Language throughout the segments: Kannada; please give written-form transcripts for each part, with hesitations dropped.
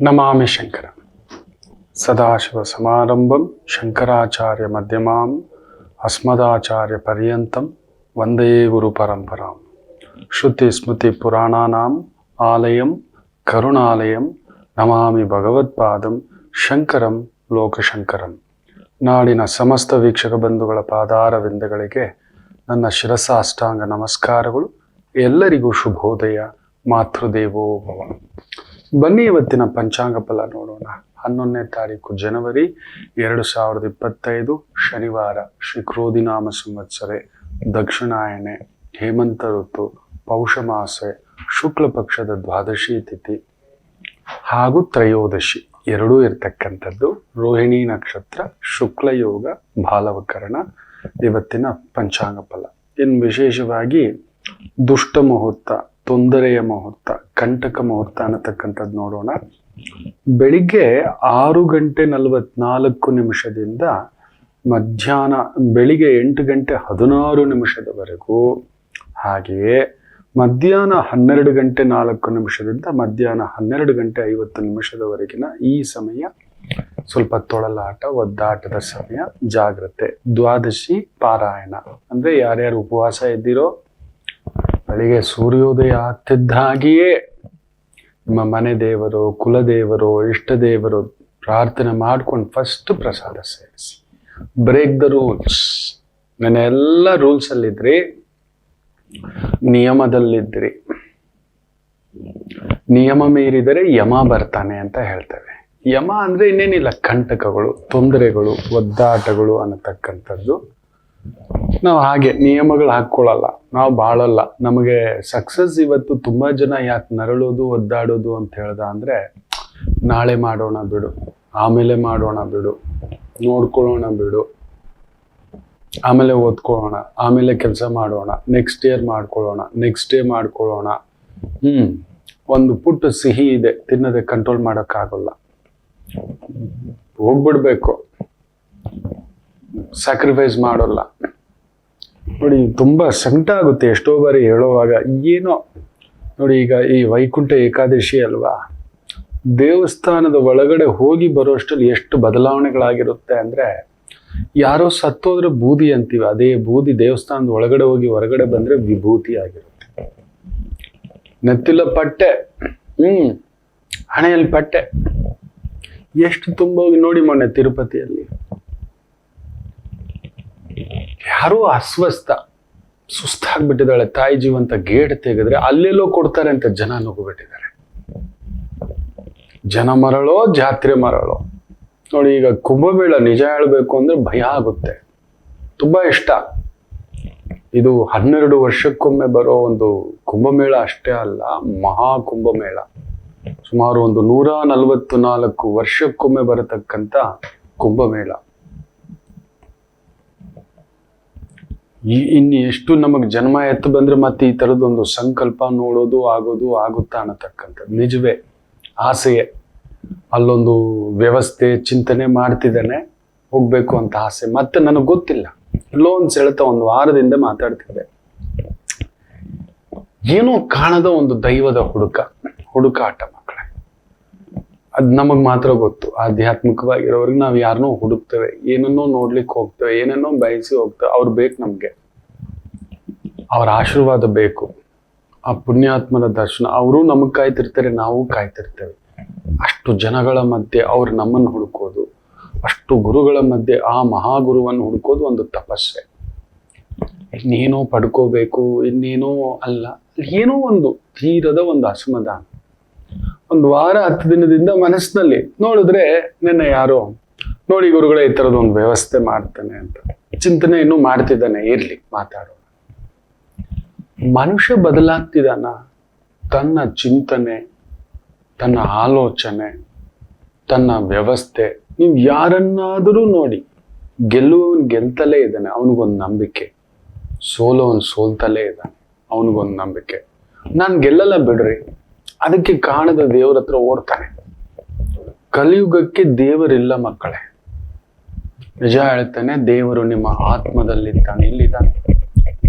ನಮಾಮಿ ಶಂಕರ ಸದಾಶಿವ ಸಮಾರಂಭಂ ಶಂಕರಾಚಾರ್ಯ ಮಧ್ಯಮಾಂ ಅಸ್ಮದಾಚಾರ್ಯ ಪರ್ಯಂತಂ ವಂದೇ ಗುರು ಪರಂಪರಾಂ. ಶ್ರುತಿ ಸ್ಮೃತಿ ಪುರಾಣಾನಾಂ ಆಲಯಂ ಕರುಣಾಲಯಂ ನಮಾಮಿ ಭಗವತ್ಪಾದಂ ಶಂಕರಂ ಲೋಕಶಂಕರಂ. ನಾಡಿನ ಸಮಸ್ತ ವೀಕ್ಷಕ ಬಂಧುಗಳ ಪಾದಾರವಿಂದಗಳಿಗೆ ನನ್ನ ಶಿರಸಾಷ್ಟಾಂಗ ನಮಸ್ಕಾರಗಳು. ಎಲ್ಲರಿಗೂ ಶುಭೋದಯ. ಮಾತೃದೇವೋ ಭವ. ಬನ್ನಿ ಇವತ್ತಿನ ಪಂಚಾಂಗ ಫಲ ನೋಡೋಣ. 11ನೇ ತಾರೀಕು ಜನವರಿ 2025 ಶನಿವಾರ. ಶ್ರೀ ಕ್ರೋಧಿನಾಮ ಸಂವತ್ಸರೆ, ದಕ್ಷಿಣಾಯನೆ, ಹೇಮಂತ ಋತು, ಪೌಷ ಮಾಸೆ, ಶುಕ್ಲ ಪಕ್ಷದ ದ್ವಾದಶಿ ತಿಥಿ ಹಾಗೂ ತ್ರಯೋದಶಿ ಎರಡೂ ಇರ್ತಕ್ಕಂಥದ್ದು. ರೋಹಿಣಿ ನಕ್ಷತ್ರ, ಶುಕ್ಲ ಯೋಗ, ಬಾಲವಕರಣ ಇವತ್ತಿನ ಪಂಚಾಂಗ ಫಲ. ಇನ್ನು ವಿಶೇಷವಾಗಿ ದುಷ್ಟ ಮುಹೂರ್ತ, ತೊಂದರೆಯ ಮುಹೂರ್ತ, ಕಂಟಕ ಮುಹೂರ್ತ ಅನ್ನತಕ್ಕಂಥದ್ದು ನೋಡೋಣ. ಬೆಳಿಗ್ಗೆ 6:44 ಮಧ್ಯಾಹ್ನ ಬೆಳಿಗ್ಗೆ 8:16 ಹಾಗೆಯೇ ಮಧ್ಯಾಹ್ನ 12:04 ಮಧ್ಯಾಹ್ನ 12:50 ಈ ಸಮಯ ಸ್ವಲ್ಪ ತೊಳಲಾಟ, ಒದ್ದಾಟದ ಸಮಯ. ಜಾಗ್ರತೆ. ದ್ವಾದಶಿ ಪಾರಾಯಣ ಅಂದ್ರೆ ಯಾರ್ಯಾರು ಉಪವಾಸ ಇದ್ದೀರೋ ಬೆಳಿಗ್ಗೆ ಸೂರ್ಯೋದಯ ಆಗ್ತಿದ್ದ ಹಾಗೆಯೇ ನಿಮ್ಮ ಮನೆ ದೇವರು, ಕುಲದೇವರು, ಇಷ್ಟ ದೇವರು ಪ್ರಾರ್ಥನೆ ಮಾಡ್ಕೊಂಡು ಫಸ್ಟ್ ಪ್ರಸಾದ ಸೇರಿಸಿ. Break the rules. ನನ್ನ ಎಲ್ಲ ರೂಲ್ಸ್ ಅಲ್ಲಿದ್ರಿ, ನಿಯಮದಲ್ಲಿದ್ರಿ. ನಿಯಮ ಮೀರಿದರೆ ಯಮ ಬರ್ತಾನೆ ಅಂತ ಹೇಳ್ತೇವೆ. ಯಮ ಅಂದ್ರೆ ಇನ್ನೇನಿಲ್ಲ, ಕಂಟಕಗಳು, ತೊಂದರೆಗಳು, ಒದ್ದಾಟಗಳು ಅನ್ನತಕ್ಕಂಥದ್ದು. ನಾವು ಹಾಗೆ ನಿಯಮಗಳು ಹಾಕ್ಕೊಳ್ಳಲ್ಲ, ನಾವು ಬಾಳಲ್ಲ. ನಮಗೆ ಸಕ್ಸಸ್ ಇವತ್ತು ತುಂಬಾ ಜನ ಯಾಕೆ ನರಳೋದು, ಒದ್ದಾಡೋದು ಅಂತ ಹೇಳ್ದ ಅಂದ್ರೆ, ನಾಳೆ ಮಾಡೋಣ ಬಿಡು, ಆಮೇಲೆ ಮಾಡೋಣ ಬಿಡು, ನೋಡ್ಕೊಳ್ಳೋಣ ಬಿಡು, ಆಮೇಲೆ ಓದ್ಕೊಳ್ಳೋಣ, ಆಮೇಲೆ ಕೆಲಸ ಮಾಡೋಣ, ನೆಕ್ಸ್ಟ್ ಇಯರ್ ಮಾಡ್ಕೊಳ್ಳೋಣ, ನೆಕ್ಸ್ಟ್ ಡೇ ಮಾಡ್ಕೊಳ್ಳೋಣ. ಒಂದು ಪುಟ್ಟ ಸಿಹಿ ಇದೆ, ತಿನ್ನದೆ ಕಂಟ್ರೋಲ್ ಮಾಡೋಕ್ಕಾಗಲ್ಲ, ಹೋಗ್ಬಿಡ್ಬೇಕು, ಸ್ಯಾಕ್ರಿಫೈಸ್ ಮಾಡೋಲ್ಲ. ನೋಡಿ ತುಂಬಾ ಸಂಕಟ ಆಗುತ್ತೆ ಎಷ್ಟೋ ಬಾರಿ ಹೇಳೋವಾಗ. ಏನೋ ನೋಡಿ, ಈಗ ಈ ವೈಕುಂಠ ಏಕಾದಶಿ ಅಲ್ವಾ, ದೇವಸ್ಥಾನದ ಒಳಗಡೆ ಹೋಗಿ ಬರೋಷ್ಟರಲ್ಲಿ ಎಷ್ಟು ಬದಲಾವಣೆಗಳಾಗಿರುತ್ತೆ ಅಂದ್ರೆ, ಯಾರೋ ಸತ್ತೋದ್ರೆ ಬೂದಿ ಅಂತೀವಿ, ಅದೇ ಬೂದಿ ದೇವಸ್ಥಾನದ ಒಳಗಡೆ ಹೋಗಿ ಹೊರಗಡೆ ಬಂದ್ರೆ ವಿಭೂತಿ ಆಗಿರುತ್ತೆ. ನೆತ್ತಿಲ ಪಟ್ಟೆ, ಹಣೆಯಲ್ಲಿ ಪಟ್ಟೆ ಎಷ್ಟು ತುಂಬೋಗಿ ನೋಡಿ. ಮೊನ್ನೆ ತಿರುಪತಿಯಲ್ಲಿ ಯಾರೋ ಅಸ್ವಸ್ಥ, ಸುಸ್ತಾಗ್ಬಿಟ್ಟಿದ್ದಾಳೆ, ತಾಯಿ ಜೀವಂತ ಗೇಟ್ ತೆಗೆದ್ರೆ ಅಲ್ಲೆಲ್ಲೋ ಕೊಡ್ತಾರೆ ಅಂತ ಜನ ನುಗ್ಗುಬಿಟ್ಟಿದ್ದಾರೆ. ಜನ ಮರಳೋ ಜಾತ್ರೆ ಮರಳೋ ನೋಡಿ. ಈಗ ಕುಂಭಮೇಳ ನಿಜ ಹೇಳ್ಬೇಕು ಅಂದ್ರೆ ಭಯ ಆಗುತ್ತೆ. ತುಂಬಾ ಇಷ್ಟ. ಇದು 12 ವರ್ಷಕ್ಕೊಮ್ಮೆ ಬರೋ ಒಂದು ಕುಂಭಮೇಳ ಅಷ್ಟೇ ಅಲ್ಲ, ಮಹಾ ಕುಂಭಮೇಳ. ಸುಮಾರು ಒಂದು 144 ವರ್ಷಕ್ಕೊಮ್ಮೆ ಬರತಕ್ಕಂತ ಕುಂಭಮೇಳ. ಇನ್ನು ಎಷ್ಟು ನಮಗ್ ಜನ್ಮ ಎತ್ತು ಬಂದ್ರೆ ಮತ್ತೆ ಈ ತರದೊಂದು ಸಂಕಲ್ಪ ನೋಡೋದು ಆಗೋದು ಆಗುತ್ತಾ ಅನ್ನತಕ್ಕಂಥದ್ದು ನಿಜವೇ, ಆಸೆಯೇ. ಅಲ್ಲೊಂದು ವ್ಯವಸ್ಥೆ ಚಿಂತನೆ ಮಾಡ್ತಿದ್ದಾನೆ, ಹೋಗ್ಬೇಕು ಅಂತ ಆಸೆ. ಮತ್ತೆ ನನಗೆ ಗೊತ್ತಿಲ್ಲ, ಎಲ್ಲೋ ಒಂದು ಸೆಳೆತ, ಒಂದು ವಾರದಿಂದ ಮಾತಾಡ್ತಿದ್ದೆ. ಏನೋ ಕಾಣದ ಒಂದು ದೈವದ ಹುಡುಕಾಟ ಮಕ್ಕಳೇ. ಅದ್ ನಮಗ್ ಮಾತ್ರ ಗೊತ್ತು. ಆಧ್ಯಾತ್ಮಿಕವಾಗಿರೋರಿಗೆ ನಾವು ಯಾರನ್ನೋ ಹುಡುಕ್ತೇವೆ, ಏನನ್ನೋ ನೋಡ್ಲಿಕ್ಕೆ ಹೋಗ್ತೇವೆ, ಏನನ್ನೋ ಬಯಸಿ ಹೋಗ್ತೇವೆ. ಅವ್ರು ಬೇಕು ನಮ್ಗೆ, ಅವ್ರ ಆಶೀರ್ವಾದ ಬೇಕು, ಆ ಪುಣ್ಯಾತ್ಮನ ದರ್ಶನ. ಅವರು ನಮಗ್ ಕಾಯ್ತಿರ್ತಾರೆ, ನಾವು ಕಾಯ್ತಿರ್ತೇವೆ. ಅಷ್ಟು ಜನಗಳ ಮಧ್ಯೆ ಅವ್ರು ನಮ್ಮನ್ನು ಹುಡುಕೋದು, ಅಷ್ಟು ಗುರುಗಳ ಮಧ್ಯೆ ಆ ಮಹಾಗುರುವನ್ನು ಹುಡುಕೋದು ಒಂದು ತಪಸ್ಸೆ. ಇನ್ನೇನೋ ಪಡ್ಕೋಬೇಕು, ಇನ್ನೇನೋ ಅಲ್ಲ, ಏನೋ ಒಂದು ತೀರದ ಒಂದು ಅಸಮಾಧಾನ. ಒಂದು ವಾರ 10 ದಿನದಿಂದ ಮನಸ್ಸಿನಲ್ಲಿ ನೋಡಿದ್ರೆ, ನಿನ್ನೆ ಯಾರೋ ನೋಡಿ ಗುರುಗಳೇ ಈ ತರದ ಒಂದು ವ್ಯವಸ್ಥೆ ಮಾಡ್ತಾನೆ ಅಂತ ಚಿಂತನೆ ಇನ್ನೂ ಮಾಡ್ತಿದ್ದಾನೆ. ಇರ್ಲಿ, ಮಾತಾಡೋಣ. ಮನುಷ್ಯ ಬದಲಾಗ್ತಿದ್ದಾನ. ತನ್ನ ಚಿಂತನೆ, ತನ್ನ ಆಲೋಚನೆ, ತನ್ನ ವ್ಯವಸ್ಥೆ. ನೀವು ಯಾರನ್ನಾದರೂ ನೋಡಿ, ಗೆಲ್ಲುವವನ್ ಗೆಲ್ತಲೇ ಇದ್ದಾನೆ, ಅವನಿಗೊಂದು ನಂಬಿಕೆ. ಸೋಲೋವನ್ ಸೋಲ್ತಲೇ ಇದ್ದಾನೆ, ಅವನಿಗೊಂದು ನಂಬಿಕೆ. ನಾನು ಗೆಲ್ಲಲ್ಲ ಬಿಡ್ರಿ, ಅದಕ್ಕೆ ಕಾಣದ ದೇವರ ಹತ್ರ ಓಡ್ತಾನೆ. ಕಲಿಯುಗಕ್ಕೆ ದೇವರಿಲ್ಲ ಮಕ್ಕಳೇ. ನಿಜ ಹೇಳ್ತಾನೆ, ದೇವರು ನಿಮ್ಮ ಆತ್ಮದಲ್ಲಿದ್ದಾನೆ, ಇಲ್ಲಿದ್ದಾನೆ.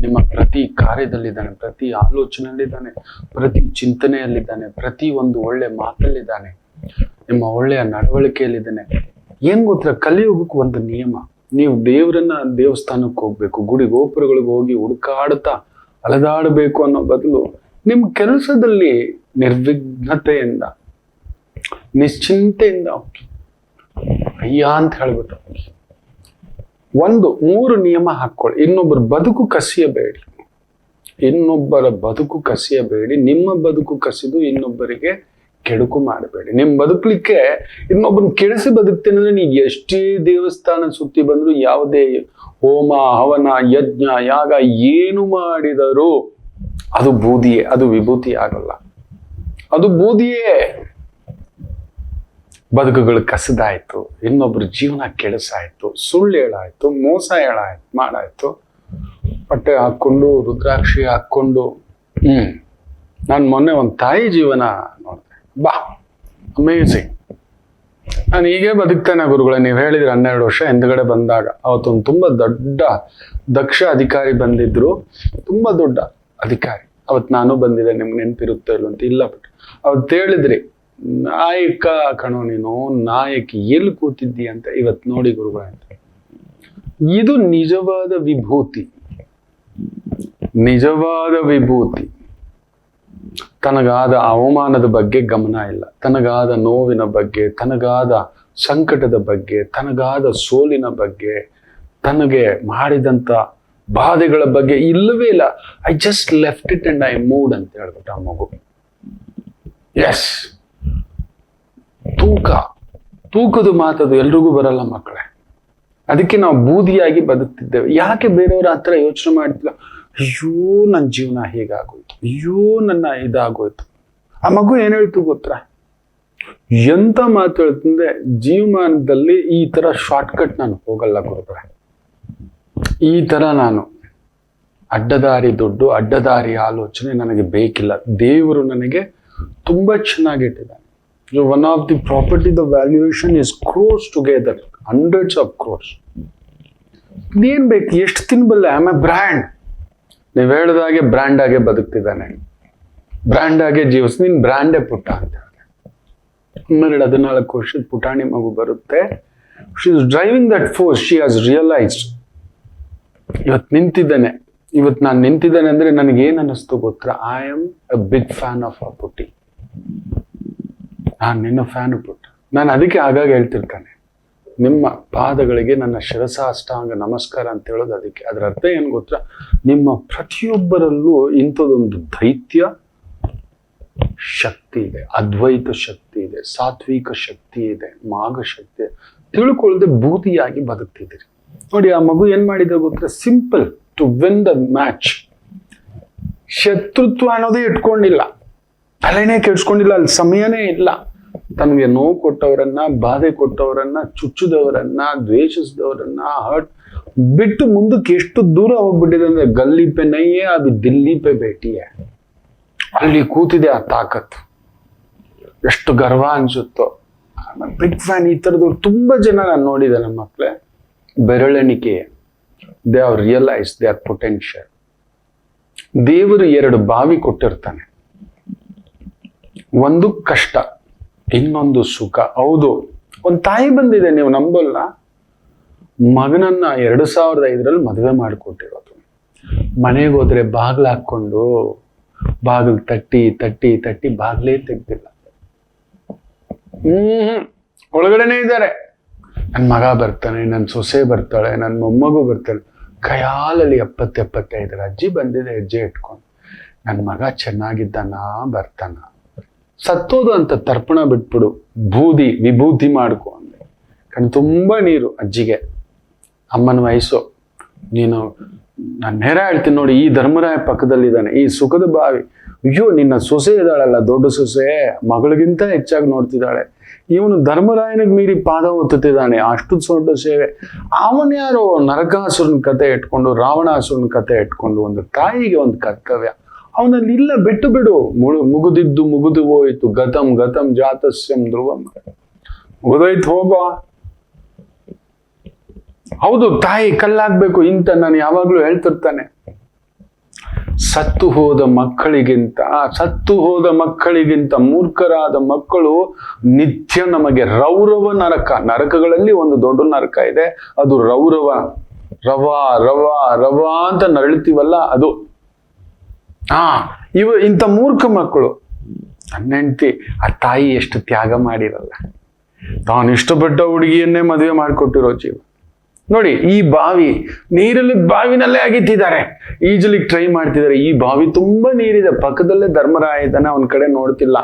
ನಿಮ್ಮ ಪ್ರತಿ ಕಾರ್ಯದಲ್ಲಿದ್ದಾನೆ, ಪ್ರತಿ ಆಲೋಚನೆಯಲ್ಲಿದ್ದಾನೆ, ಪ್ರತಿ ಚಿಂತನೆಯಲ್ಲಿದ್ದಾನೆ, ಪ್ರತಿ ಒಂದು ಒಳ್ಳೆ ಮಾತಲ್ಲಿದ್ದಾನೆ. ನಿಮ್ಮ ಒಳ್ಳೆಯ ನಡವಳಿಕೆಯಲ್ಲಿದ್ದೇನೆ. ಏನ್ ಗೊತ್ತಾ, ಕಲಿಯುಗಕ್ಕೆ ಒಂದು ನಿಯಮ. ನೀವು ದೇವರನ್ನ ದೇವಸ್ಥಾನಕ್ಕೆ ಹೋಗ್ಬೇಕು, ಗುಡಿ ಗೋಪುರಗಳಿಗೆ ಹೋಗಿ ಹುಡುಕಾಡ್ತಾ ಅಲೆದಾಡಬೇಕು ಅನ್ನೋ ಬದಲು ನಿಮ್ಮ ಕೆಲಸದಲ್ಲಿ ನಿರ್ವಿಘ್ನತೆಯಿಂದ ನಿಶ್ಚಿಂತೆಯಿಂದ ಹೋಗಿ ಅಯ್ಯ ಅಂತ ಹೇಳ್ಬಿಟ್ಟು ಹೋಗಿ. 3 ನಿಯಮ ಹಾಕೊಳ್ಳಿ. ಇನ್ನೊಬ್ಬರ ಬದುಕು ಕಸಿಯಬೇಡಿ, ಇನ್ನೊಬ್ಬರ ಬದುಕು ಕಸಿಯಬೇಡಿ. ನಿಮ್ಮ ಬದುಕು ಕಸಿದು ಇನ್ನೊಬ್ಬರಿಗೆ ಕೆಡುಕು ಮಾಡಬೇಡಿ. ನಿಮ್ ಬದುಕಲಿಕ್ಕೆ ಇನ್ನೊಬ್ಬನ ಕೆಡಿಸಿ ಬದುಕ್ತೇನೆ ಅಂದ್ರೆ ನೀವು ಎಷ್ಟೇ ದೇವಸ್ಥಾನ ಸುತ್ತಿ ಬಂದ್ರು, ಯಾವುದೇ ಹೋಮ ಹವನ ಯಜ್ಞ ಯಾಗ ಏನು ಮಾಡಿದರೂ ಅದು ಬೂದಿಯೇ, ಅದು ವಿಭೂತಿ ಆಗಲ್ಲ, ಅದು ಬೂದಿಯೇ. ಬದುಕುಗಳು ಕಸದಾಯ್ತು, ಇನ್ನೊಬ್ರ ಜೀವನ ಕೆಡಿಸಾಯ್ತು, ಸುಳ್ಳು ಹೇಳಾಯ್ತು, ಮೋಸ ಮಾಡಾಯ್ತು, ಬಟ್ಟೆ ಹಾಕೊಂಡು ರುದ್ರಾಕ್ಷಿ ಹಾಕೊಂಡು. ನಾನು ಮೊನ್ನೆ ಒಂದು ತಾಯಿ ಜೀವನ ನೋಡಿದೆ, ಬಾ ಅಮೇಝಿಂಗ್. ನಾನು ಹೀಗೆ ಬದುಕ್ತೇನೆ ಗುರುಗಳೇ, ನೀವು ಹೇಳಿದ್ರೆ 12 ವರ್ಷ ಹಿಂದ್ಗಡೆ ಬಂದಾಗ ಅವತ್ತೊಂದು ತುಂಬಾ ದೊಡ್ಡ ದಕ್ಷ ಅಧಿಕಾರಿ ಬಂದಿದ್ರು, ತುಂಬಾ ದೊಡ್ಡ ಅಧಿಕಾರಿ. ಅವತ್ತು ನಾನು ಬಂದಿದ್ದೆ, ನಿಮ್ಗೆ ನೆನಪಿರುತ್ತೆ ಇಲ್ಲ ಅಂತ. ಇಲ್ಲ, ಬಟ್ ಅವತ್ತು ಹೇಳಿದ್ರಿ, ನಾಯಕ ಕಣೋ ನೀನು, ನಾಯಕಿ ಎಲ್ಲಿ ಕೂತಿದ್ದಿ ಅಂತ. ಇವತ್ತು ನೋಡಿ ಗುರುಗಳೇ ಅಂತ, ಇದು ನಿಜವಾದ ವಿಭೂತಿ, ನಿಜವಾದ ವಿಭೂತಿ. ತನಗಾದ ಅವಮಾನದ ಬಗ್ಗೆ ಗಮನ ಇಲ್ಲ, ತನಗಾದ ನೋವಿನ ಬಗ್ಗೆ, ತನಗಾದ ಸಂಕಟದ ಬಗ್ಗೆ, ತನಗಾದ ಸೋಲಿನ ಬಗ್ಗೆ, ತನಗೆ ಮಾಡಿದಂತ ಬಾಧೆಗಳ ಬಗ್ಗೆ ಇಲ್ಲವೇ ಇಲ್ಲ. I just left it and I mood ಅಂತ ಹೇಳ್ಬಿಟ್ಟು ಆ ಮಗು. ಎಸ್, ತೂಕದ ಮಾತದು ಎಲ್ರಿಗೂ ಬರಲ್ಲ ಮಕ್ಕಳೇ. ಅದಕ್ಕೆ ನಾವು ಬೂದಿಯಾಗಿ ಬದುಕ್ತಿದ್ದೇವೆ. ಯಾಕೆ ಬೇರೆಯವ್ರ ಹತ್ರ ಯೋಚನೆ ಮಾಡ್ತಿಲ್ಲ, ಅಯ್ಯೋ ನನ್ನ ಜೀವನ ಹೇಗಾಗೋಯ್ತು, ಅಯ್ಯೋ ನನ್ನ ಇದಾಗೋಯ್ತು. ಆ ಮಗು ಏನ್ ಹೇಳ್ತು ಗೊತ್ತಾ, ಎಂತ ಮಾತು ಹೇಳ್ತಂದ್ರೆ, ಜೀವಮಾನದಲ್ಲಿ ಈ ತರ ಶಾರ್ಟ್ಕಟ್ ನಾನು ಹೋಗಲ್ಲ ಗುರುಗಳೇ, ಈ ತರ ನಾನು ಅಡ್ಡದಾರಿ ದುಡ್ಡು, ಅಡ್ಡದಾರಿ ಆಲೋಚನೆ ನನಗೆ ಬೇಕಿಲ್ಲ. ದೇವರು ನನಗೆ ತುಂಬಾ ಚೆನ್ನಾಗಿಟ್ಟಿದ್ದಾನೆ. One of the property, the valuation is crores together, hundreds of crores. ಏನ್ ಬೇಕು, ಎಷ್ಟು ತಿನ್ಬಲ್ಲೆ, ಆಮ್ ಎ ಬ್ರ್ಯಾಂಡ್. ನೀವು ಹೇಳಿದಾಗೆ ಬ್ರ್ಯಾಂಡ್ ಆಗಿ ಬದುಕ್ತಿದ್ದಾನೆ, ಬ್ರ್ಯಾಂಡ್ ಆಗಿ ಜೀವಿಸ್, ನೀನ್ ಬ್ರ್ಯಾಂಡೇ ಪುಟ್ಟ ಅಂತ ಹೇಳಿದೆ. 14 ವರ್ಷದ ಪುಟಾಣಿ ಮಗು ಬರುತ್ತೆ. She is driving that force. She has realised, ಇವತ್ತು ನಿಂತಿದ್ದೇನೆ, ಇವತ್ತು ನಾನು ನಿಂತಿದ್ದೇನೆ ಅಂದ್ರೆ ನನಗೆ ಏನ್ ಅನ್ನಿಸ್ತು ಗೊತ್ತಾ, I am a big fan of a ಪುಟ್ಟಿ. ನಾನು ನಿನ್ನ ಫ್ಯಾನ್ ಪುಟ್ಟ. ನಾನು ಅದಕ್ಕೆ ಆಗಾಗ ಹೇಳ್ತಿರ್ತಾನೆ, ನಿಮ್ಮ ಪಾದಗಳಿಗೆ ನನ್ನ ಶಿರಸಾಷ್ಟಾಂಗ ನಮಸ್ಕಾರ ಅಂತ ಹೇಳೋದು ಅದಕ್ಕೆ. ಅದರ ಅರ್ಥ ಏನ್ ಗೊತ್ತಾ, ನಿಮ್ಮ ಪ್ರತಿಯೊಬ್ಬರಲ್ಲೂ ಇಂಥದೊಂದು ದೈತ್ಯ ಶಕ್ತಿ ಇದೆ, ಅದ್ವೈತ ಶಕ್ತಿ ಇದೆ, ಸಾತ್ವಿಕ ಶಕ್ತಿ ಇದೆ, ಮಾಘ ಶಕ್ತಿ ಇದೆ. ತಿಳ್ಕೊಳ್ಳದೆ ಬೂದಿಯಾಗಿ ಬದುಕ್ತಿದ್ದೀರಿ. ನೋಡಿ, ಆ ಮಗು ಏನ್ ಮಾಡಿದೆ ಗೊತ್ತಾ, simple to win the match. ಶತ್ರುತ್ವ ಅನ್ನೋದೇ ಇಟ್ಕೊಂಡಿಲ್ಲ, ತಲೆನೇ ಕೆಡ್ಸ್ಕೊಂಡಿಲ್ಲ, ಅಲ್ಲಿ ಸಮಯನೇ ಇಲ್ಲ. ತನಗೆ ನೋವು ಕೊಟ್ಟವರನ್ನ, ಬಾಧೆ ಕೊಟ್ಟವರನ್ನ, ಚುಚ್ಚಿದವರನ್ನ, ದ್ವೇಷಿಸಿದವರನ್ನ ಹರ್ಟ್ ಬಿಟ್ಟು ಮುಂದಕ್ಕೆ ಎಷ್ಟು ದೂರ ಹೋಗ್ಬಿಟ್ಟಿದೆ ಅಂದ್ರೆ, ಗಲ್ಲಿ ಪೆ ನೈಯೇ ಅದು ದಿಲ್ಲಿ ಪೆ ಬೇಟಿಯೇ. ಅಲ್ಲಿ ಕೂತಿದೆ ಆ ತಾಕತ್ತು. ಎಷ್ಟು ಗರ್ವ ಅನ್ಸುತ್ತೋ. Big fan. ಈ ತರದವ್ರು ತುಂಬಾ ಜನ ನಾನು ನೋಡಿದೆ ನಮ್ಮ ಮಕ್ಕಳೇ, ಬೆರಳೆಣಿಕೆ. They are realise they are potential. ದೇವರು 2 ಬಾವಿ ಕೊಟ್ಟಿರ್ತಾನೆ, ಒಂದು ಕಷ್ಟ, ಇನ್ನೊಂದು ಸುಖ. ಹೌದು, ಒಂದು ತಾಯಿ ಬಂದಿದೆ, ನೀವು ನಂಬಲ್ಲ, ಮಗನನ್ನ 2005ರಲ್ಲಿ ಮದುವೆ ಮಾಡಿಕೊಟ್ಟಿರೋದು. ಮನೆಗೆ ಹೋದ್ರೆ ಬಾಗ್ಲು ಹಾಕೊಂಡು ಬಾಗಿಲು ತಟ್ಟಿ ತಟ್ಟಿ ತಟ್ಟಿ ಬಾಗ್ಲೇ ತೆಗ್ದಿಲ್ಲ. ಒಳಗಡೆನೆ ಇದ್ದಾರೆ. ನನ್ನ ಮಗ ಬರ್ತಾನೆ, ನನ್ನ ಸೊಸೆ ಬರ್ತಾಳೆ, ನನ್ನ ಮೊಮ್ಮಗು ಬರ್ತಾಳೆ. ಕಯಾಲಲ್ಲಿ 70-75 ಅಜ್ಜಿ ಬಂದಿದೆ ಹೆಜ್ಜೆ ಇಟ್ಕೊಂಡು. ನನ್ನ ಮಗ ಚೆನ್ನಾಗಿದ್ದಾನ, ಬರ್ತಾನ. ಸತ್ತೋದು ಅಂತ ತರ್ಪಣ ಬಿಟ್ಬಿಡು, ಬೂದಿ ವಿಭೂತಿ ಮಾಡ್ಕೊ ಅಂದೆ. ಕಣ್ ತುಂಬಾ ನೀರು ಅಜ್ಜಿಗೆ. ಅಮ್ಮನ ವಯಸ್ಸು. ನೀನು, ನಾನು ನೇರ ಹೇಳ್ತೀನಿ ನೋಡಿ, ಈ ಧರ್ಮರಾಯ ಪಕ್ಕದಲ್ಲಿದ್ದಾನೆ, ಈ ಸುಖದ ಬಾವಿ. ಅಯ್ಯೋ, ನಿನ್ನ ಸೊಸೆ ಇದ್ದಾಳಲ್ಲ, ದೊಡ್ಡ ಸೊಸೆ, ಮಗಳಿಗಿಂತ ಹೆಚ್ಚಾಗಿ ನೋಡ್ತಿದ್ದಾಳೆ. ಇವನು ಧರ್ಮರಾಯನಿಗೆ ಮೀರಿ ಪಾದ ಒತ್ತುತ್ತಿದ್ದಾನೆ, ಅಷ್ಟು ದೊಡ್ಡ ಸೇವೆ. ಅವನ್ಯಾರೋ ನರಕಾಸುರನ ಕತೆ ಇಟ್ಕೊಂಡು, ರಾವಣಾಸುರನ ಕತೆ ಇಟ್ಕೊಂಡು, ಒಂದು ತಾಯಿಗೆ ಒಂದು ಕರ್ತವ್ಯ. ಅವನಲ್ಲಿ ಇಲ್ಲ, ಬಿಟ್ಟು ಬಿಡು. ಮುಗಿದಿದ್ದು ಮುಗಿದು ಹೋಯ್ತು. ಗತಂ ಗತಂ ಜಾತಸ್ಯಂ ಧ್ರುವಂ. ಮುಗಿದೋಯ್ತು, ಹೋಗೋ. ಹೌದು, ತಾಯಿ ಕಲ್ಲಾಗ್ಬೇಕು ಇಂತ ನಾನು ಯಾವಾಗ್ಲೂ ಹೇಳ್ತಿರ್ತಾನೆ. ಸತ್ತು ಹೋದ ಮಕ್ಕಳಿಗಿಂತ ಮೂರ್ಖರಾದ ಮಕ್ಕಳು ನಿತ್ಯ ನಮಗೆ ರೌರವ ನರಕಗಳಲ್ಲಿ ಒಂದು ದೊಡ್ಡ ನರಕ ಇದೆ, ಅದು ರೌರವ. ರವ ಅಂತ ನರಳ್ತೀವಲ್ಲ ಅದು. ಇಂಥ ಮೂರ್ಖ ಮಕ್ಕಳು. ನನ್ನ ಹೆಂಡತಿ ಆ ತಾಯಿ ಎಷ್ಟು ತ್ಯಾಗ ಮಾಡಿರಲ್ಲ, ತಾನು ಇಷ್ಟಪಟ್ಟ ಹುಡುಗಿಯನ್ನೇ ಮದುವೆ ಮಾಡಿಕೊಟ್ಟಿರೋ ಜೀವ ನೋಡಿ. ಈ ನೀರಲ್ಲಿ ಬಾವಿನಲ್ಲೇ ಅಗಿತಿದ್ದಾರೆ, ಈಜಲಿಕ್ಕೆ ಟ್ರೈ ಮಾಡ್ತಿದ್ದಾರೆ. ಈ ಬಾವಿ ತುಂಬಾ ನೀರಿದೆ, ಪಕ್ಕದಲ್ಲೇ ಧರ್ಮರಾಯ ಇದ್ದಾನೆ, ಅವನ ಕಡೆ ನೋಡ್ತಿಲ್ಲ.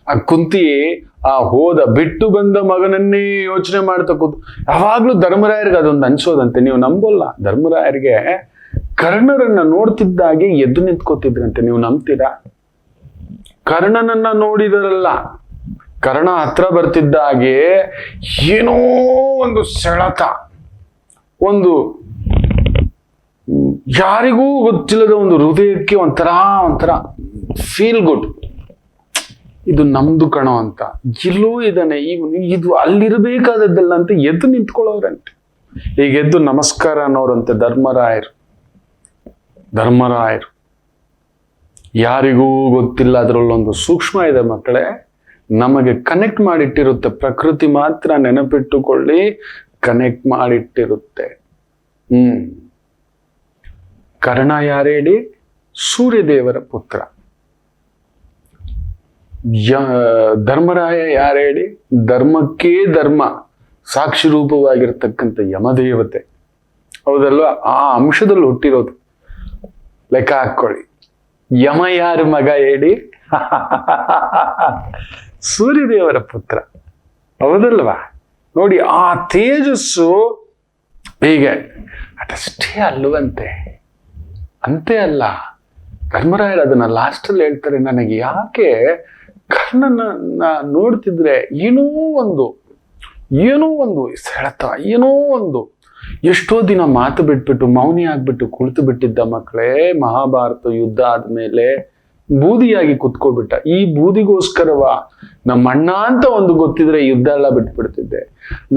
ಆ ಕುಂತಿ ಬಿಟ್ಟು ಬಂದ ಮಗನನ್ನೇ ಯೋಚನೆ ಮಾಡ್ತಾ ಕೂತು. ಯಾವಾಗ್ಲೂ ಧರ್ಮರಾಯರಿಗೆ ಅದೊಂದು ಅನ್ಸೋದಂತೆ, ನೀವು ನಂಬೋಲ್ಲ. ಧರ್ಮರಾಯರಿಗೆ ಕರ್ಣರನ್ನ ನೋಡ್ತಿದ್ದಾಗೆ ಎದ್ದು ನಿಂತ್ಕೋತಿದ್ರಂತೆ, ನೀವು ನಂಬ್ತೀರಾ? ಕರ್ಣನನ್ನ ನೋಡಿದರಲ್ಲ, ಕರ್ಣ ಹತ್ರ ಬರ್ತಿದ್ದಾಗೆ ಏನೋ ಒಂದು ಸೆಳೆತ, ಒಂದು ಯಾರಿಗೂ ಗೊತ್ತಿಲ್ಲದ ಒಂದು ಹೃದಯಕ್ಕೆ ಒಂಥರ ಫೀಲ್ ಗುಡ್, ಇದು ನಮ್ದು ಕಣೋ ಅಂತ. ಎಲ್ಲೋ ಇದ್ದಾನೆ ಇದು ಅಲ್ಲಿರ್ಬೇಕಾದದ್ದಲ್ಲ ಅಂತ ಎದ್ದು ನಿಂತ್ಕೊಳ್ಳೋರಂತೆ. ಈಗ ಎದ್ದು ನಮಸ್ಕಾರ ಅನ್ನೋರಂತೆ ಧರ್ಮರಾಯರು. ಯಾರಿಗೂ ಗೊತ್ತಿಲ್ಲ, ಅದರಲ್ಲೊಂದು ಸೂಕ್ಷ್ಮ ಇದೆ ಮಕ್ಕಳೇ, ನಮಗೆ ಕನೆಕ್ಟ್ ಮಾಡಿಟ್ಟಿರುತ್ತೆ. ಪ್ರಕೃತಿ ಮಾತ್ರ ನೆನಪಿಟ್ಟುಕೊಳ್ಳಿ, ಕನೆಕ್ಟ್ ಮಾಡಿಟ್ಟಿರುತ್ತೆ. ಕರ್ಣ ಯಾರೇಳಿ? ಸೂರ್ಯದೇವರ ಪುತ್ರ. ಧರ್ಮರಾಯ ಯಾರೇಳಿ? ಧರ್ಮಕ್ಕೇ ಧರ್ಮ ಸಾಕ್ಷಿ ರೂಪವಾಗಿರ್ತಕ್ಕಂಥ ಯಮದೇವತೆ. ಹೌದಲ್ವಾ? ಆ ಅಂಶದಲ್ಲಿ ಹುಟ್ಟಿರೋದು. ಲೆಕ್ಕ ಹಾಕೊಳ್ಳಿ. ಯಮ ಯಾರ ಮಗ ಹೇಳಿ? ಸೂರ್ಯದೇವರ ಪುತ್ರ. ಹೌದಲ್ವಾ? ನೋಡಿ, ಆ ತೇಜಸ್ಸು ಹೀಗೆ ಅದಷ್ಟೇ ಅಲ್ಲವಂತೆ. ಅಂತೆ ಅಲ್ಲ, ಧರ್ಮರಾಯರು ಅದನ್ನ ಲಾಸ್ಟಲ್ಲಿ ಹೇಳ್ತಾರೆ, ನನಗೆ ಯಾಕೆ ಕರ್ಣನ ನೋಡ್ತಿದ್ರೆ ಏನೋ ಒಂದು ಸೆಳೆತ, ಏನೋ ಒಂದು. ಎಷ್ಟೋ ದಿನ ಮಾತು ಬಿಟ್ಬಿಟ್ಟು ಮೌನಿ ಆಗ್ಬಿಟ್ಟು ಕುಳಿತು ಬಿಟ್ಟಿದ್ದ ಮಕ್ಕಳೇ, ಮಹಾಭಾರತ ಯುದ್ಧ ಆದ್ಮೇಲೆ ಬೂದಿಯಾಗಿ ಕುತ್ಕೋಬಿಟ್ಟ. ಈ ಬೂದಿಗೋಸ್ಕರವ ನಮ್ಮ ಅಣ್ಣ ಅಂತ ಒಂದು ಗೊತ್ತಿದ್ರೆ ಯುದ್ಧ ಎಲ್ಲ ಬಿಟ್ಬಿಡ್ತಿದ್ದೆ.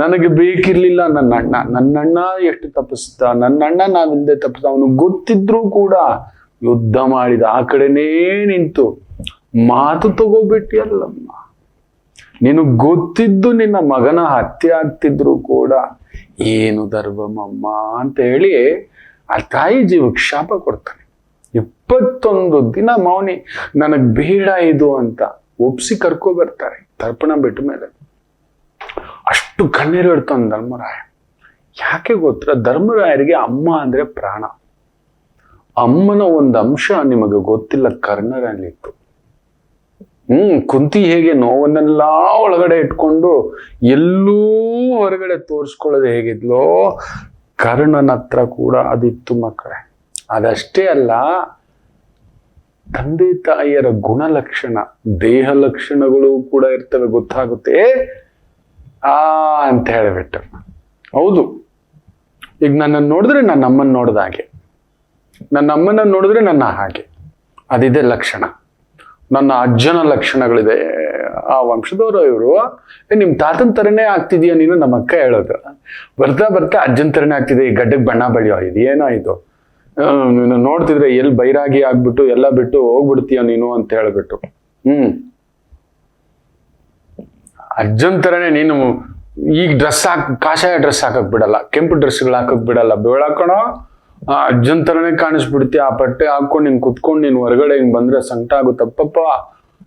ನನಗೆ ಬೇಕಿರ್ಲಿಲ್ಲ ನನ್ನಣ್ಣ ಎಷ್ಟು ತಪ್ಪಿಸ್ತ, ನನ್ನಣ್ಣ ನಾವಿಂದೆ ತಪ್ಪಿಸ್ತ, ಅವನು ಗೊತ್ತಿದ್ರೂ ಕೂಡ ಯುದ್ಧ ಮಾಡಿದ. ಆ ಕಡೆನೇ ನಿಂತು ಮಾತು ತಗೋಬಿಟ್ಟಿಯಲ್ಲಮ್ಮ, ನಿನಗ್ ಗೊತ್ತಿದ್ದು ನಿನ್ನ ಮಗನ ಹತ್ಯೆ ಆಗ್ತಿದ್ರು ಕೂಡ ಏನು ಧರ್ಮಮ್ಮ ಅಂತ ಹೇಳಿ ಆ ತಾಯಿ ಜೀವಕ್ಕೆ ಶಾಪ ಕೊಡ್ತಾನೆ. 21 ದಿನ ಮೌನಿ, ನನಗ್ ಬೇಡ ಇದು ಅಂತ ಒಪ್ಸಿ ಕರ್ಕೊ ಬರ್ತಾರೆ. ತರ್ಪಣ ಬಿಟ್ಟ ಮೇಲೆ ಅಷ್ಟು ಕಣ್ಣೀರು ಇಡ್ತಾನೆ ಧರ್ಮರಾಯ. ಯಾಕೆ ಗೊತ್ತಾ? ಧರ್ಮರಾಯರಿಗೆ ಅಮ್ಮ ಅಂದ್ರೆ ಪ್ರಾಣ. ಅಮ್ಮನ ಒಂದು ಅಂಶ ನಿಮಗೆ ಗೊತ್ತಿಲ್ಲ, ಕರ್ಣರಲ್ಲಿತ್ತು. ಕುಂತಿ ಹೇಗೆ ನೋವನ್ನೆಲ್ಲ ಒಳಗಡೆ ಇಟ್ಕೊಂಡು ಎಲ್ಲೂ ಹೊರಗಡೆ ತೋರಿಸ್ಕೊಳ್ಳೋದು ಹೇಗಿದ್ಲೋ, ಕರ್ಣನ ಹತ್ರ ಕೂಡ ಅದಿತ್ತು ಮಕ್ಕಳೇ. ಅದಷ್ಟೇ ಅಲ್ಲ, ತಂದೆ ತಾಯಿಯರ ಗುಣಲಕ್ಷಣ, ದೇಹ ಲಕ್ಷಣಗಳು ಕೂಡ ಇರ್ತವೆ, ಗೊತ್ತಾಗುತ್ತೆ ಅಂತ ಹೇಳಿಬಿಟ್ಟು. ಹೌದು, ಈಗ ನನ್ನನ್ನು ನೋಡಿದ್ರೆ ನನ್ನ ಅಮ್ಮನ ನೋಡ್ದ ಹಾಗೆ, ನನ್ನ ಅಮ್ಮನ ನೋಡಿದ್ರೆ ನನ್ನ ಹಾಗೆ, ಅದಿದೆ ಲಕ್ಷಣ. ನನ್ನ ಅಜ್ಜನ ಲಕ್ಷಣಗಳಿದೆ. ಆ ವಂಶದವರು ಇವರು, ನಿಮ್ ತಾತನ ತರನೇ ಆಗ್ತಿದೀಯ ನೀನು, ನಮ್ಮ ಅಕ್ಕ ಹೇಳೋದು. ಬರ್ತಾ ಅಜ್ಜನ ತರನೇ ಆಗ್ತಿದೆ, ಈ ಗಡ್ಡಕ್ಕೆ ಬಣ್ಣ ಬಳಿಯೋ, ಇದು ಏನೋ ಇದು, ನೋಡ್ತಿದ್ರೆ ಎಲ್ಲಿ ಬೈರಾಗಿ ಆಗ್ಬಿಟ್ಟು ಎಲ್ಲ ಬಿಟ್ಟು ಹೋಗ್ಬಿಡ್ತೀಯ ನೀನು ಅಂತ ಹೇಳ್ಬಿಟ್ಟು. ಅಜ್ಜನ ತರನೇ ನೀನು. ಈಗ ಕಾಷಾಯ ಡ್ರೆಸ್ ಹಾಕಕ್ ಬಿಡಲ್ಲ, ಕೆಂಪು ಡ್ರೆಸ್ಗಳು ಹಾಕಕ್ ಬಿಡಲ್ಲ, ಬೇಳಾಕಣೋ ಅಜ್ಜನ್ ತರನೇ ಕಾಣಿಸ್ಬಿಡ್ತೀಯ. ಆ ಬಟ್ಟೆ ಹಾಕೊಂಡು ನೀನ್ ಕುತ್ಕೊಂಡು ನೀನ್ ಹೊರಗಡೆ ಹಿಂಗ್ ಬಂದ್ರೆ ಸಂಕಟ ಆಗುತ್ತಪ್ಪಪ್ಪ,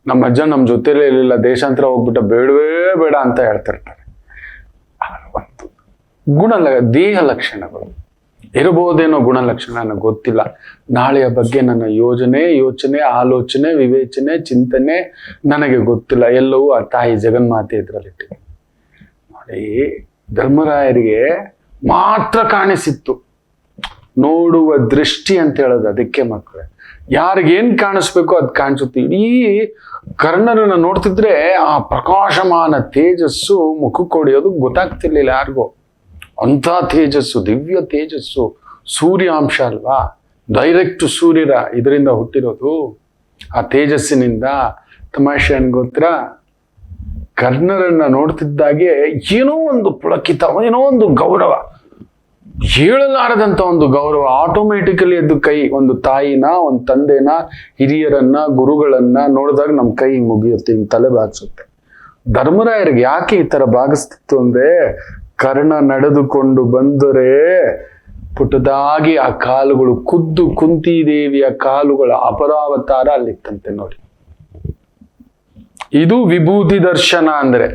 ನಮ್ಮ ಅಜ್ಜ ನಮ್ ಜೊತೆಲೇ ಇರ್ಲಿಲ್ಲ, ದೇಶಾಂತರ ಹೋಗ್ಬಿಟ್ಟ, ಬೇಡವೇ ಬೇಡ ಅಂತ ಹೇಳ್ತಿರ್ತಾರೆ. ಒಂದು ದೇಹ ಲಕ್ಷಣಗಳು ಇರಬಹುದೇನೋ, ಗುಣಲಕ್ಷಣ ನನಗೆ ಗೊತ್ತಿಲ್ಲ. ನಾಳೆಯ ಬಗ್ಗೆ ನನ್ನ ಯೋಚನೆ, ಆಲೋಚನೆ, ವಿವೇಚನೆ, ಚಿಂತನೆ ನನಗೆ ಗೊತ್ತಿಲ್ಲ. ಎಲ್ಲವೂ ಆ ತಾಯಿ ಜಗನ್ಮಾತೆ ಇದ್ರಲ್ಲಿಟ್ಟಿದೆ ನೋಡಿ. ಧರ್ಮರಾಯರಿಗೆ ಮಾತ್ರ ಕಾಣಿಸಿತ್ತು, ನೋಡುವ ದೃಷ್ಟಿ ಅಂತ ಹೇಳೋದು ಅದಕ್ಕೆ ಮಕ್ಕಳೇ. ಯಾರಿಗೇನ್ ಕಾಣಿಸ್ಬೇಕೋ ಅದ್ ಕಾಣಿಸುತ್ತೆ. ಇಡೀ ಕರ್ಣರನ್ನ ನೋಡ್ತಿದ್ರೆ ಆ ಪ್ರಕಾಶಮಾನ ತೇಜಸ್ಸು ಮುಖಕ್ಕೆ ಹೊಡೆಯೋದು ಗೊತ್ತಾಗ್ತಿರ್ಲಿಲ್ಲ ಯಾರಿಗೂ. ಅಂಥ ತೇಜಸ್ಸು, ದಿವ್ಯ ತೇಜಸ್ಸು, ಸೂರ್ಯಾಂಶ ಅಲ್ವಾ, ಡೈರೆಕ್ಟ್ ಸೂರ್ಯರ ಇದರಿಂದ ಹುಟ್ಟಿರೋದು. ಆ ತೇಜಸ್ಸಿನಿಂದ ತಮಾಷೆ ಅನ್ಗೋತ್ರ, ಕರ್ಣರನ್ನ ನೋಡ್ತಿದ್ದಾಗೆ ಏನೋ ಒಂದು ಪುಳಕಿತ, ಏನೋ ಒಂದು ಗೌರವ. ಹೇಳಲಾರದಂತ ಒಂದು ಗೌರವ. ಆಟೋಮೆಟಿಕಲಿ ಅದು ಕೈ, ಒಂದು ತಾಯಿನ, ಒಂದು ತಂದೆನ, ಹಿರಿಯರನ್ನ, ಗುರುಗಳನ್ನ ನೋಡಿದಾಗ ನಮ್ಮ ಕೈ ಮುಗಿಯುತ್ತೆ, ಹಿಂಗ್ ತಲೆ ಬಾಗಿಸುತ್ತೆ. ಧರ್ಮರಾಯರಿಗೆ ಯಾಕೆ ಈ ತರ ಬಾಗಿಸ್ತಿತ್ತು ಅಂದ್ರೆ, ಕರ್ಣ ನಡೆದುಕೊಂಡು ಬಂದರೆ ಪುಟದಾಗಿ ಆ ಕಾಲುಗಳು ಖುದ್ದು ಕುಂತಿದೇವಿಯ ಕಾಲುಗಳ ಅಪರಾವತಾರ ಅಲ್ಲಿತ್ತಂತೆ ನೋಡಿ. ಇದು ವಿಭೂತಿ ದರ್ಶನ ಅಂದ್ರೆ.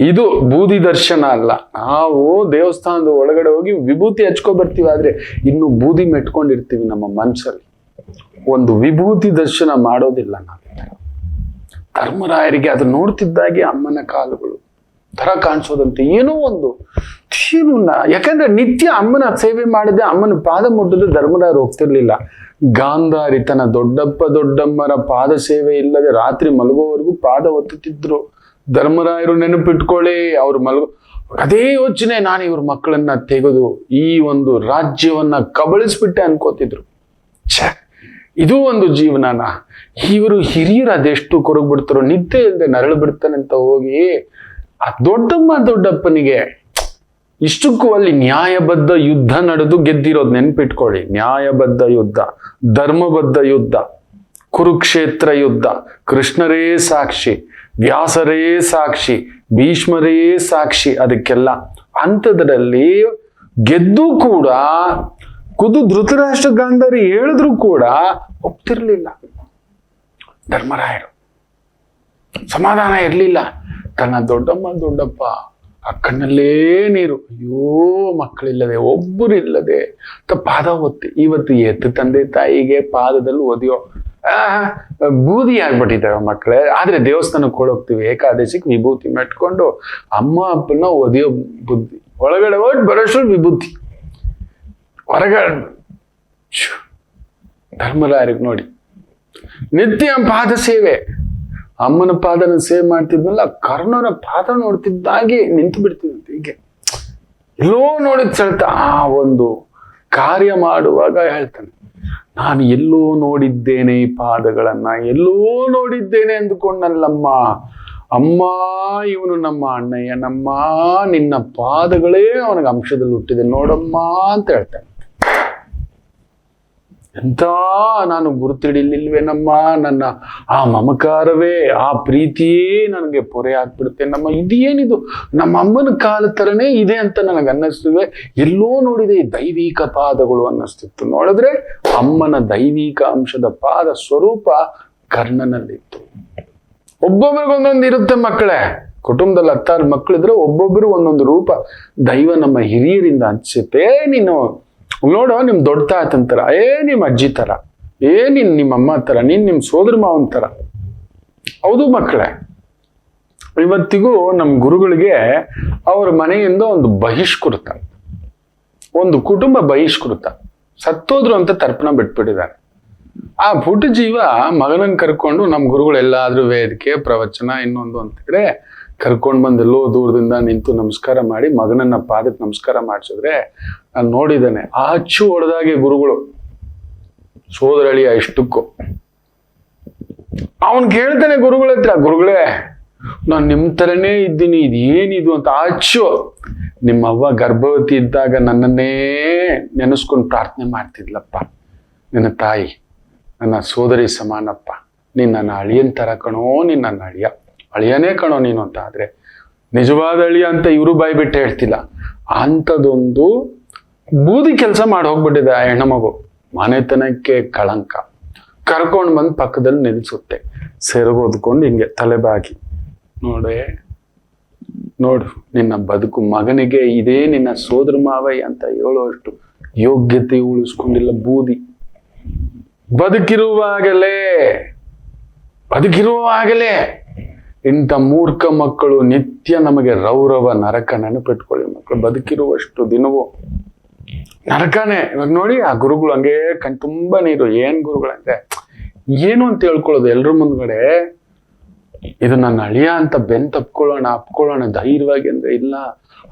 ಇದು ಬೂದಿ ದರ್ಶನ ಅಲ್ಲ. ನಾವು ದೇವಸ್ಥಾನದ ಒಳಗಡೆ ಹೋಗಿ ವಿಭೂತಿ ಹಚ್ಕೊ ಬರ್ತೀವಿ, ಆದ್ರೆ ಇನ್ನು ಬೂದಿ ಮೆಟ್ಕೊಂಡಿರ್ತೀವಿ ನಮ್ಮ ಮನಸ್ಸಲ್ಲಿ. ಒಂದು ವಿಭೂತಿ ದರ್ಶನ ಮಾಡೋದಿಲ್ಲ ನಾವು. ಧರ್ಮರಾಯರಿಗೆ ಅದು ನೋಡ್ತಿದ್ದಾಗೆ ಅಮ್ಮನ ಕಾಲುಗಳು ತರ ಕಾಣಿಸೋದಂತೆ, ಏನೋ ಒಂದು ಯಾಕಂದ್ರೆ ನಿತ್ಯ ಅಮ್ಮನ ಸೇವೆ ಮಾಡಿದೆ, ಅಮ್ಮನ ಪಾದ ಮುಟ್ಟಿದ್ರೆ ಧರ್ಮರಾಯರು ಹೋಗ್ತಿರ್ಲಿಲ್ಲ. ಗಾಂಧಾರಿ ತನ್ನ ದೊಡ್ಡಮ್ಮರ ಪಾದ ಸೇವೆ ಇಲ್ಲದೆ ರಾತ್ರಿ ಮಲಗೋವರೆಗೂ ಪಾದ ಒತ್ತುತ್ತಿದ್ರು. ಧರ್ಮರಾಯರು ನೆನಪಿಟ್ಕೊಳ್ಳಿ, ಅವ್ರು ಅದೇ ಯೋಚನೆ, ನಾನು ಇವ್ರ ಮಕ್ಕಳನ್ನ ತೆಗೆದು ಈ ಒಂದು ರಾಜ್ಯವನ್ನ ಕಬಳಿಸ್ಬಿಟ್ಟೆ ಅನ್ಕೋತಿದ್ರು. ಇದು ಒಂದು ಜೀವನನ. ಇವರು ಹಿರಿಯರು ಅದೆಷ್ಟು ಕೊರಗ್ ಬಿಡ್ತಾರೋ, ನಿದ್ದೆ ಇಲ್ಲದೆ ನರಳು ಬಿಡ್ತಾನೆ ಅಂತ ಹೋಗಿ ಆ ದೊಡ್ಡಪ್ಪನಿಗೆ ಇಷ್ಟಕ್ಕೂ ಅಲ್ಲಿ ನ್ಯಾಯಬದ್ಧ ಯುದ್ಧ ನಡೆದು ಗೆದ್ದಿರೋದು ನೆನ್ಪಿಟ್ಕೊಳ್ಳಿ. ನ್ಯಾಯಬದ್ಧ ಯುದ್ಧ, ಧರ್ಮಬದ್ಧ ಯುದ್ಧ, ಕುರುಕ್ಷೇತ್ರ ಯುದ್ಧ, ಕೃಷ್ಣರೇ ಸಾಕ್ಷಿ, ವ್ಯಾಸರೇ ಸಾಕ್ಷಿ, ಭೀಷ್ಮರೇ ಸಾಕ್ಷಿ. ಅದಕ್ಕೆಲ್ಲ ಅಂಥದ್ರಲ್ಲಿ ಗೆದ್ದು ಕೂಡ ಧೃತರಾಷ್ಟ್ರ ಗಾಂಧಾರಿ ಹೇಳಿದ್ರು ಕೂಡ ಒಪ್ತಿರ್ಲಿಲ್ಲ ಧರ್ಮರಾಯರು. ಸಮಾಧಾನ ಇರ್ಲಿಲ್ಲ. ತನ್ನ ದೊಡ್ಡಪ್ಪ ಆ ಕಣ್ಣಲ್ಲೇ ನೀರು, ಅಯ್ಯೋ ಮಕ್ಕಳಿಲ್ಲದೆ, ಒಬ್ಬರಿಲ್ಲದೆ ಪಾದ ಒತ್ತಿ. ಇವತ್ತು ಎತ್ತು ತಂದೆ ತಾಯಿಗೆ ಪಾದದಲ್ಲಿ ಒದೆಯೋ ಬೂದಿ ಆಗ್ಬಿಟ್ಟಿದ್ದಾವೆ ಮಕ್ಕಳೇ. ಆದ್ರೆ ದೇವಸ್ಥಾನಕ್ಕೆ ಹೋಗ್ತೀವಿ, ಏಕಾದಶಿಗೆ ವಿಭೂತಿ ಮೆಟ್ಕೊಂಡು ಅಮ್ಮ ಅಪ್ಪನ ಒದೆಯೋ ಬುದ್ಧಿ. ಒಳಗಡೆ ಹೋಗಿ ಬರೋಷ್ಟು ವಿಭೂತಿ, ಹೊರಗಡೆ. ಧರ್ಮರಾಯರಿಗೆ ನೋಡಿ, ನಿತ್ಯ ಪಾದ ಸೇವೆ. ಅಮ್ಮನ ಪಾದನ ಸೇವೆ ಮಾಡ್ತಿದ್ನಲ್ಲ, ಕರ್ಣನ ಪಾದ ನೋಡ್ತಿದ್ದಾಗೆ ನಿಂತು ಬಿಡ್ತಿದ್ದಂತೆ. ಹೀಗೆ ಎಲ್ಲೋ ನೋಡಿದ ಸೆಳ್ತ ಆ ಒಂದು ಕಾರ್ಯ ಮಾಡುವಾಗ ಹೇಳ್ತಾನೆ, ನಾನು ಎಲ್ಲೋ ನೋಡಿದ್ದೇನೆ ಈ ಪಾದಗಳನ್ನ, ಎಲ್ಲೋ ನೋಡಿದ್ದೇನೆ ಅಂದುಕೊಂಡಲ್ಲಮ್ಮ. ಅಮ್ಮ, ಇವನು ನಮ್ಮ ಅಣ್ಣಯ್ಯನಮ್ಮ, ನಿನ್ನ ಪಾದಗಳೇ ಅವನಿಗೆ ಅಂಶದಲ್ಲಿ ಹುಟ್ಟಿದೆ ನೋಡಮ್ಮ ಅಂತ ಹೇಳ್ತಾನೆ. ಎಂತ ನಾನು ಗುರುತಿಡಿಲಿಲ್ವೇನಮ್ಮ, ನನ್ನ ಆ ಮಮಕಾರವೇ, ಆ ಪ್ರೀತಿಯೇ ನನಗೆ ಪೊರೆ ಆಗ್ಬಿಡುತ್ತೆ ನಮ್ಮ. ಇದೇನಿದು, ನಮ್ಮ ಅಮ್ಮನ ಕಾಲ ತರನೇ ಇದೆ ಅಂತ ನನಗೆ ಅನ್ನಿಸ್ತದೆ. ಎಲ್ಲೋ ನೋಡಿದೆ ಈ ದೈವಿಕ ಪಾದಗಳು ಅನ್ನಿಸ್ತಿತ್ತು. ನೋಡಿದ್ರೆ ಅಮ್ಮನ ದೈವಿಕ ಅಂಶದ ಪಾದ ಸ್ವರೂಪ ಕರ್ಣನಲ್ಲಿತ್ತು. ಒಬ್ಬೊಬ್ರಿಗೊಂದೊಂದು ಇರುತ್ತೆ ಮಕ್ಕಳೇ. ಕುಟುಂಬದಲ್ಲಿ 16 ಮಕ್ಕಳಿದ್ರೆ ಒಬ್ಬೊಬ್ಬರು ಒಂದೊಂದು ರೂಪ ದೈವ ನಮ್ಮ ಹಿರಿಯರಿಂದ ಅನ್ಸುತ್ತೆ. ನೀನು ನೋಡೋ, ನಿಮ್ ದೊಡ್ಡ ತಾತನ ತರ, ನಿಮ್ ಅಜ್ಜಿ ತರ, ನಿಮ್ಮ ಅಮ್ಮ ತರ, ನಿಮ್ ಸೋದರ ಮಾವನ್ ತರ. ಹೌದು ಮಕ್ಕಳೇ, ಇವತ್ತಿಗೂ ನಮ್ಮ ಗುರುಗಳಿಗೆ ಅವ್ರ ಮನೆಯಿಂದ ಒಂದು ಬಹಿಷ್ಕೃತ, ಒಂದು ಕುಟುಂಬ ಬಹಿಷ್ಕೃತ, ಸತ್ತೋದ್ರು ಅಂತ ತರ್ಪಣ ಬಿಟ್ಬಿಟ್ಟಿದ್ದಾರೆ. ಆ ಪುಟ ಜೀವ ಮಗನನ್ನ ಕರ್ಕೊಂಡು ನಮ್ಮ ಗುರುಗಳು ಎಲ್ಲಾದ್ರೂ ವೇದಿಕೆ ಪ್ರವಚನ ಇನ್ನೊಂದು ಅಂತಿದ್ರೆ ಕರ್ಕೊಂಡು ಬಂದೆಲ್ಲೋ ದೂರದಿಂದ ನಿಂತು ನಮಸ್ಕಾರ ಮಾಡಿ ಮಗನನ್ನ ಪಾದಕ್ಕೆ ನಮಸ್ಕಾರ ಮಾಡಿಸಿದ್ರೆ ನಾನು ನೋಡಿದ್ದೇನೆ. ಆ ಅಚ್ಚು ಹೊಡೆದಾಗೆ ಗುರುಗಳು ಸೋದರಳಿಯ ಇಷ್ಟಕ್ಕೂ ಅವನ್ ಕೇಳ್ತಾನೆ ಗುರುಗಳ ಹತ್ರ, ಗುರುಗಳೇ ನಾನು ನಿಮ್ ತರನೇ ಇದ್ದೀನಿ, ಇದೇನಿದು ಅಂತ. ಆ ಅಚ್ಚು ನಿಮ್ಮ ಅವ್ವ ಗರ್ಭವತಿ ಇದ್ದಾಗ ನನ್ನನ್ನೇ ನೆನೆಸ್ಕೊಂಡು ಪ್ರಾರ್ಥನೆ ಮಾಡ್ತಿದ್ಲಪ್ಪ, ನಿನ್ನ ತಾಯಿ ನನ್ನ ಸೋದರಿ ಸಮಾನಪ್ಪ, ನೀನ್ ನನ್ನ ಅಳಿಯನ್ ತರ ಕಣೋ, ನೀನ್ ನನ್ನ ಅಳಿಯನೇ ಕಣೋ ನೀನು ಅಂತ. ಆದ್ರೆ ನಿಜವಾದ ಅಳಿಯ ಅಂತ ಇವರು ಬಾಯಿ ಬಿಟ್ಟು ಹೇಳ್ತಿಲ್ಲ. ಅಂಥದ್ದೊಂದು ಬೂದಿ ಕೆಲಸ ಮಾಡಿ ಹೋಗ್ಬಿಟ್ಟಿದೆ ಆ ಹೆಣ್ಣಮಗು. ಮನೆತನಕ್ಕೆ ಕಳಂಕ. ಕರ್ಕೊಂಡು ಬಂದು ಪಕ್ಕದಲ್ಲಿ ನಿಲ್ಸುತ್ತೆ, ಸೆರಗೋದ್ಕೊಂಡು ಹಿಂಗೆ ತಲೆಬಾಗಿ, ನೋಡು ನಿನ್ನ ಬದುಕು, ಮಗನಿಗೆ ಇದೇ ನಿನ್ನ ಸೋದರ ಮಾವಯ್ಯ ಅಂತ ಹೇಳುವಷ್ಟು ಯೋಗ್ಯತೆ ಉಳಿಸ್ಕೊಂಡಿಲ್ಲ ಬೂದಿ. ಬದುಕಿರುವಾಗಲೇ ಇಂಥ ಮೂರ್ಖ ಮಕ್ಕಳು ನಿತ್ಯ ನಮಗೆ ರೌರವ ನರಕ. ನೆನಪಿಟ್ಕೊಳ್ಳಿ ಮಕ್ಕಳು, ಬದುಕಿರುವಷ್ಟು ದಿನವೂ ನರಕನೇ. ಇವಾಗ ನೋಡಿ ಆ ಗುರುಗಳು ಹಂಗೆ ಕಣ್ ತುಂಬಾ ನೀರು. ಏನ್ ಗುರುಗಳಂದ್ರೆ ಏನು ಅಂತ ಹೇಳ್ಕೊಳ್ಳೋದು ಎಲ್ರ ಮುಂದ್ಗಡೆ, ಇದು ನನ್ನ ಅಳಿಯ ಅಂತ ಅಪ್ಕೊಳ್ಳೋಣ ಧೈರ್ಯವಾಗಿ ಅಂದ್ರೆ ಇಲ್ಲ,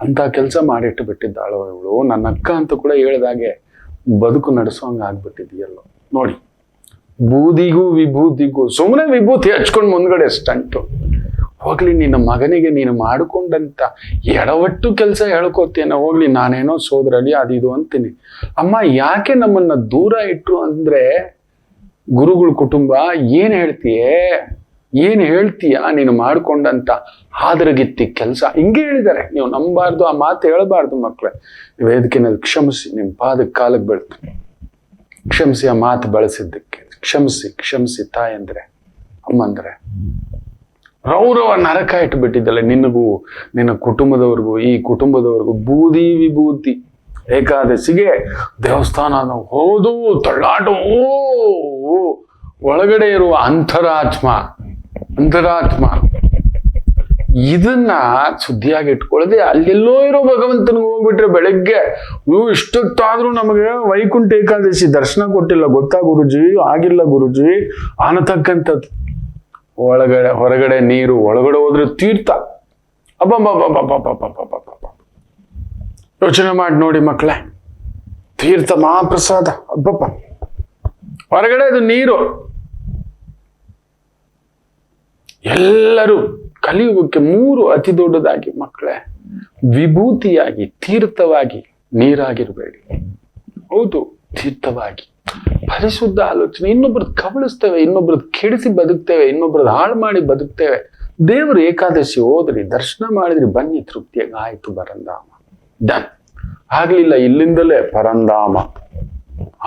ಅಂತ ಕೆಲಸ ಮಾಡಿಟ್ಟು ಬಿಟ್ಟಿದ್ದಾಳೋ ಇವಳು. ನನ್ನ ಅಕ್ಕ ಅಂತ ಕೂಡ ಹೇಳ್ದಾಗೆ ಬದುಕು ನಡೆಸೋಂಗ ಆಗ್ಬಿಟ್ಟಿದೆಯಲ್ಲೋ. ನೋಡಿ, ಬೂದಿಗೂ ವಿಭೂತಿಗೂ ಸುಮ್ಮನೆ ವಿಭೂತಿ ಹಚ್ಕೊಂಡು ಮುಂದ್ಗಡೆ ಸ್ಟಂಟು. ಹೋಗ್ಲಿ ನಿನ್ನ ಮಗನಿಗೆ ನೀನು ಮಾಡಿಕೊಂಡಂತ ಎಡವಟ್ಟು ಕೆಲಸ ಹೇಳ್ಕೊತೇನೆ, ಹೋಗ್ಲಿ ನಾನೇನೋ ಸೋದರಲ್ಲಿ ಅದಿದು ಅಂತೀನಿ. ಅಮ್ಮ ಯಾಕೆ ನಮ್ಮನ್ನ ದೂರ ಇಟ್ರು ಅಂದ್ರೆ, ಗುರುಗಳ ಕುಟುಂಬ ಏನ್ ಹೇಳ್ತೀಯ ನೀನು ಮಾಡ್ಕೊಂಡಂತ ಹಾದರಗಿತ್ತಿ ಕೆಲಸ, ಹಿಂಗೆ ಹೇಳಿದ್ದಾರೆ. ನೀವು ನಂಬಾರ್ದು, ಆ ಮಾತು ಹೇಳಬಾರ್ದು ಮಕ್ಕಳೇ. ವೇದಿಕೆನಲ್ಲಿ ಕ್ಷಮಿಸಿ, ನಿಮ್ಮ ಪಾದಕ್ಕೆ ಕಾಲಕ್ಕೆ ಬೀಳ್ತೀನಿ. ಕ್ಷಮಿಸಿ ಆ ಮಾತು ಬಳಸಿದ್ದಕ್ಕೆ ಕ್ಷಮಿಸಿ ತಾಯಂದ್ರೆ, ಅಮ್ಮಂದ್ರೆ. ರೌರವ ನರಕ ಇಟ್ಬಿಟ್ಟಿದ್ದಲ್ಲ ನಿನಗೂ ನಿನ್ನ ಕುಟುಂಬದವ್ರಿಗೂ ಈ ಕುಟುಂಬದವ್ರಿಗೂ. ಬೂದಿ ವಿಭೂತಿ ಏಕಾದಶಿಗೆ ದೇವಸ್ಥಾನ ಹೋದು ತಳ್ಳಾಟ, ಒಳಗಡೆ ಇರುವ ಅಂತರಾತ್ಮ ಇದನ್ನ ಶುದ್ಧಿಯಾಗಿ ಇಟ್ಕೊಳ್ಳದೆ ಅಲ್ಲೆಲ್ಲೋ ಇರೋ ಭಗವಂತನಿಗೆ ಹೋಗ್ಬಿಟ್ರೆ ಬೆಳಗ್ಗೆ ಇಷ್ಟೊತ್ತಾದ್ರೂ ನಮಗೆ ವೈಕುಂಠ ಏಕಾದಶಿ ದರ್ಶನ ಕೊಟ್ಟಿಲ್ಲ ಗೊತ್ತಾ ಗುರುಜಿ, ಆಗಿಲ್ಲ ಗುರುಜಿ ಅನ್ನತಕ್ಕಂಥದ್ದು. ಹೊರಗಡೆ ನೀರು, ಒಳಗಡೆ ಹೋದ್ರೆ ತೀರ್ಥ. ಅಬ್ಬಬ್ಬಬ್ಬಬ್ಬಬ್ಬಬ್ಬಬ್ಬಬ್ಬ. ಯೋಚನೆ ಮಾಡಿ ನೋಡಿ ಮಕ್ಕಳೇ, ತೀರ್ಥ ಮಹಾಪ್ರಸಾದ. ಅಬ್ಬಬ್ಬ, ಹೊರಗಡೆ ಅದು ನೀರು. ಎಲ್ಲರೂ ಕಲಿಯುಗಕ್ಕೆ 3 ಅತಿ ದೊಡ್ಡದಾಗಿ ಮಕ್ಕಳೇ, ವಿಭೂತಿಯಾಗಿ ತೀರ್ಥವಾಗಿ ನೀರಾಗಿರ್ಬೇಡಿ. ಹೌದು, ತೀರ್ಥವಾಗಿ ಪರಿಶುದ್ಧ ಆಲೋಚನೆ. ಇನ್ನೊಬ್ರದ್ದು ಕಬಳಿಸ್ತೇವೆ, ಇನ್ನೊಬ್ರದ್ದು ಕೆಡಿಸಿ ಬದುಕ್ತೇವೆ, ಇನ್ನೊಬ್ರದ್ದು ಹಾಳು ಮಾಡಿ ಬದುಕ್ತೇವೆ. ದೇವರು ಏಕಾದಶಿ ಹೋದ್ರಿ, ದರ್ಶನ ಮಾಡಿದ್ರಿ, ಬನ್ನಿ ತೃಪ್ತಿಯಾಗಿ ಆಯ್ತು ಪರಂಧಾಮ. ಡನ್. ಆಗ್ಲಿಲ್ಲ, ಇಲ್ಲಿಂದಲೇ ಪರಂಧಾಮ.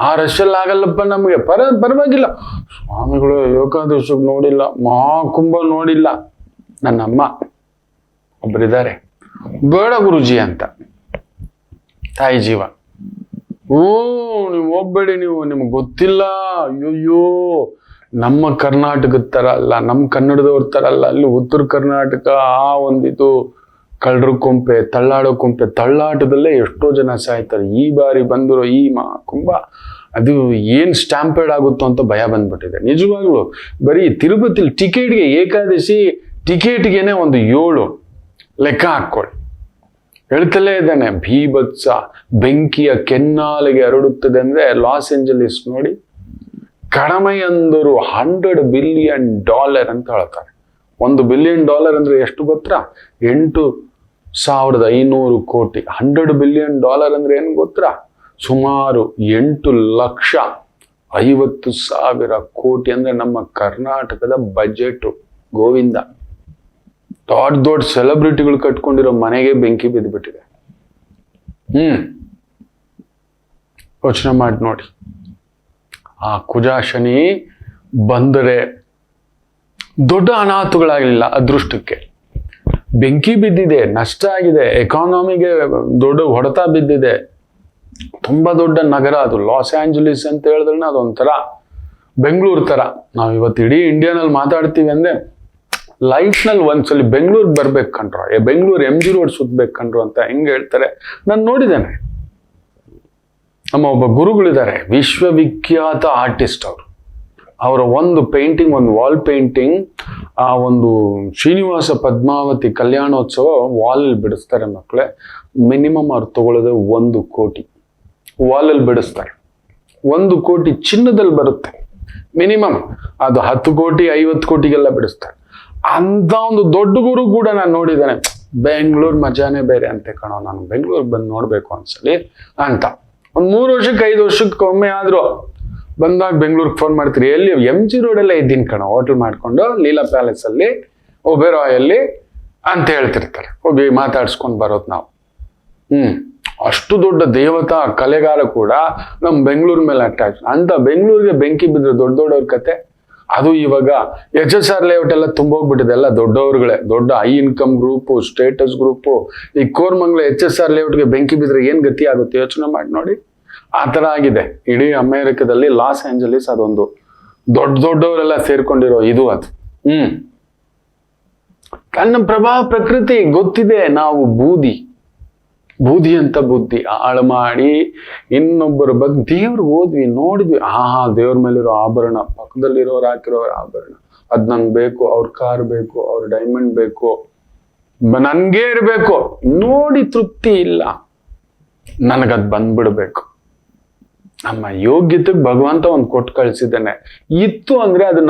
ಆ ರಶಲ್ಲಿ ಆಗಲ್ಲಪ್ಪ ನಮಗೆ, ಪರವಾಗಿಲ್ಲ ಸ್ವಾಮಿಗಳು ಏಕಾದಶಿಗೆ ನೋಡಿಲ್ಲ, ಮಹಾಕುಂಭ ನೋಡಿಲ್ಲ. ನನ್ನಮ್ಮ ಒಬ್ಬರಿದ್ದಾರೆ, ಬೇಡ ಗುರುಜಿ ಅಂತ, ತಾಯಿ ಜೀವ. ನೀವು ಹೋಗ್ಬೇಡಿ, ನಿಮ್ಗೆ ಗೊತ್ತಿಲ್ಲ. ಅಯ್ಯೋ, ನಮ್ಮ ಕರ್ನಾಟಕದ ತರ ಅಲ್ಲ, ನಮ್ಮ ಕನ್ನಡದವ್ರ ತರ ಅಲ್ಲ. ಅಲ್ಲಿ ಉತ್ತರ ಕರ್ನಾಟಕ ಆ ಒಂದಿದು ಕಳ್ಳರ ಕೊಂಪೆ, ತಳ್ಳಾಡೋ ಕೊಂಪೆ, ತಳ್ಳಾಟದಲ್ಲೇ ಎಷ್ಟೋ ಜನ ಸಾಯ್ತಾರೆ. ಈ ಬಾರಿ ಬಂದಿರೋ ಈ ಮಹಾಕುಂಭ ಅದು ಏನ್ ಸ್ಟ್ಯಾಂಪೇಡ್ ಆಗುತ್ತೋ ಅಂತ ಭಯ ಬಂದ್ಬಿಟ್ಟಿದೆ ನಿಜವಾಗ್ಲು. ಬರೀ ತಿರುಪತಿಲಿ ಟಿಕೆಟ್ಗೆ, ಏಕಾದಶಿ ಟಿಕೆಟ್ಗೆನೆ ಒಂದು 7 ಲೆಕ್ಕ ಹಾಕೊಳ್ಳಿ. ಹೇಳ್ತಲೇ ಇದ್ದಾನೆ, ಭೀಭತ್ಸ ಬೆಂಕಿಯ ಕೆನ್ನಾಲಿಗೆ ಹರಡುತ್ತದೆ ಅಂದ್ರೆ ಲಾಸ್ ಏಂಜಲೀಸ್ ನೋಡಿ, ಕಡಿಮೆ ಅಂದರು $100 ಬಿಲಿಯನ್ ಅಂತ ಹೇಳ್ತಾರೆ. $1 ಬಿಲಿಯನ್ ಅಂದ್ರೆ ಎಷ್ಟು ಗೊತ್ತಾ? 8,500 ಕೋಟಿ. $100 ಬಿಲಿಯನ್ ಅಂದ್ರೆ ಏನು ಗೊತ್ತಾ? ಸುಮಾರು 8,50,000 ಕೋಟಿ ಅಂದ್ರೆ ನಮ್ಮ ಕರ್ನಾಟಕದ ಬಜೆಟ್. ಗೋವಿಂದ, ದೊಡ್ಡ ಸೆಲೆಬ್ರಿಟಿಗಳು ಕಟ್ಕೊಂಡಿರೋ ಮನೆಗೆ ಬೆಂಕಿ ಬಿದ್ದುಬಿಟ್ಟಿದೆ. ಯೋಚನೆ ಮಾಡಿ ನೋಡಿ. ಆ ಕುಜಾಶನಿ ಬಂದರೆ ದೊಡ್ಡ ಅನಾಹುತಗಳಾಗಲಿಲ್ಲ, ಅದೃಷ್ಟಕ್ಕೆ. ಬೆಂಕಿ ಬಿದ್ದಿದೆ, ನಷ್ಟ ಆಗಿದೆ, ಎಕಾನಮಿಗೆ ದೊಡ್ಡ ಹೊಡೆತ ಬಿದ್ದಿದೆ. ತುಂಬಾ ದೊಡ್ಡ ನಗರ ಅದು. ಲಾಸ್ ಆಂಜಲೀಸ್ ಅಂತ ಹೇಳಿದ್ರೆ ಅದೊಂಥರ ಬೆಂಗಳೂರು ತರ. ನಾವು ಇವತ್ತು ಇಡೀ ಇಂಡಿಯಾನಲ್ಲಿ ಮಾತಾಡ್ತೀವಿ ಅಂದ್ರೆ, ಲೈಫ್ನಲ್ಲಿ ಒಂದ್ಸಲಿ ಬೆಂಗಳೂರು ಬರ್ಬೇಕು ಕಣ್ರು, ಬೆಂಗಳೂರು MG ರೋಡ್ ಸುತ್ತಬೇಕು ಕಣ್ರು ಅಂತ ಹೆಂಗೆ ಹೇಳ್ತಾರೆ. ನಾನು ನೋಡಿದ್ದೇನೆ. ನಮ್ಮ ಒಬ್ಬ ಗುರುಗಳಿದ್ದಾರೆ, ವಿಶ್ವವಿಖ್ಯಾತ ಆರ್ಟಿಸ್ಟ್ ಅವರು. ಅವರ ಒಂದು ಪೇಂಟಿಂಗ್, ಒಂದು ವಾಲ್ ಪೇಂಟಿಂಗ್, ಆ ಒಂದು ಶ್ರೀನಿವಾಸ ಪದ್ಮಾವತಿ ಕಲ್ಯಾಣೋತ್ಸವ ವಾಲಲ್ಲಿ ಬಿಡಿಸ್ತಾರೆ ಮಕ್ಕಳೇ. ಮಿನಿಮಮ್ ಅವ್ರು ತಗೊಳ್ಳೋದು 1 ಕೋಟಿ ವಾಲಲ್ಲಿ ಬಿಡಿಸ್ತಾರೆ. 1 ಕೋಟಿ ಚಿನ್ನದಲ್ಲಿ ಬರುತ್ತೆ ಮಿನಿಮಮ್. ಅದು 10 ಕೋಟಿ 50 ಕೋಟಿಗೆಲ್ಲ ಬಿಡಿಸ್ತಾರೆ. ಅಂತ ಒಂದು ದೊಡ್ಡ ಗುರು ಕೂಡ ನಾನು ನೋಡಿದ್ದೇನೆ. ಬೆಂಗಳೂರು ಮಜಾನೇ ಬೇರೆ ಅಂತೆ ಕಣೋ, ನಾನು ಬೆಂಗಳೂರು ಬಂದು ನೋಡ್ಬೇಕು ಅನ್ಸಲಿ ಅಂತ. ಒಂದು 3 ವರ್ಷಕ್ಕೆ 5 ವರ್ಷಕ್ಕೆ ಒಮ್ಮೆ ಆದ್ರೂ ಬಂದಾಗ ಬೆಂಗಳೂರಿಗೆ ಫೋನ್ ಮಾಡ್ತೀರಿ. ಎಲ್ಲಿ? MG ರೋಡಲ್ಲೇ ಇದ್ದೀನಿ ಕಣೋ, ಹೋಟೆಲ್ ಮಾಡ್ಕೊಂಡು ಲೀಲಾ ಪ್ಯಾಲೇಸ್ ಅಲ್ಲಿ, ಒಬೆರಾಯಲ್ಲಿ ಅಂತ ಹೇಳ್ತಿರ್ತಾರೆ. ಹೋಗಿ ಮಾತಾಡ್ಸ್ಕೊಂಡು ಬರೋದು ನಾವು. ಅಷ್ಟು ದೊಡ್ಡ ದೇವತಾ ಕಲೆಗಾರ ಕೂಡ ನಮ್ಮ ಬೆಂಗಳೂರು ಮೇಲೆ ಅಟ್ಯಾಚ್. ಅಂತ ಬೆಂಗಳೂರಿಗೆ ಬೆಂಕಿ ಬಿದ್ರೆ ದೊಡ್ಡವ್ರ ಕತೆ. ಅದು ಇವಾಗ HSR ಲೇಔಟ್ ಎಲ್ಲ ತುಂಬೋಗ್ಬಿಟ್ಟಿದೆ. ಎಲ್ಲ ದೊಡ್ಡವ್ರುಗಳೇ, ದೊಡ್ಡ high income group, status group. ಈ ಕೋರ್ಮಂಗ್ಲ HSR ಲೇಔಟ್ಗೆ ಬೆಂಕಿ ಬಿದ್ರೆ ಏನ್ ಗತಿ ಆಗುತ್ತೆ ಯೋಚನೆ ಮಾಡಿ ನೋಡಿ. ಆ ತರ ಆಗಿದೆ ಇಡೀ ಅಮೆರಿಕದಲ್ಲಿ. ಲಾಸ್ ಏಂಜಲೀಸ್ ಅದೊಂದು ದೊಡ್ಡವರೆಲ್ಲ ಸೇರ್ಕೊಂಡಿರೋ ಇದು ಅದು. ನನ್ನ ಪ್ರಭಾ ಪ್ರಕೃತಿ ಗೊತ್ತಿದೆ. ನಾವು ಬೂದಿ ಅಂತ ಬುದ್ಧಿ ಹಾಳು ಮಾಡಿ ಇನ್ನೊಬ್ಬರ ಬಗ್ಗೆ ದೇವ್ರಿಗೆ ಹೋದ್ವಿ, ನೋಡಿದ್ವಿ. ದೇವ್ರ ಮೇಲಿರೋ ಆಭರಣ, ಪಕ್ಕದಲ್ಲಿರೋರು ಹಾಕಿರೋ ಆಭರಣ, ಅದ್ ನಂಗೆ ಬೇಕು, ಅವ್ರ ಕಾರ್ ಬೇಕು, ಅವ್ರ ಡೈಮಂಡ್ ಬೇಕು, ನನ್ಗೇ ಇರ್ಬೇಕು. ನೋಡಿ ತೃಪ್ತಿ ಇಲ್ಲ, ನನಗದ್ ಬಂದ್ಬಿಡ್ಬೇಕು. ನಮ್ಮ ಯೋಗ್ಯತೆಗೆ ಭಗವಂತ ಒಂದು ಕೊಟ್ಟು ಕಳ್ಸಿದ್ದಾನೆ. ಇತ್ತು ಅಂದ್ರೆ ಅದು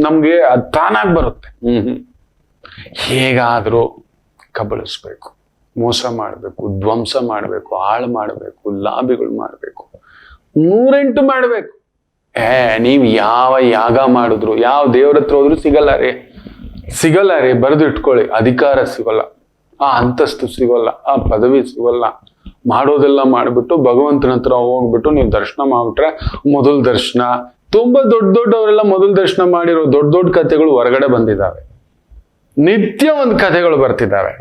ನಮ್ಗೆ ಅದು ತಾನಾಗಿ ಬರುತ್ತೆ. ಹೇಗಾದರೂ ಕಬಳಿಸ್ಬೇಕು, ಮೋಸ ಮಾಡಬೇಕು, ಧ್ವಂಸ ಮಾಡಬೇಕು, ಹಾಳು ಮಾಡಬೇಕು, ಲಾಭಿಗಳು ಮಾಡಬೇಕು, 108 ಮಾಡಬೇಕು. ನೀವು ಯಾವ ಯಾಗ ಮಾಡಿದ್ರು, ಯಾವ ದೇವ್ರ ಹತ್ರ ಹೋದ್ರು ಸಿಗಲ್ಲ ರೀ. ಬರೆದು ಇಟ್ಕೊಳ್ಳಿ, ಅಧಿಕಾರ ಸಿಗೋಲ್ಲ, ಆ ಅಂತಸ್ತು ಸಿಗೋಲ್ಲ, ಆ ಪದವಿ ಸಿಗೋಲ್ಲ. ಮಾಡೋದೆಲ್ಲ ಮಾಡಿಬಿಟ್ಟು ಭಗವಂತನ ಹತ್ರ ಹೋಗ್ಬಿಟ್ಟು ನೀವು ದರ್ಶನ ಮಾಡ್ಬಿಟ್ರೆ ಮೊದಲ ದರ್ಶನ. ತುಂಬಾ ದೊಡ್ಡವರೆಲ್ಲ ಮೊದಲ ದರ್ಶನ ಮಾಡಿರೋ ದೊಡ್ಡ ಕಥೆಗಳು ಹೊರಗಡೆ ಬಂದಿದ್ದಾವೆ. ನಿತ್ಯ ಒಂದು ಕಥೆಗಳು ಬರ್ತಿದ್ದಾವೆ.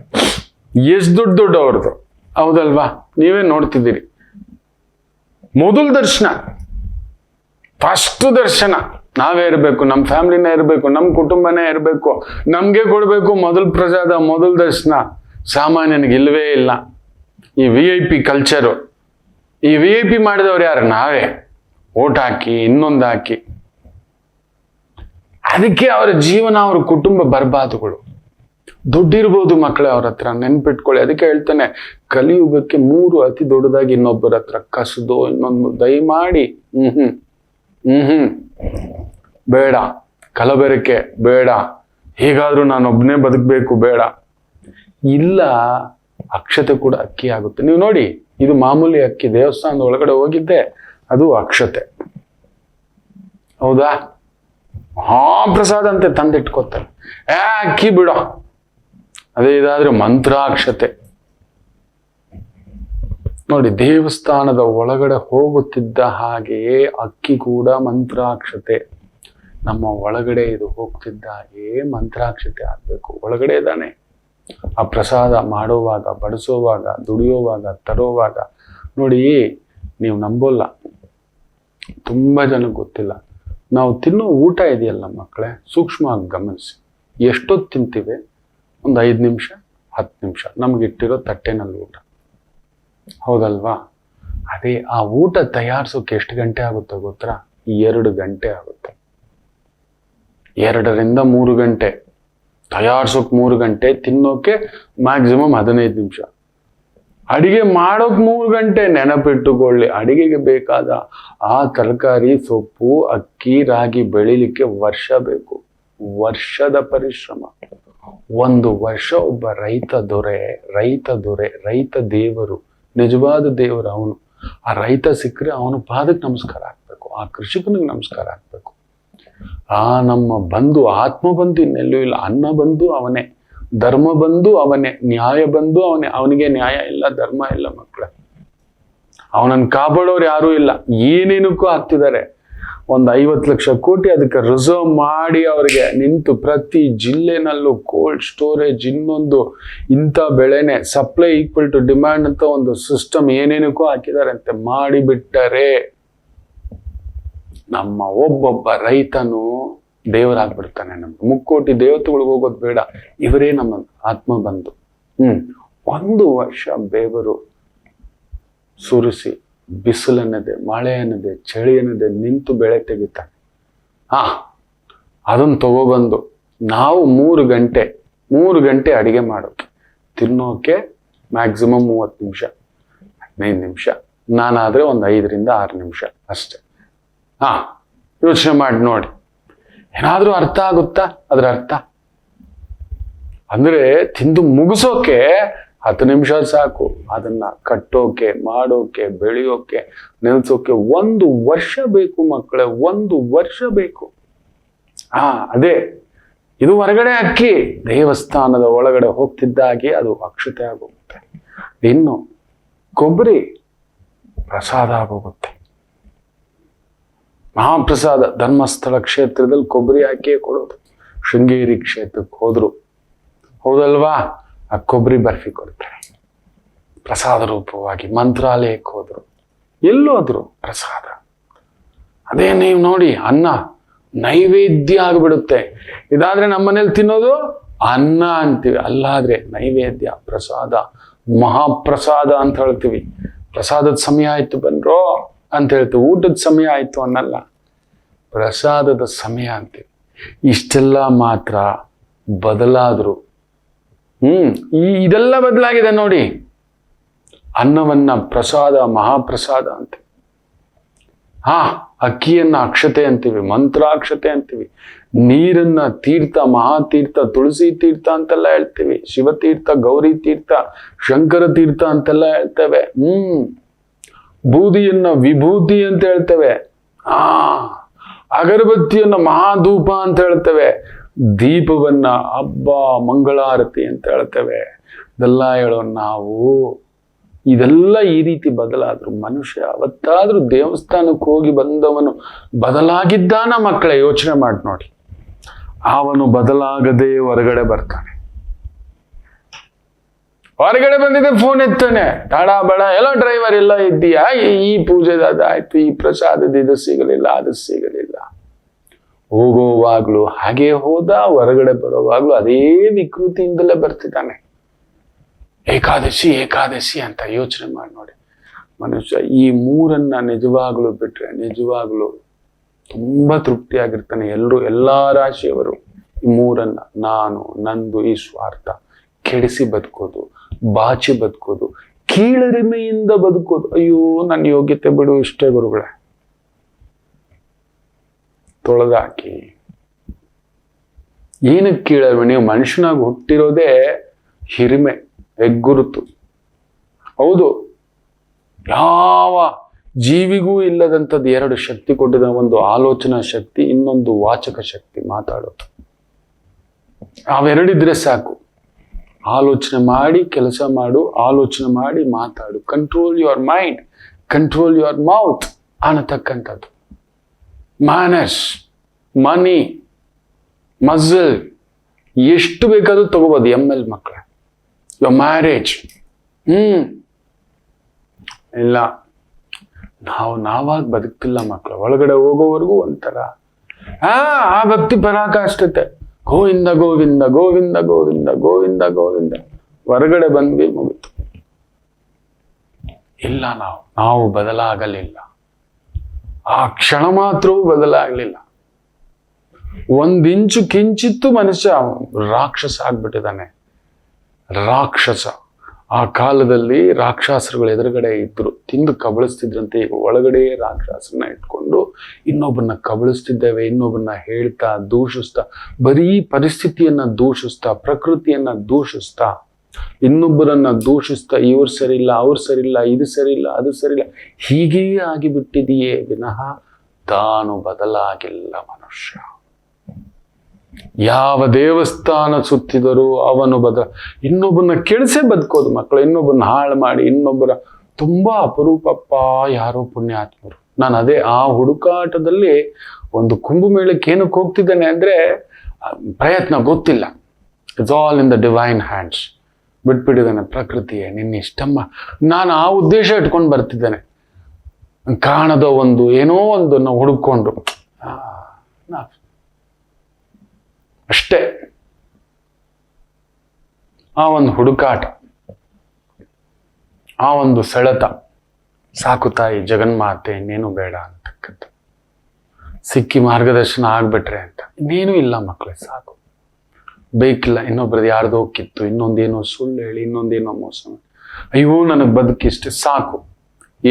ಎಷ್ಟು ದೊಡ್ಡವ್ರದ್ದು, ಹೌದಲ್ವಾ? ನೀವೇ ನೋಡ್ತಿದ್ದೀರಿ. ಮೊದಲ ದರ್ಶನ, ಫಸ್ಟ್ ದರ್ಶನ ನಾವೇ ಇರಬೇಕು, ನಮ್ಮ ಫ್ಯಾಮಿಲಿನೇ ಇರಬೇಕು, ನಮ್ಮ ಕುಟುಂಬನೇ ಇರಬೇಕು, ನಮ್ಗೆ ಕೊಡ್ಬೇಕು ಮೊದಲ ಪ್ರಸಾದ, ಮೊದಲ ದರ್ಶನ. ಸಾಮಾನ್ಯನಿಗೆ ಇಲ್ಲವೇ ಇಲ್ಲ ಈ VIP ಕಲ್ಚರು. ಈ VIP ಮಾಡಿದವ್ರು ಯಾರು? ನಾವೇ. ಓಟ್ ಹಾಕಿ, ಇನ್ನೊಂದು ಹಾಕಿ. ಅದಕ್ಕೆ ಅವರ ಜೀವನ, ಅವ್ರ ಕುಟುಂಬ ಬರ್ಬಾದುಗಳು. ದುಡ್ಡಿರ್ಬೋದು ಮಕ್ಕಳೇ ಅವ್ರ ಹತ್ರ, ನೆನ್ಪಿಟ್ಕೊಳ್ಳಿ. ಅದಕ್ಕೆ ಹೇಳ್ತಾನೆ, ಕಲಿಯುಗಕ್ಕೆ 3 ಅತಿ ದೊಡ್ಡದಾಗಿ ಇನ್ನೊಬ್ಬರ ಹತ್ರ ಕಸದು, ಇನ್ನೊಂದು ದಯಮಾಡಿ ಬೇಡ, ಕಲಬೆರಕೆ ಬೇಡ, ಹೇಗಾದ್ರೂ ನಾನೊಬ್ಬನೇ ಬದುಕಬೇಕು ಬೇಡ. ಇಲ್ಲ, ಅಕ್ಷತೆ ಕೂಡ ಅಕ್ಕಿ ಆಗುತ್ತೆ. ನೀವು ನೋಡಿ, ಇದು ಮಾಮೂಲಿ ಅಕ್ಕಿ. ದೇವಸ್ಥಾನದ ಒಳಗಡೆ ಹೋಗಿದ್ದೆ, ಅದು ಅಕ್ಷತೆ. ಹೌದಾ? ಪ್ರಸಾದ ಅಂತೆ ತಂದಿಟ್ಕೋತಾರೆ. ಅಕ್ಕಿ ಬಿಡೋ, ಅದೇ ಇದಾದ್ರೆ ಮಂತ್ರಾಕ್ಷತೆ. ನೋಡಿ, ದೇವಸ್ಥಾನದ ಒಳಗಡೆ ಹೋಗುತ್ತಿದ್ದ ಹಾಗೆಯೇ ಅಕ್ಕಿ ಕೂಡ ಮಂತ್ರಾಕ್ಷತೆ. ನಮ್ಮ ಒಳಗಡೆ ಇದು ಹೋಗ್ತಿದ್ದ ಹಾಗೆಯೇ ಮಂತ್ರಾಕ್ಷತೆ ಆಗ್ಬೇಕು. ಒಳಗಡೆ ಇದ್ದಾನೆ. ಆ ಪ್ರಸಾದ ಮಾಡೋವಾಗ, ಬಡಿಸೋವಾಗ, ದುಡಿಯೋವಾಗ, ತರೋವಾಗ. ನೋಡಿ, ನೀವು ನಂಬೋಲ್ಲ, ತುಂಬಾ ಜನಕ್ಕೆ ಗೊತ್ತಿಲ್ಲ. ನಾವು ತಿನ್ನೋ ಊಟ ಇದೆಯಲ್ಲ ಮಕ್ಕಳೇ, ಸೂಕ್ಷ್ಮವಾಗಿ ಗಮನಿಸಿ. ಎಷ್ಟೊತ್ತು ತಿಂತೀವಿ? ಒಂದು 5 ನಿಮಿಷ, 10 ನಿಮಿಷ ನಮ್ಗೆ ಇಟ್ಟಿರೋ ತಟ್ಟೆನಲ್ಲಿ ಊಟ, ಹೌದಲ್ವಾ? ಅದೇ ಆ ಊಟ ತಯಾರಿಸೋಕೆ ಎಷ್ಟು ಗಂಟೆ ಆಗುತ್ತೆ ಗೊತ್ತಾ? 2 ಗಂಟೆ ಆಗುತ್ತೆ. 2 ರಿಂದ 3 ಗಂಟೆ. ತಯಾರಿಸೋಕೆ 3 ಗಂಟೆ, ತಿನ್ನೋಕೆ ಮ್ಯಾಕ್ಸಿಮಮ್ 15 ನಿಮಿಷ. ಅಡಿಗೆ ಮಾಡೋಕೆ 3 ಗಂಟೆ. ನೆನಪಿಟ್ಟುಕೊಳ್ಳಿ, ಅಡಿಗೆಗೆ ಬೇಕಾದ ಆ ತರಕಾರಿ, ಸೊಪ್ಪು, ಅಕ್ಕಿ, ರಾಗಿ ಬೆಳಿಲಿಕ್ಕೆ ವರ್ಷ ಬೇಕು. ವರ್ಷದ ಪರಿಶ್ರಮ. 1 ವರ್ಷ ಒಬ್ಬ ರೈತ ದೊರೆ, ರೈತ ದೇವರು, ನಿಜವಾದ ದೇವರು ಅವನು. ಆ ರೈತ ಸಿಕ್ಕರೆ ಅವನು ಪಾದಕ್ಕೆ ನಮಸ್ಕಾರ ಹಾಕ್ಬೇಕು, ಆ ಕೃಷಿಕನಿಗೆ ನಮಸ್ಕಾರ ಹಾಕ್ಬೇಕು. ಆ ನಮ್ಮ ಬಂಧು, ಆತ್ಮ ಬಂಧು ಇನ್ನೆಲ್ಲೂ ಇಲ್ಲ. ಅನ್ನ ಬಂಧು ಅವನೇ, ಧರ್ಮ ಬಂಧು ಅವನೇ, ನ್ಯಾಯ ಬಂಧು ಅವನೇ. ಅವನಿಗೆ ನ್ಯಾಯ ಇಲ್ಲ, ಧರ್ಮ ಇಲ್ಲ ಮಕ್ಕಳೇ. ಅವನನ್ನು ಕಾಪಾಡೋರು ಯಾರೂ ಇಲ್ಲ. ಏನೇನಕ್ಕೂ ಹಾಕ್ತಿದ್ದಾರೆ. ಒಂದು 50 ಲಕ್ಷ ಕೋಟಿ ಅದಕ್ಕೆ ರಿಸರ್ವ್ ಮಾಡಿ ಅವರಿಗೆ ನಿಂತು, ಪ್ರತಿ ಜಿಲ್ಲೆನಲ್ಲೂ ಕೋಲ್ಡ್ ಸ್ಟೋರೇಜ್, ಇನ್ನೊಂದು ಇಂಥ ಬೆಳೆನೆ, ಸಪ್ಲೈ ಈಕ್ವಲ್ ಟು ಡಿಮ್ಯಾಂಡ್ ಅಂತ ಒಂದು ಸಿಸ್ಟಮ್ ಏನೇನಕ್ಕೂ ಹಾಕಿದ್ದಾರೆ ಅಂತೆ. ಮಾಡಿಬಿಟ್ಟರೆ ನಮ್ಮ ಒಬ್ಬೊಬ್ಬ ರೈತನು ದೇವರಾಗ್ಬಿಡ್ತಾನೆ. ನಮ್ಗೆ 3 ಕೋಟಿ ದೇವತೆಗಳಿಗೆ ಹೋಗೋದು ಬೇಡ, ಇವರೇ ನಮ್ಮ ಆತ್ಮ ಬಂಧು. 1 ವರ್ಷ ಬೆವರು ಸುರಿಸಿ, ಬಿಸಿಲನ್ನದೆ, ಮಳೆ ಅನ್ನದೆ, ಚಳಿ ಅನ್ನದೆ ನಿಂತು ಬೆಳೆ ತೆಗಿತಾನೆ. ಅದನ್ನು ತಗೊಬಂದು ನಾವು 3 ಗಂಟೆ ಅಡಿಗೆ ಮಾಡೋಕೆ, ತಿನ್ನೋಕೆ ಮ್ಯಾಕ್ಸಿಮಮ್ 30 ನಿಮಿಷ, 15 ನಿಮಿಷ. ನಾನಾದ್ರೆ ಒಂದು 5 ರಿಂದ 6 ನಿಮಿಷ ಅಷ್ಟೆ. ಯೋಚನೆ ಮಾಡಿ ನೋಡಿ, ಏನಾದ್ರೂ ಅರ್ಥ ಆಗುತ್ತಾ ಅದ್ರ ಅರ್ಥ? ಅಂದ್ರೆ ತಿಂದು ಮುಗಿಸೋಕೆ 10 ನಿಮಿಷ ಸಾಕು. ಅದನ್ನ ಕಟ್ಟೋಕೆ, ಮಾಡೋಕೆ, ಬೆಳೆಯೋಕೆ, ನೆನೆಸೋಕೆ 1 ವರ್ಷ ಬೇಕು ಮಕ್ಕಳೇ. 1 ವರ್ಷ ಬೇಕು. ಅದೇ ಇದು ಹೊರಗಡೆ ಅಕ್ಕಿ. ದೇವಸ್ಥಾನದ ಒಳಗಡೆ ಹೋಗ್ತಿದ್ದಾಗೆ ಅದು ಅಕ್ಷತೆ ಆಗೋಗುತ್ತೆ. ಇನ್ನು ಕೊಬ್ಬರಿ ಪ್ರಸಾದ ಆಗೋಗುತ್ತೆ. ಮಹಾಪ್ರಸಾದ. ಧರ್ಮಸ್ಥಳ ಕ್ಷೇತ್ರದಲ್ಲಿ ಕೊಬ್ಬರಿ ಹಾಕಿಯೇ ಕೊಡೋದು. ಶೃಂಗೇರಿ ಕ್ಷೇತ್ರಕ್ಕೆ ಹೋದ್ರು, ಹೌದಲ್ವಾ, ಆ ಕೊಬ್ಬರಿ ಬರ್ಫಿ ಕೊಡ್ತಾರೆ ಪ್ರಸಾದ ರೂಪವಾಗಿ. ಮಂತ್ರಾಲಯಕ್ಕೆ ಹೋದ್ರು, ಎಲ್ಲೋದ್ರು ಪ್ರಸಾದ. ಅದೇ ನೀವು ನೋಡಿ, ಅನ್ನ ನೈವೇದ್ಯ ಆಗ್ಬಿಡುತ್ತೆ. ಇದಾದ್ರೆ ನಮ್ಮನೇಲಿ ತಿನ್ನೋದು ಅನ್ನ ಅಂತೀವಿ, ಅಲ್ಲಾದ್ರೆ ನೈವೇದ್ಯ, ಪ್ರಸಾದ, ಮಹಾಪ್ರಸಾದ ಅಂತ ಹೇಳ್ತೀವಿ. ಪ್ರಸಾದದ ಸಮಯ ಆಯ್ತು ಬನ್ರೋ ಅಂತ ಹೇಳ್ತೀವಿ, ಊಟದ ಸಮಯ ಆಯ್ತು ಅನ್ನಲ್ಲ, ಪ್ರಸಾದದ ಸಮಯ ಅಂತೀವಿ. ಇಷ್ಟೆಲ್ಲ ಮಾತ್ರ ಬದಲಾದ್ರು. ಇದೆಲ್ಲ ಬದಲಾಗಿದೆ ನೋಡಿ. ಅನ್ನವನ್ನ ಪ್ರಸಾದ, ಮಹಾಪ್ರಸಾದ ಅಂತ. ಅಕ್ಕಿಯನ್ನ ಅಕ್ಷತೆ ಅಂತೀವಿ, ಮಂತ್ರಾಕ್ಷತೆ ಅಂತೀವಿ, ನೀರನ್ನ ತೀರ್ಥ, ಮಹಾತೀರ್ಥ, ತುಳಸಿ ತೀರ್ಥ ಅಂತೆಲ್ಲ ಹೇಳ್ತೀವಿ, ಶಿವತೀರ್ಥ, ಗೌರಿ ತೀರ್ಥ, ಶಂಕರ ತೀರ್ಥ ಅಂತೆಲ್ಲ ಹೇಳ್ತೇವೆ. ಬೂದಿಯನ್ನ ವಿಭೂತಿ ಅಂತ ಹೇಳ್ತೇವೆ. ಅಗರಬತ್ತಿಯನ್ನ ಮಹಾಧೂಪ ಅಂತ ಹೇಳ್ತೇವೆ. ದೀಪವನ್ನ ಹಬ್ಬ ಮಂಗಳಾರತಿ ಅಂತ ಹೇಳ್ತೇವೆ. ಇದೆಲ್ಲ ಹೇಳೋ ನಾವು ಇದೆಲ್ಲ ಈ ರೀತಿ ಬದಲಾದ್ರು ಮನುಷ್ಯ ಅವತ್ತಾದ್ರೂ ದೇವಸ್ಥಾನಕ್ಕೆ ಹೋಗಿ ಬಂದವನು ಬದಲಾಗಿದ್ದಾನ ಮಕ್ಕಳೇ? ಯೋಚನೆ ಮಾಡಿ ನೋಡಿ. ಅವನು ಬದಲಾಗದೆ ಹೊರಗಡೆ ಬರ್ತಾನೆ. ಹೊರಗಡೆ ಬಂದಿದ್ದೆ ಫೋನ್ ಎತ್ತಾನೆ, ತಡ ಬಡ, ಎಲ್ಲ ಡ್ರೈವರ್ ಎಲ್ಲ ಇದ್ದೀಯಾ, ಈ ಪೂಜೆದ ಅದಾಯ್ತು, ಈ ಪ್ರಸಾದದ ಇದು ಸಿಗಲಿಲ್ಲ, ಅದು ಸಿಗಲಿಲ್ಲ. ಹೋಗೋವಾಗ್ಲು ಹಾಗೆ ಹೋದ, ಹೊರಗಡೆ ಬರೋವಾಗ್ಲು ಅದೇ ವಿಕೃತಿಯಿಂದಲೇ ಬರ್ತಿದ್ದಾನೆ. ಏಕಾದಶಿ ಏಕಾದಶಿ ಅಂತ ಯೋಚನೆ ಮಾಡಿ ನೋಡಿ. ಮನುಷ್ಯ ಈ ಮೂರನ್ನ ನಿಜವಾಗ್ಲು ಬಿಟ್ರೆ ನಿಜವಾಗ್ಲು ತುಂಬಾ ತೃಪ್ತಿಯಾಗಿರ್ತಾನೆ. ಎಲ್ಲಾ ರಾಶಿಯವರು ಈ ಮೂರನ್ನ, ನಾನು ನಂದು, ಈ ಸ್ವಾರ್ಥ ಕೆಡಿಸಿ ಬದುಕೋದು, ಬಾಚಿ ಬದುಕೋದು, ಕೀಳರಿಮೆಯಿಂದ ಬದುಕೋದು. ಅಯ್ಯೋ ನನ್ನ ಯೋಗ್ಯತೆ ಬಿಡು, ಇಷ್ಟೇ ಗುರುಗಳೇ, ತೊಳೆದಾಕಿ. ಏನಕ್ಕೆ ಕೀಳರಿಮೆ? ನೀವು ಮನುಷ್ಯನಾಗಿ ಹುಟ್ಟಿರೋದೇ ಹಿರಿಮೆ, ಹೆಗ್ಗುರುತು. ಹೌದು, ಯಾವ ಜೀವಿಗೂ ಇಲ್ಲದಂಥದ್ದು ಎರಡು ಶಕ್ತಿ ಕೊಟ್ಟಿದ, ಒಂದು ಆಲೋಚನಾ ಶಕ್ತಿ, ಇನ್ನೊಂದು ವಾಚಕ ಶಕ್ತಿ, ಮಾತಾಡೋದು. ಅವೆರಡಿದ್ರೆ ಸಾಕು. ಆಲೋಚನೆ ಮಾಡಿ ಕೆಲಸ ಮಾಡು, ಆಲೋಚನೆ ಮಾಡಿ ಮಾತಾಡು. Control your mind, control your mouth ಅನ್ನತಕ್ಕಂಥದ್ದು. ಮ್ಯಾನರ್ಸ್, ಮನಿ, ಮಸಲ್ ಎಷ್ಟು ಬೇಕಾದ್ರೂ ತಗೋಬೋದು. ML ಮಕ್ಕಳೇ, ಯುವರ್ ಮ್ಯಾರೇಜ್. ಇಲ್ಲ, ನಾವಾಗಿ ಬದುಕ್ತಿಲ್ಲ ಮಕ್ಕಳು. ಒಳಗಡೆ ಹೋಗೋವರೆಗೂ ಒಂಥರ ಆ ಭಕ್ತಿ ಪರಾಕಾಷ್ಠತೆ, ಗೋವಿಂದ ಗೋವಿಂದ ಗೋವಿಂದ ಗೋವಿಂದ ಗೋವಿಂದ ಗೋವಿಂದ. ಹೊರಗಡೆ ಬಂದ್ವಿ, ಮುಗಿತು. ಇಲ್ಲ, ನಾವು ಬದಲಾಗಲಿಲ್ಲ. ಆ ಕ್ಷಣ ಮಾತ್ರವೂ ಬದಲಾಗಲಿಲ್ಲ. ಒಂದಿಂಚು ಕಿಂಚಿತ್ತು ಮನುಷ್ಯ ರಾಕ್ಷಸ ಆಗ್ಬಿಟ್ಟಿದ್ದಾನೆ. ರಾಕ್ಷಸ. ಆ ಕಾಲದಲ್ಲಿ ರಾಕ್ಷಸರುಗಳು ಎದುರುಗಡೆ ಇದ್ರು, ತಿಂದು ಕಬಳಿಸ್ತಿದ್ರಂತೆ. ಈಗ ಒಳಗಡೆ ರಾಕ್ಷಸರನ್ನ ಇಟ್ಕೊಂಡು ಇನ್ನೊಬ್ಬರನ್ನ ಕಬಳಿಸ್ತಿದ್ದೇವೆ, ಇನ್ನೊಬ್ಬರನ್ನ ಹೇಳ್ತಾ ದೂಷಿಸ್ತಾ, ಬರೀ ಪರಿಸ್ಥಿತಿಯನ್ನ ದೂಷಿಸ್ತಾ, ಪ್ರಕೃತಿಯನ್ನ ದೂಷಿಸ್ತಾ, ಇನ್ನೊಬ್ಬರನ್ನ ದೂಷಿಸ್ತಾ, ಇವ್ರು ಸರಿಯಿಲ್ಲ, ಅವ್ರು ಸರಿಯಿಲ್ಲ, ಇದು ಸರಿಯಿಲ್ಲ, ಅದು ಸರಿಯಿಲ್ಲ, ಹೀಗೇ ಆಗಿಬಿಟ್ಟಿದೆಯೇ ವಿನಃ ತಾನು ಬದಲಾಗಿಲ್ಲ ಮನುಷ್ಯ. ಯಾವ ದೇವಸ್ಥಾನ ಸುತ್ತಿದರೂ ಅವನು ಇನ್ನೊಬ್ಬರನ್ನ ಕೆಡಿಸೇ ಬದುಕೋದು ಮಕ್ಕಳು. ಇನ್ನೊಬ್ಬರನ್ನ ಹಾಳು ಮಾಡಿ, ಇನ್ನೊಬ್ಬರ ತುಂಬಾ ಅಪರೂಪಪ್ಪ ಯಾರೋ ಪುಣ್ಯಾತ್ಮರು. ನಾನು ಅದೇ ಆ ಹುಡುಕಾಟದಲ್ಲಿ ಒಂದು ಕುಂಭಮೇಳಕ್ಕೆ ಏನಕ್ಕೆ ಹೋಗ್ತಿದ್ದೇನೆ ಅಂದ್ರೆ, ಪ್ರಯತ್ನ ಗೊತ್ತಿಲ್ಲ. It's all in the divine hands. ಬಿಟ್ಬಿಟ್ಟಿದ್ದಾನೆ ಪ್ರಕೃತಿಯೇ ನಿನ್ನ ಇಷ್ಟಮ್ಮ. ನಾನು ಆ ಉದ್ದೇಶ ಇಟ್ಕೊಂಡು ಬರ್ತಿದ್ದೇನೆ. ಕಾಣದ ಒಂದು ಏನೋ ಒಂದನ್ನು ಹುಡುಕೊಂಡು ಅಷ್ಟೇ. ಆ ಒಂದು ಹುಡುಕಾಟ, ಆ ಒಂದು ಸೆಳೆತ ಸಾಕು ತಾಯಿ ಜಗನ್ಮಾತೆ, ಇನ್ನೇನು ಬೇಡ ಅಂತಕ್ಕಂಥ. ಸಿಕ್ಕಿ ಮಾರ್ಗದರ್ಶನ ಆಗ್ಬಿಟ್ರೆ ಅಂತ ಇನ್ನೇನು ಇಲ್ಲ ಮಕ್ಕಳೇ, ಸಾಕು. ಬೇಕಿಲ್ಲ ಇನ್ನೊಬ್ರದ್ದು ಯಾರ್ದೋ ಕಿತ್ತು, ಇನ್ನೊಂದೇನೋ ಸುಳ್ಳು ಹೇಳಿ, ಇನ್ನೊಂದೇನೋ ಮೋಸ ಮಾಡಿ. ಅಯ್ಯೋ ನನಗೆ ಬದುಕಿಷ್ಟೇ ಸಾಕು.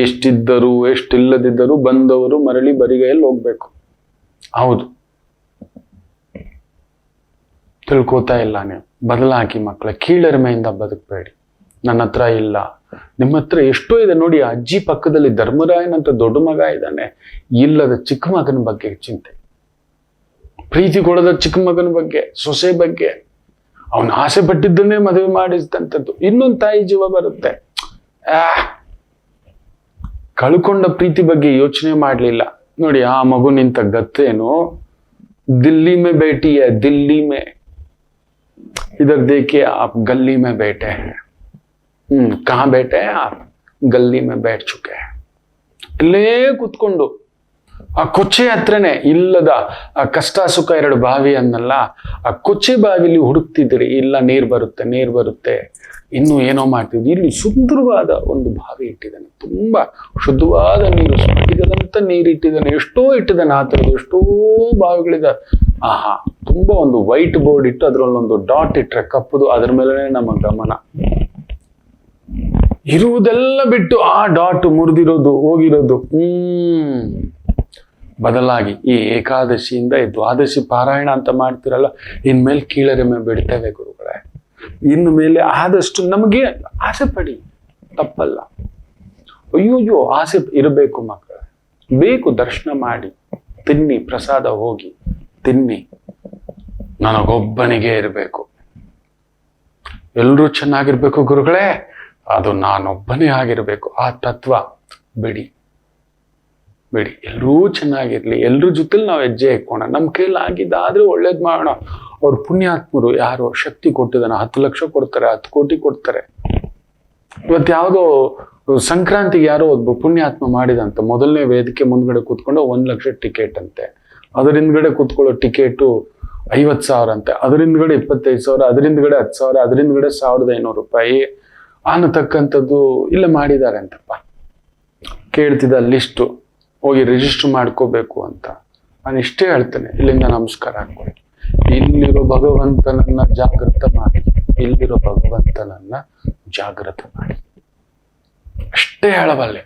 ಎಷ್ಟಿದ್ದರೂ ಎಷ್ಟಿಲ್ಲದಿದ್ದರೂ ಬಂದವರು ಮರಳಿ ಬರಿಗೈಯಲ್ಲಿ ಹೋಗ್ಬೇಕು. ಹೌದು, ತಿಳ್ಕೋತಾ ಇಲ್ಲ ನೀವು. ಬದಲಾಗಿ ಮಕ್ಕಳ ಕೀಳರಿಮೆಯಿಂದ ಬದುಕಬೇಡಿ. ನನ್ನ ಹತ್ರ ಇಲ್ಲ, ನಿಮ್ಮ ಹತ್ರ ಎಷ್ಟೋ ಇದೆ ನೋಡಿ. ಅಜ್ಜಿ ಪಕ್ಕದಲ್ಲಿ ಧರ್ಮರಾಯನಂತ ದೊಡ್ಡ ಮಗ ಇದ್ದಾನೆ, ಇಲ್ಲದ ಚಿಕ್ಕ ಮಗನ ಬಗ್ಗೆ ಚಿಂತೆ, ಪ್ರೀತಿ ಕೊಡದ ಚಿಕ್ಕ ಮಗನ ಬಗ್ಗೆ, ಸೊಸೆ ಬಗ್ಗೆ. ಅವನು ಆಸೆ ಪಟ್ಟಿದ್ದನ್ನೇ ಮದುವೆ ಮಾಡಿಸಿದಂಥದ್ದು. ಇನ್ನೊಂದು ತಾಯಿ ಜೀವ ಬರುತ್ತೆ. ಕಳ್ಕೊಂಡ ಪ್ರೀತಿ ಬಗ್ಗೆ ಯೋಚನೆ ಮಾಡಲಿಲ್ಲ ನೋಡಿ. ಆ ಮಗು ನಿಂತ ಗತ್ತೇನು, ದಿಲ್ಲಿ ಮೇ ಬೇಟಿ ಹೈ, ದಿಲ್ಲಿ ಮೇ, इधर देखिए आप गली में बैठे हैं. कहाँ बैठे हैं आप? गली में बैठ चुके हैं. ಇಲ್ಲೇ ಕುತ್ಕೊಂಡು ಆ ಕೊಚ್ಚೆ ಹತ್ರನೇ, ಇಲ್ಲದ ಆ ಕಷ್ಟ ಸುಖ ಎರಡು ಬಾವಿ ಅನ್ನಲ್ಲ, ಆ ಕೊಚ್ಚೆ ಬಾವಿಲಿ ಹುಡುಕ್ತಿದ್ರಿ. ಇಲ್ಲ, ನೀರು ಬರುತ್ತೆ, ನೀರು ಬರುತ್ತೆ, ಇನ್ನು ಏನೋ ಮಾಡ್ತಿದ್ವಿ. ಇಲ್ಲಿ ಸುಂದರವಾದ ಒಂದು ಬಾವಿ ಇಟ್ಟಿದ್ದಾನೆ, ತುಂಬಾ ಶುದ್ಧವಾದ ನೀರು, ಸ್ಫಟಿಕದಂತ ನೀರು ಇಟ್ಟಿದ್ದಾನೆ. ಎಷ್ಟೋ ಇಟ್ಟಿದ್ದಾನೆ, ಆ ಥರದ್ದು ಎಷ್ಟೋ ಬಾವಿಗಳಿದೆ. ಆಹಾ, ತುಂಬಾ ಒಂದು ವೈಟ್ ಬೋರ್ಡ್ ಇಟ್ಟು ಅದರಲ್ಲೊಂದು ಡಾಟ್ ಇಟ್ರೆ ಕಪ್ಪುದು, ಅದ್ರ ಮೇಲೆ ನಮ್ಮ ಗಮನ ಇರುವುದೆಲ್ಲ ಬಿಟ್ಟು ಆ ಡಾಟ್ ಮುರಿದಿರೋದು, ಹೋಗಿರೋದು. ಬದಲಾಗಿ ಈ ಏಕಾದಶಿಯಿಂದ ಈ ದ್ವಾದಶಿ ಪಾರಾಯಣ ಅಂತ ಮಾಡ್ತಿರಲ್ಲ, ಇನ್ಮೇಲೆ ಕೀಳರಿಮೆ ಬಿಡ್ತೇವೆ ಗುರುಗಳೇ. ಇನ್ನು ಮೇಲೆ ಆದಷ್ಟು ನಮಗೆ ಆಸೆ ಪಡಿ, ತಪ್ಪಲ್ಲ. ಅಯ್ಯೋಯ್ಯೋ ಆಸೆ ಇರಬೇಕು ಮಕ್ಕಳೇ, ಬೇಕು. ದರ್ಶನ ಮಾಡಿ ತಿನ್ನಿ, ಪ್ರಸಾದ ಹೋಗಿ ತಿನ್ನಿ. ನನಗೊಬ್ಬನಿಗೆ ಇರಬೇಕು, ಎಲ್ಲರೂ ಚೆನ್ನಾಗಿರ್ಬೇಕು ಗುರುಗಳೇ, ಅದು ನಾನೊಬ್ಬನೇ ಆಗಿರ್ಬೇಕು. ಆ ತತ್ವ ಬಿಡಿ ಬಿಡಿ. ಎಲ್ಲರೂ ಚೆನ್ನಾಗಿರ್ಲಿ, ಎಲ್ರ ಜೊತೆಲಿ ನಾವು ಹೆಜ್ಜೆ ಇಕ್ಕೋಣ. ನಮ್ಮ ಕೈಲಿ ಆಗಿದ್ದಾದ್ರೆ ಒಳ್ಳೇದ್ ಮಾಡೋಣ. ಅವ್ರು ಪುಣ್ಯಾತ್ಮರು ಯಾರೋ ಶಕ್ತಿ ಕೊಟ್ಟಿದ್ದಾನ, 10 ಲಕ್ಷ ಕೊಡ್ತಾರೆ, 10 ಕೋಟಿ ಕೊಡ್ತಾರೆ. ಇವತ್ತು ಯಾವುದೋ ಸಂಕ್ರಾಂತಿಗೆ ಯಾರೋ ಒಬ್ಬ ಪುಣ್ಯಾತ್ಮ ಮಾಡಿದಂತ, ಮೊದಲನೇ ವೇದಿಕೆ ಮುಂದ್ಗಡೆ ಕೂತ್ಕೊಂಡು 1 ಲಕ್ಷ ಟಿಕೆಟ್ ಅಂತೆ, ಅದರ ಹಿಂದ್ಗಡೆ ಕೂತ್ಕೊಳ್ಳೋ ಟಿಕೆಟು 50,000 ಅಂತೆ, ಅದರ ಹಿಂದ್ಗಡೆ 25,000, ಅದರ ಹಿಂದ್ಗಡೆ 10,000, ಅದರ ಹಿಂದ್ಗಡೆ 1,500 ರೂಪಾಯಿ ಅನ್ನತಕ್ಕಂಥದ್ದು ಇಲ್ಲ ಮಾಡಿದ್ದಾರೆ ಅಂತಪ್ಪ. ಕೇಳ್ತಿದ್ದ ಲಿಸ್ಟು, ಹೋಗಿ ರಿಜಿಸ್ಟರ್ ಮಾಡ್ಕೋಬೇಕು ಅಂತ. ನಾನು ಇಷ್ಟೇ ಹೇಳ್ತೇನೆ, ಇಲ್ಲಿಂದ ನಮಸ್ಕಾರ ಹಾಕೊಳ್ಳಿ. ಇಲ್ಲಿರೋ ಭಗವಂತನನ್ನ ಜಾಗೃತ ಮಾಡಿ, ಇಲ್ಲಿರೋ ಭಗವಂತನನ್ನ ಜಾಗೃತ ಮಾಡಿ, ಅಷ್ಟೇ ಹೇಳಬಲ್ಲೆ.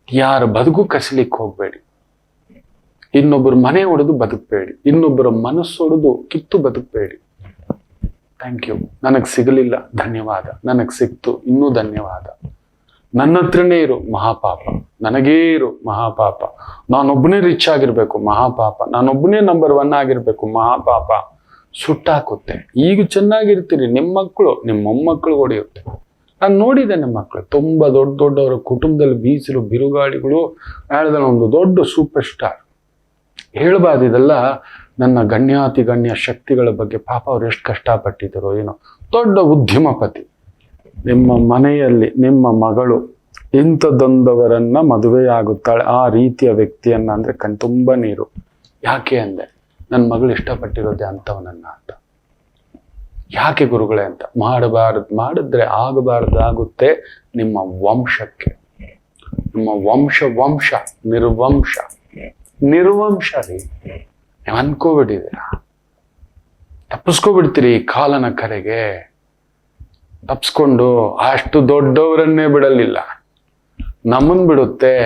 ಯಾರ ಬದುಕು ಕಸಲಿಕ್ಕೆ ಹೋಗ್ಬೇಡಿ, ಇನ್ನೊಬ್ಬರ ಮನೆ ಒಡೆದು ಬದುಕಬೇಡಿ, ಇನ್ನೊಬ್ಬರ ಮನಸ್ಸು ಒಡೆದು ಕಿತ್ತು ಬದುಕಬೇಡಿ. ಥ್ಯಾಂಕ್ ಯು, ನನಗೆ ಸಿಗಲಿಲ್ಲ ಧನ್ಯವಾದ, ನನಗೆ ಸಿಕ್ತು ಇನ್ನೂ ಧನ್ಯವಾದ. ನನ್ನ ಹತ್ರನೇ ಇರು ಮಹಾಪಾಪ, ನನಗೇ ಇರು ಮಹಾಪಾಪ. ನಾನೊಬ್ಬನೇ ರಿಚ್ ಆಗಿರ್ಬೇಕು ಮಹಾಪಾಪ, ನಾನೊಬ್ಬನೇ ನಂಬರ್ 1 ಆಗಿರ್ಬೇಕು ಮಹಾಪಾಪ. ಸುಟ್ಟಾಕುತ್ತೆ. ಈಗ ಚೆನ್ನಾಗಿರ್ತೀರಿ, ನಿಮ್ಮ ಮಕ್ಕಳು ನಿಮ್ಮ ಮೊಮ್ಮಕ್ಕಳು ಹೊಡೆಯುತ್ತೆ. ನಾನು ನೋಡಿದ್ದೆ ನಿಮ್ಮ ಮಕ್ಕಳು ತುಂಬಾ ದೊಡ್ಡವರ ಕುಟುಂಬದಲ್ಲಿ ಬೀಸಿರು ಬಿರುಗಾಳಿಗಳು. ಹೇಳಿದ ಒಂದು ದೊಡ್ಡ ಸೂಪರ್ ಸ್ಟಾರ್. ಹೇಳ್ಬಾರ್ದು ಇದೆಲ್ಲ ನನ್ನ ಗಣ್ಯಾತಿ ಗಣ್ಯ ಶಕ್ತಿಗಳ ಬಗ್ಗೆ. ಪಾಪ ಅವ್ರು ಎಷ್ಟು ಕಷ್ಟಪಟ್ಟಿದ್ರು ಏನೋ. ದೊಡ್ಡ ಉದ್ಯಮಪತಿ. ನಿಮ್ಮ ಮನೆಯಲ್ಲಿ ನಿಮ್ಮ ಮಗಳು ಇಂಥದ್ದೊಂದವರನ್ನ ಮದುವೆಯಾಗುತ್ತಾಳೆ, ಆ ರೀತಿಯ ವ್ಯಕ್ತಿಯನ್ನ ಅಂದ್ರೆ ಕಣ್ತುಂಬ ನೀರು. ಯಾಕೆ ಅಂದೆ, ನನ್ನ ಮಗಳು ಇಷ್ಟಪಟ್ಟಿರೋದೆ ಅಂಥವನನ್ನ ಅಂತ. ಯಾಕೆ ಗುರುಗಳೇ ಅಂತ, ಮಾಡಬಾರದು, ಮಾಡಿದ್ರೆ ಆಗಬಾರ್ದಾಗುತ್ತೆ ನಿಮ್ಮ ವಂಶಕ್ಕೆ. ನಿಮ್ಮ ವಂಶ ನಿರ್ವಂಶ ರೀ. ನೀವು ಅನ್ಕೋಬಿಟ್ಟಿದ್ದೀರಾ, ತಪ್ಪಿಸ್ಕೋಬಿಡ್ತೀರಿ ಕಾಲನ ಕರೆಗೆ. ತಪ್ಸ್ಕೊಂಡು ಅಷ್ಟು ದೊಡ್ಡವರನ್ನೇ ಬಿಡಲಿಲ್ಲ, ನಮ್ಮನ್ ಬಿಡುತ್ತೆ.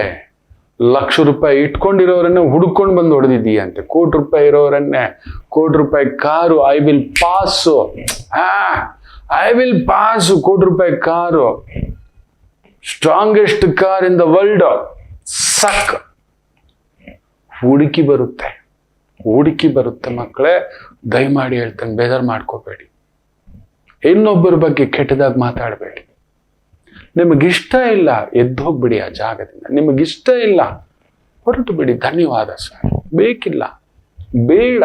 ಲಕ್ಷ ರೂಪಾಯಿ ಇಟ್ಕೊಂಡಿರೋರನ್ನೇ ಹುಡ್ಕೊಂಡು ಬಂದು ಹೊಡೆದಿದ್ದೀಯಂತೆ. ಕೋಟಿ ರೂಪಾಯಿ ಇರೋರನ್ನೇ, ಕೋಟಿ ರೂಪಾಯಿ ಕಾರು, ಐ ವಿಲ್ ಪಾಸು, ಕೋಟಿ ರೂಪಾಯಿ car, strongest car in the world, ಸಕ್. ಹುಡುಕಿ ಬರುತ್ತೆ ಮಕ್ಕಳೇ. ದಯಮಾಡಿ ಹೇಳ್ತಾನೆ, ಬೇಜಾರು ಮಾಡ್ಕೋಬೇಡಿ. ಇನ್ನೊಬ್ಬರ ಬಗ್ಗೆ ಕೆಟ್ಟದಾಗಿ ಮಾತಾಡಬೇಡಿ. ನಿಮಗಿಷ್ಟ ಇಲ್ಲ, ಎದ್ದು ಹೋಗ್ಬಿಡಿ ಆ ಜಾಗದಿಂದ. ನಿಮಗಿಷ್ಟ ಇಲ್ಲ, ಹೊರಟು ಬಿಡಿ. ಧನ್ಯವಾದ ಸರ್, ಬೇಕಿಲ್ಲ, ಬೇಡ.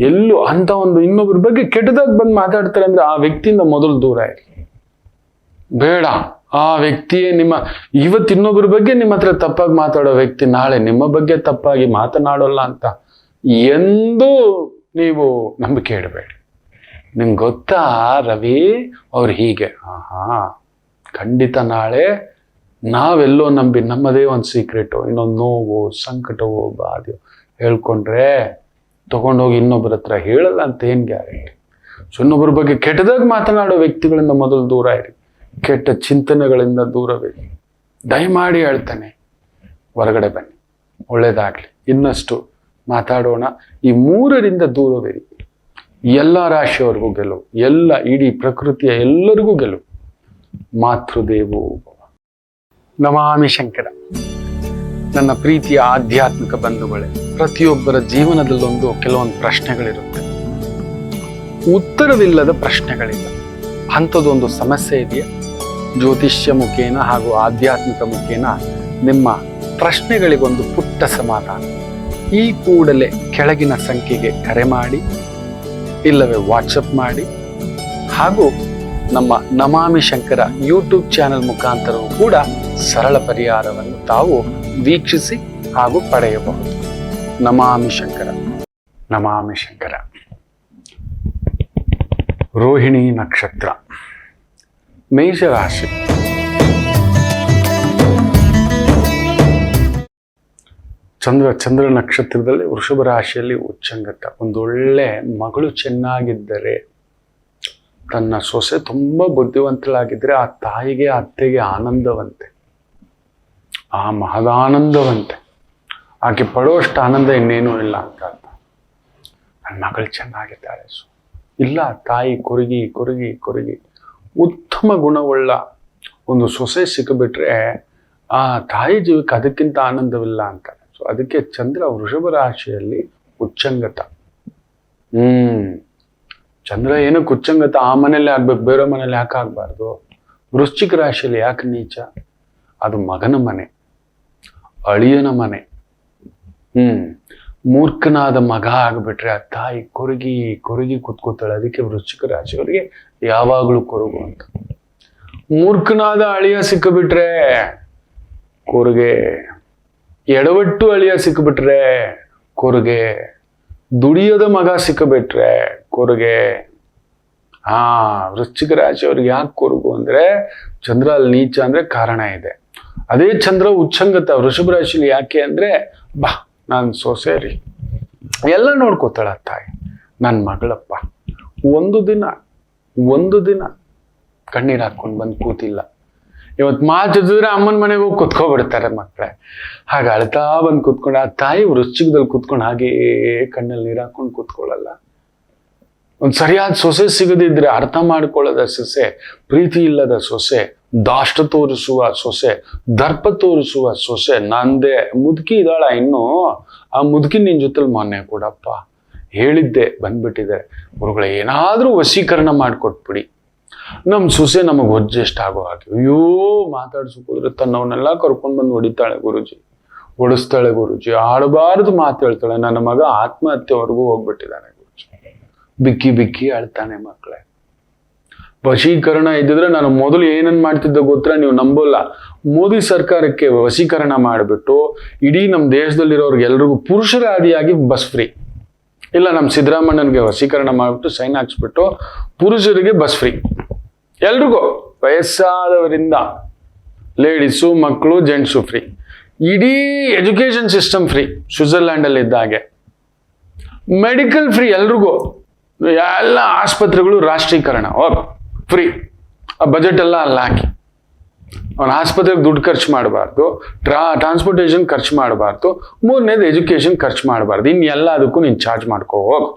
ಎಲ್ಲೂ ಅಂತ ಒಂದು ಇನ್ನೊಬ್ಬರ ಬಗ್ಗೆ ಕೆಟ್ಟದಾಗಿ ಬಂದು ಮಾತಾಡ್ತಾರೆ ಅಂದ್ರೆ ಆ ವ್ಯಕ್ತಿಯಿಂದ ಮೊದಲು ದೂರ ಇರಿ. ಬೇಡ. ಆ ವ್ಯಕ್ತಿಯೇ ಇವತ್ತು ಇನ್ನೊಬ್ಬರ ಬಗ್ಗೆ ನಿಮ್ಮ ಹತ್ರ ತಪ್ಪಾಗಿ ಮಾತಾಡೋ ವ್ಯಕ್ತಿ ನಾಳೆ ನಿಮ್ಮ ಬಗ್ಗೆ ತಪ್ಪಾಗಿ ಮಾತನಾಡೋಲ್ಲ ಅಂತ ಎಂದೂ ನೀವು ನಂಬಿಕೆ ಇಡಬೇಡಿ. ನಿಮ್ಗೆ ಗೊತ್ತಾ ರವಿ ಅವ್ರು ಹೀಗೆ, ಖಂಡಿತ ನಾಳೆ ನಾವೆಲ್ಲೋ ನಂಬಿ ನಮ್ಮದೇ ಒಂದು ಸೀಕ್ರೆಟು, ಇನ್ನೊಂದು ನೋವು, ಸಂಕಟವೋ, ಬಾಧೆಯೋ ಹೇಳ್ಕೊಂಡ್ರೆ ತಗೊಂಡೋಗಿ ಇನ್ನೊಬ್ಬರ ಹತ್ರ ಹೇಳಲ್ಲ ಅಂತ ಏನ್ ಗ್ಯಾರಂಟಿ? ಸೊ ಇನ್ನೊಬ್ಬರ ಬಗ್ಗೆ ಕೆಟ್ಟದಾಗಿ ಮಾತನಾಡೋ ವ್ಯಕ್ತಿಗಳಿಂದ ಮೊದಲು ದೂರ ಇರಿ. ಕೆಟ್ಟ ಚಿಂತನೆಗಳಿಂದ ದೂರವಿರಿ. ದಯಮಾಡಿ ಹೇಳ್ತಾನೆ, ಹೊರಗಡೆ ಬನ್ನಿ, ಒಳ್ಳೇದಾಗ್ಲಿ. ಇನ್ನಷ್ಟು ಮಾತಾಡೋಣ. ಈ 3ರಿಂದ ದೂರವಿರಿ. ಎಲ್ಲ ರಾಶಿಯವರೆಗೂ ಗೆಲುವು, ಎಲ್ಲ ಇಡೀ ಪ್ರಕೃತಿಯ ಎಲ್ಲರಿಗೂ ಗೆಲುವು. ಮಾತೃದೇವೋ ಭವ. ನಮಾಮಿ ಶಂಕರ. ನನ್ನ ಪ್ರೀತಿಯ ಆಧ್ಯಾತ್ಮಿಕ ಬಂಧುಗಳೇ, ಪ್ರತಿಯೊಬ್ಬರ ಜೀವನದಲ್ಲೊಂದು ಕೆಲವೊಂದು ಪ್ರಶ್ನೆಗಳಿರುತ್ತೆ, ಉತ್ತರವಿಲ್ಲದ ಪ್ರಶ್ನೆಗಳಿಲ್ಲ. ಅಂಥದ್ದೊಂದು ಸಮಸ್ಯೆ ಇದೆಯಾ? ಜ್ಯೋತಿಷ್ಯ ಮುಖೇನ ಹಾಗೂ ಆಧ್ಯಾತ್ಮಿಕ ಮುಖೇನ ನಿಮ್ಮ ಪ್ರಶ್ನೆಗಳಿಗೊಂದು ಪುಟ್ಟ ಸಮಾಧಾನ. ಈ ಕೂಡಲೇ ಕೆಳಗಿನ ಸಂಖ್ಯೆಗೆ ಕರೆ ಮಾಡಿ, ಇಲ್ಲವೇ ವಾಟ್ಸಪ್ ಮಾಡಿ, ಹಾಗೂ ನಮ್ಮ ನಮಾಮಿ ಶಂಕರ ಯೂಟ್ಯೂಬ್ ಚಾನೆಲ್ ಮುಖಾಂತರವೂ ಕೂಡ ಸರಳ ಪರಿಹಾರವನ್ನು ತಾವು ವೀಕ್ಷಿಸಿ ಹಾಗೂ ಪಡೆಯಬಹುದು. ನಮಾಮಿ ಶಂಕರ. ನಮಾಮಿ ಶಂಕರ. ರೋಹಿಣಿ ನಕ್ಷತ್ರ, ಮೇಷರಾಶಿ. ಚಂದ್ರ ನಕ್ಷತ್ರದಲ್ಲಿ ವೃಷಭ ರಾಶಿಯಲ್ಲಿ ಉಚ್ಚಂಗತ. ಒಂದೊಳ್ಳೆ ಮಗಳು ಚೆನ್ನಾಗಿದ್ದರೆ, ತನ್ನ ಸೊಸೆ ತುಂಬಾ ಬುದ್ಧಿವಂತಳಾಗಿದ್ದರೆ ಆ ತಾಯಿಗೆ ಅತ್ತೆಗೆ ಆನಂದವಂತೆ, ಆ ಮಹದಾನಂದವಂತೆ. ಆಕೆ ಪಡೋಷ್ಟು ಆನಂದ ಇನ್ನೇನೂ ಇಲ್ಲ ಅಂತ ಅರ್ಥ. ನನ್ನ ಮಗಳು ಚೆನ್ನಾಗಿದ್ದಾಳೆ. ಇಲ್ಲ, ತಾಯಿ ಕೊರಗಿ ಕೊರಗಿ ಕೊರಗಿ ಉತ್ತಮ ಗುಣವುಳ್ಳ ಒಂದು ಸೊಸೆ ಸಿಕ್ಕಿಬಿಟ್ರೆ ಆ ತಾಯಿ ಜೀವಕ್ಕೆ ಅದಕ್ಕಿಂತ ಆನಂದವಿಲ್ಲ ಅಂತಾರೆ. ಸೊ ಅದಕ್ಕೆ ಚಂದ್ರ ವೃಷಭ ರಾಶಿಯಲ್ಲಿ ಉಚ್ಚಂಗತ. ಚಂದ್ರ ಏನಕ್ಕೆ ಉಚ್ಚಂಗತ? ಆ ಮನೇಲಿ ಆಗ್ಬೇಕು, ಬೇರೆ ಮನೇಲಿ ಯಾಕೆ ಆಗ್ಬಾರ್ದು? ವೃಶ್ಚಿಕ ರಾಶಿಯಲ್ಲಿ ಯಾಕೆ ನೀಚ? ಅದು ಮಗನ ಮನೆ, ಅಳಿಯನ ಮನೆ. ಮೂರ್ಖನಾದ ಮಗ ಆಗ್ಬಿಟ್ರೆ ಆ ತಾಯಿ ಕೊರಗಿ ಕೊರಗಿ ಕುತ್ಕೋತಾಳೆ. ಅದಕ್ಕೆ ವೃಶ್ಚಿಕ ರಾಶಿಯವರಿಗೆ ಯಾವಾಗಲೂ ಕೊರಗು ಅಂತ. ಮೂರ್ಖನಾದ ಅಳಿಯ ಸಿಕ್ಕಿಬಿಟ್ರೆ ಕೊರಗೆ, ಎಡವಟ್ಟು ಅಳಿಯ ಸಿಕ್ಕಿಬಿಟ್ರೆ ಕೊರಗೆ, ದುಡಿಯೋದ ಮಗ ಸಿಕ್ಕಿಬಿಟ್ರೆ ಕೊರಗೆ. ವೃಶ್ಚಿಕ ರಾಶಿಯವ್ರಿಗೆ ಯಾಕೆ ಕೊರಗು ಅಂದ್ರೆ ಚಂದ್ರ ಅಲ್ಲಿ ನೀಚ ಅಂದ್ರೆ ಕಾರಣ ಇದೆ. ಅದೇ ಚಂದ್ರ ಉಚ್ಚಂಗತ ವೃಷಭ ರಾಶಿಲಿ ಯಾಕೆ ಅಂದ್ರೆ ಬಾ ನಾನು ಸೊಸೆ ರೀ, ಎಲ್ಲ ನೋಡ್ಕೋತಾಳ ತಾಯಿ, ನನ್ನ ಮಗಳಪ್ಪ. ಒಂದು ದಿನ ಕಣ್ಣೀರು ಹಾಕೊಂಡು ಬಂದು ಕೂತಿಲ್ಲ. ಇವತ್ತು ಮಾತಿದ್ರೆ ಅಮ್ಮನ ಮನೆಗೆ ಹೋಗಿ ಕುತ್ಕೊಬಿಡ್ತಾರೆ ಮಕ್ಕಳೇ. ಹಾಗೆ ಅಳ್ತಾ ಬಂದು ಕೂತ್ಕೊಂಡು ಆ ತಾಯಿ ವೃಶ್ಚಿಕದಲ್ಲಿ ಕೂತ್ಕೊಂಡು ಹಾಗೇ ಕಣ್ಣಲ್ಲಿ ನೀರು ಹಾಕೊಂಡು ಕೂತ್ಕೊಳ್ಳಲ್ಲ. ಒಂದು ಸರಿಯಾದ ಸೊಸೆ ಸಿಗದಿದ್ರೆ ಅರ್ಥ ಮಾಡ್ಕೊಳ್ಳೋದ ಸೊಸೆ, ಪ್ರೀತಿ ಇಲ್ಲದ ಸೊಸೆ, ದಾಷ್ಟ ತೋರಿಸುವ ಸೊಸೆ, ದರ್ಪ ತೋರಿಸುವ ಸೊಸೆ. ನಂದೇ ಮುದುಕಿ ಇದ್ದಾಳ ಇನ್ನು, ಆ ಮುದುಕಿ ನಿನ್ ಜೊತೆಲಿ ಮೊನ್ನೆ ಕೊಡಪ್ಪ ಹೇಳಿದ್ದೆ ಬಂದ್ಬಿಟ್ಟಿದೆ. ಗುರುಗಳೇ ಏನಾದ್ರೂ ವಶೀಕರಣ ಮಾಡಿಕೊಟ್ಬಿಡಿ, ನಮ್ಮ ಸೊಸೆ ನಮಗೆ ಅಡ್ಜಸ್ಟ್ ಆಗೋ ಹಾಗೆ. ಅಯ್ಯೋ ಮಾತಾಡ್ಸೋಕೋದ್ರೆ ತನ್ನವನ್ನೆಲ್ಲ ಕರ್ಕೊಂಡು ಬಂದು ಹೊಡಿತಾಳೆ ಗುರುಜಿ, ಹೊಡಿಸ್ತಾಳೆ ಗುರುಜಿ, ಆಡಬಾರ್ದು ಮಾತು ಹೇಳ್ತಾಳೆ. ನನ್ನ ಮಗ ಆತ್ಮಹತ್ಯೆವರೆಗೂ ಹೋಗ್ಬಿಟ್ಟಿದ್ದಾನೆ ಗುರುಜಿ. ಬಿಕ್ಕಿ ಬಿಕ್ಕಿ ಅಳ್ತಾನೆ ಮಕ್ಕಳೇ. ವಶೀಕರಣ ಇದ್ದಿದ್ರೆ ನಾನು ಮೊದಲು ಏನನ್ ಮಾಡ್ತಿದ್ದೆ ಗೊತ್ತಾ? ನೀವು ನಂಬೋಲ್ಲ. ಮೋದಿ ಸರ್ಕಾರಕ್ಕೆ ವಶೀಕರಣ ಮಾಡಿಬಿಟ್ಟು ಇಡೀ ನಮ್ಮ ದೇಶದಲ್ಲಿರೋರ್ಗೆ ಎಲ್ರಿಗೂ ಪುರುಷರ ಆದಿಯಾಗಿ ಬಸ್ ಫ್ರೀ. ಇಲ್ಲ, ನಮ್ಮ ಸಿದ್ದರಾಮಣ್ಣನಿಗೆ ವಶೀಕರಣ ಮಾಡಿಬಿಟ್ಟು ಸೈನ್ ಹಾಕ್ಸ್ಬಿಟ್ಟು ಪುರುಷರಿಗೆ ಬಸ್ ಫ್ರೀ, ಎಲ್ರಿಗೂ ವಯಸ್ಸಾದವರಿಂದ ಲೇಡೀಸು, ಮಕ್ಕಳು, ಜೆಂಟ್ಸು ಫ್ರೀ. ಇಡೀ ಎಜುಕೇಶನ್ ಸಿಸ್ಟಮ್ ಫ್ರೀ, ಸ್ವಿಟ್ಜರ್ಲ್ಯಾಂಡ್ ಅಲ್ಲಿ ಇದ್ದಾಗೆ. ಮೆಡಿಕಲ್ ಫ್ರೀ ಎಲ್ರಿಗೂ, ಎಲ್ಲ ಆಸ್ಪತ್ರೆಗಳು ರಾಷ್ಟ್ರೀಕರಣ ಫ್ರೀ. ಆ ಬಜೆಟ್ ಎಲ್ಲ ಅಲ್ಲಿ ಹಾಕಿ, ಅವನ ಆಸ್ಪತ್ರೆಗೆ ದುಡ್ಡು ಖರ್ಚು ಮಾಡಬಾರ್ದು, ಟ್ರಾನ್ಸ್ಪೋರ್ಟೇಷನ್ ಖರ್ಚು ಮಾಡಬಾರ್ದು, ಮೂರನೇದು ಎಜುಕೇಶನ್ ಖರ್ಚು ಮಾಡಬಾರ್ದು. ಎಲ್ಲದಕ್ಕೂ ನೀನು ಚಾರ್ಜ್ ಮಾಡ್ಕೋ ಹೋಗು.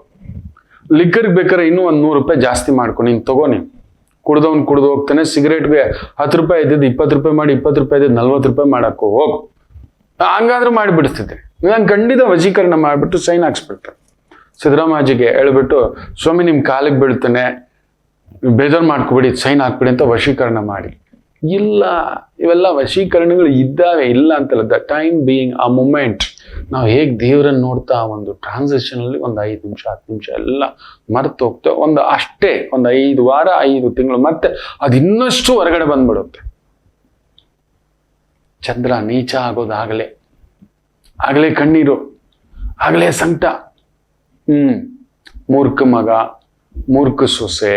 ಲಿಕ್ಕರ್ಗೆ ಬೇಕಾದ್ರೆ ಇನ್ನೂ ಒಂದು 100 ರೂಪಾಯಿ ಜಾಸ್ತಿ ಮಾಡ್ಕೊ, ನೀನು ತಗೋ. ನೀನು ಕುಡ್ದು ಹೋಗ್ತಾನೆ. ಸಿಗರೇಟ್ಗೆ 10 ರೂಪಾಯಿ ಇದ್ದಿದ್ದು 20 ರೂಪಾಯಿ ಮಾಡಿ, 20 ರೂಪಾಯಿ ಇದ್ದಿದ್ದು 40 ರೂಪಾಯಿ ಮಾಡಕ್ಕೋ ಹೋಗು. ಹಂಗಾದ್ರೂ ಮಾಡಿಬಿಡ್ತಿದ್ದೆ. ನಾನು ಖಂಡಿತ ವಶೀಕರಣ ಮಾಡಿಬಿಟ್ಟು ಸೈನ್ ಹಾಕ್ಸ್ಬಿಡ್ತಾರೆ. ಸಿದ್ದರಾಮಯ್ಯಜಿಗೆ ಹೇಳ್ಬಿಟ್ಟು, ಸ್ವಾಮಿ ನಿಮ್ಮ ಕಾಲಿಗೆ ಬೀಳ್ತಾನೆ, ಬೇಜಾರು ಮಾಡ್ಕೊಬಿಡಿ, ಸೈನ್ ಹಾಕ್ಬಿಡಿ ಅಂತ ವಶೀಕರಣ ಮಾಡಿ. ಇಲ್ಲ, ಇವೆಲ್ಲ ವಶೀಕರಣಗಳು ಇದ್ದಾವೆ, ಇಲ್ಲ ಅಂತಲ್ಲ. ದ ಟೈಮ್ ಬೀಯಿಂಗ್, ಆ ಮೂಮೆಂಟ್ ನಾವು ಹೇಗೆ ದೇವರನ್ನು ನೋಡ್ತಾ ಒಂದು ಟ್ರಾನ್ಸಿಷನ್ ಅಲ್ಲಿ ಒಂದು 5 ನಿಮಿಷ 10 ನಿಮಿಷ ಎಲ್ಲ ಮರೆತು ಹೋಗ್ತೇವೆ. ಒಂದು 5 ವಾರ 5 ತಿಂಗಳು, ಮತ್ತೆ ಅದು ಇನ್ನಷ್ಟು ಹೊರಗಡೆ ಬಂದ್ಬಿಡುತ್ತೆ. ಚಂದ್ರ ನೀಚ ಆಗೋದಾಗಲೇ ಕಣ್ಣೀರು, ಆಗಲೇ ಸಂಕಟ. ಮೂರ್ಖ ಮಗ, ಮೂರ್ಖ ಸೊಸೆ,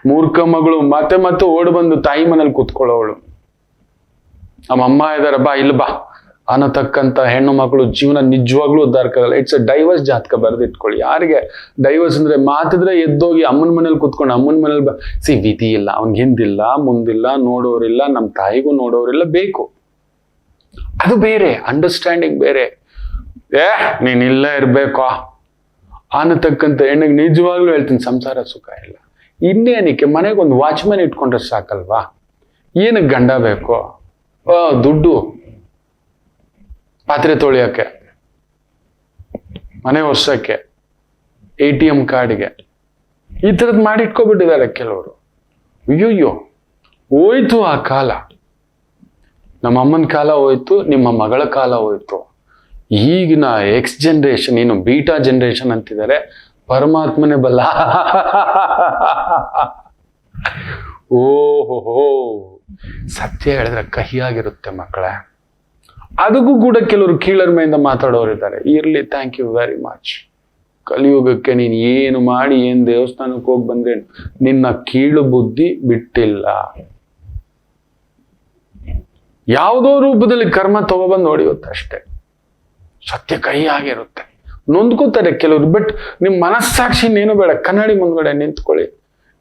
ಮೂರ್ಖ ಮಗಳು ಮತ್ತೆ ಓಡಿ ಬಂದು ತಾಯಿ ಮನೇಲಿ ಕೂತ್ಕೊಳ್ಳೋವಳು. ನಮ್ಮ ಅಮ್ಮ ಇದಾರೆ ಬಾ ಇಲ್ಲ ಬಾ ಅನ್ನತಕ್ಕಂಥ ಹೆಣ್ಣು ಮಕ್ಕಳು ಜೀವನ ನಿಜವಾಗ್ಲೂ ಉದ್ಧಾರಕ್ಕಾಗಲ್ಲ. ಇಟ್ಸ್ ಅ ಡೈವರ್ಸ್ ಜಾತಕ ಬರೆದಿಟ್ಕೊಳ್ಳಿ. ಯಾರಿಗೆ ಡೈವರ್ಸ್ ಅಂದ್ರೆ ಮಾತಿದ್ರೆ ಎದ್ದೋಗಿ ಅಮ್ಮನ ಮನೇಲಿ ಕೂತ್ಕೊಂಡು ಅಮ್ಮನ ಮನೇಲಿ ವಿಧಿ ಇಲ್ಲ, ಅವ್ನಿಗೆ ಹಿಂದಿಲ್ಲ ಮುಂದಿಲ್ಲ, ನೋಡೋರಿಲ್ಲ, ನಮ್ಮ ತಾಯಿಗೂ ನೋಡೋರಿಲ್ಲ, ಬೇಕು. ಅದು ಬೇರೆ, ಅಂಡರ್ಸ್ಟ್ಯಾಂಡಿಂಗ್ ಬೇರೆ. ನೀನ್ ಇಲ್ಲೇ ಇರ್ಬೇಕು ಅನ್ನತಕ್ಕಂಥ ಹೆಣ್ಣಿಗೆ ನಿಜವಾಗ್ಲೂ ಹೇಳ್ತೀನಿ, ಸಂಸಾರ ಸುಖ ಇಲ್ಲ. ಇನ್ನೇನಕ್ಕೆ ಮನೆಗೆ ಒಂದು ವಾಚ್ಮ್ಯಾನ್ ಇಟ್ಕೊಂಡ್ರೆ ಸಾಕಲ್ವಾ? ಏನಕ್ಕೆ ಗಂಡ ಬೇಕು? ದುಡ್ಡು ಪಾತ್ರೆ ತೊಳಿಯೋಕ್ಕೆ, ಮನೆ ಒರ್ಸೋಕ್ಕೆ, ATM ಕಾರ್ಡ್ಗೆ, ಈ ಥರದ್ದು ಮಾಡಿ ಇಟ್ಕೊಬಿಟ್ಟಿದ್ದಾರೆ ಕೆಲವರು. ಅಯ್ಯೋ ಹೋಯ್ತು ಆ ಕಾಲ. ನಮ್ಮ ಅಮ್ಮನ ಕಾಲ ಹೋಯ್ತು, ನಿಮ್ಮ ಮಗಳ ಕಾಲ ಹೋಯ್ತು. ಈಗಿನ X ಜನರೇಷನ್, ಏನು ಬೀಟಾ ಜನರೇಷನ್ ಅಂತಿದ್ದಾರೆ, ಪರಮಾತ್ಮನೇ ಬಲ್ಲ. ಓಹೋ, ಸತ್ಯ ಹೇಳಿದ್ರೆ ಕಹಿಯಾಗಿರುತ್ತೆ ಮಕ್ಕಳೇ. ಅದಕ್ಕೂ ಕೂಡ ಕೆಲವರು ಕೀಳರಿಮೆಯಿಂದ ಮಾತಾಡೋರಿದ್ದಾರೆ. ಇರ್ಲಿ, ಥ್ಯಾಂಕ್ ಯು ವೆರಿ ಮಚ್. ಕಲಿಯುಗಕ್ಕೆ ನೀನು ಏನು ಮಾಡಿ ಏನು ದೇವಸ್ಥಾನಕ್ಕೆ ಹೋಗಿ ಬಂದ್ರೆ ನಿನ್ನ ಕೀಳು ಬುದ್ಧಿ ಬಿಟ್ಟಿಲ್ಲ. ಯಾವುದೋ ರೂಪದಲ್ಲಿ ಕರ್ಮ ತಗೊಬಂದು ಹೊಡೆಯುತ್ತೆ ಅಷ್ಟೇ. ಸತ್ಯ ಕಹಿಯಾಗಿರುತ್ತೆ, ನೊಂದ್ಕೋತಾರೆ ಕೆಲವರು. ಬಟ್ ನಿಮ್ಮ ಮನಸ್ಸಾಕ್ಷಿನೇನು ಬೇಡ, ಕನ್ನಡಿ ಮುಂದ್ಗಡೆ ನಿಂತ್ಕೊಳ್ಳಿ.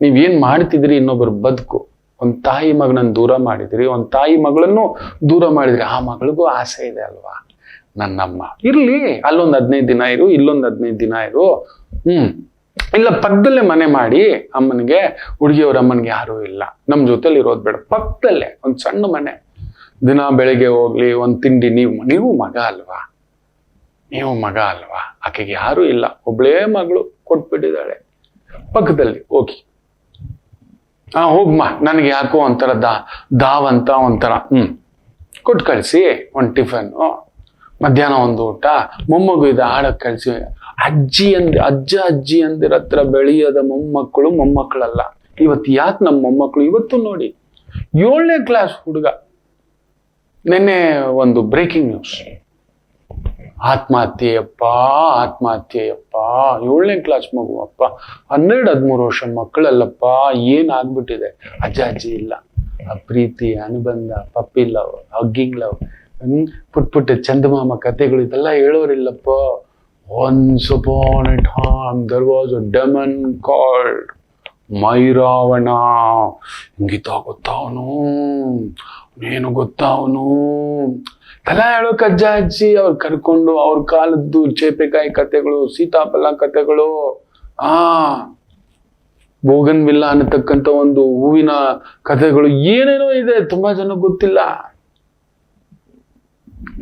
ನೀವೇನ್ ಮಾಡ್ತಿದ್ರಿ ಇನ್ನೊಬ್ಬರು ಬದುಕು. ಒಂದು ತಾಯಿ ಮಗನನ್ನು ದೂರ ಮಾಡಿದ್ರಿ, ಒಂದು ತಾಯಿ ಮಗಳನ್ನು ದೂರ ಮಾಡಿದ್ರಿ, ಆ ಮಗಳಿಗೂ ಆಸೆ ಇದೆ ಅಲ್ವಾ? ನನ್ನಮ್ಮ. ಇರ್ಲಿ, ಅಲ್ಲೊಂದು 15 ದಿನ ಇರು, ಇಲ್ಲೊಂದು 15 ದಿನ ಇರು. ಇಲ್ಲ ಪಕ್ಕದಲ್ಲೇ ಮನೆ ಮಾಡಿ ಅಮ್ಮನಿಗೆ, ಹುಡುಗಿಯವ್ರ ಅಮ್ಮನಿಗೆ ಯಾರೂ ಇಲ್ಲ, ನಮ್ ಜೊತೆಲಿ ಇರೋದು ಬೇಡ, ಪಕ್ಕದಲ್ಲೇ ಒಂದು ಸಣ್ಣ ಮನೆ, ದಿನ ಬೆಳಿಗ್ಗೆ ಹೋಗ್ಲಿ, ಒಂದು ತಿಂಡಿ. ನೀವು ಮಗ ಅಲ್ವಾ, ನೀವು ಮಗ ಅಲ್ವಾ, ಆಕೆಗೆ ಯಾರೂ ಇಲ್ಲ, ಒಬ್ಳೇ ಮಗಳು ಕೊಟ್ಬಿಟ್ಟಿದ್ದಾಳೆ, ಪಕ್ಕದಲ್ಲಿ ಹೋಗಿ. ಹೋಗ್ಮ, ನನಗೆ ಯಾಕೋ ಒಂಥರ ದಾವಂತ ಒಂಥರ ಕೊಟ್ಟು ಕಳಿಸಿ, ಒಂದು ಟಿಫನ್, ಮಧ್ಯಾಹ್ನ ಒಂದು ಊಟ, ಮೊಮ್ಮಗು ಇದೆ ಆಡಕ್ ಕಳಿಸಿ. ಅಜ್ಜಿ ಅಂದಿರ ಹತ್ರ ಬೆಳೆಯದ ಮೊಮ್ಮಕ್ಕಳಲ್ಲ. ಇವತ್ತು ಯಾಕೆ ನಮ್ಮ ಮೊಮ್ಮಕ್ಕಳು ಇವತ್ತು ನೋಡಿ 7ನೇ ಕ್ಲಾಸ್ ಹುಡುಗ, ನಿನ್ನೆ ಒಂದು ಬ್ರೇಕಿಂಗ್ ನ್ಯೂಸ್, ಆತ್ಮಹತ್ಯೆಯಪ್ಪ 7ನೇ ಕ್ಲಾಸ್ ಮಗು ಅಪ್ಪ, 12-13 ವರ್ಷ ಮಕ್ಕಳಲ್ಲಪ್ಪ, ಏನಾಗ್ಬಿಟ್ಟಿದೆ. ಅಜ್ಜಿ ಇಲ್ಲ, ಆ ಪ್ರೀತಿ, ಅನುಬಂಧ, ಪಪ್ಪಿ ಲವ್, ಹಗ್ಗಿಂಗ್ ಲವ್, ಪುಟ್ಟ ಚಂದಮಾಮ ಕಥೆಗಳು ಇದೆಲ್ಲ ಹೇಳೋರಿಲ್ಲಪ್ಪ. Once upon a time there was a demon called Mairavana. ಹಿಂಗಿತ ಗೊತ್ತಾವನು, ನೀನು ಗೊತ್ತಾವನು ಎಲ್ಲ ಹೇಳೋಕೆ ಅಜ್ಜಿ ಅವ್ರು ಕರ್ಕೊಂಡು ಅವ್ರ ಕಾಲದ್ದು ಚೇಪೆಕಾಯಿ ಕಥೆಗಳು, ಸೀತಾಫಲ ಕಥೆಗಳು, ಬೋಗನ್ವಿಲ್ಲ ಅನ್ನತಕ್ಕಂಥ ಒಂದು ಹೂವಿನ ಕಥೆಗಳು, ಏನೇನೋ ಇದೆ, ತುಂಬಾ ಜನ ಗೊತ್ತಿಲ್ಲ.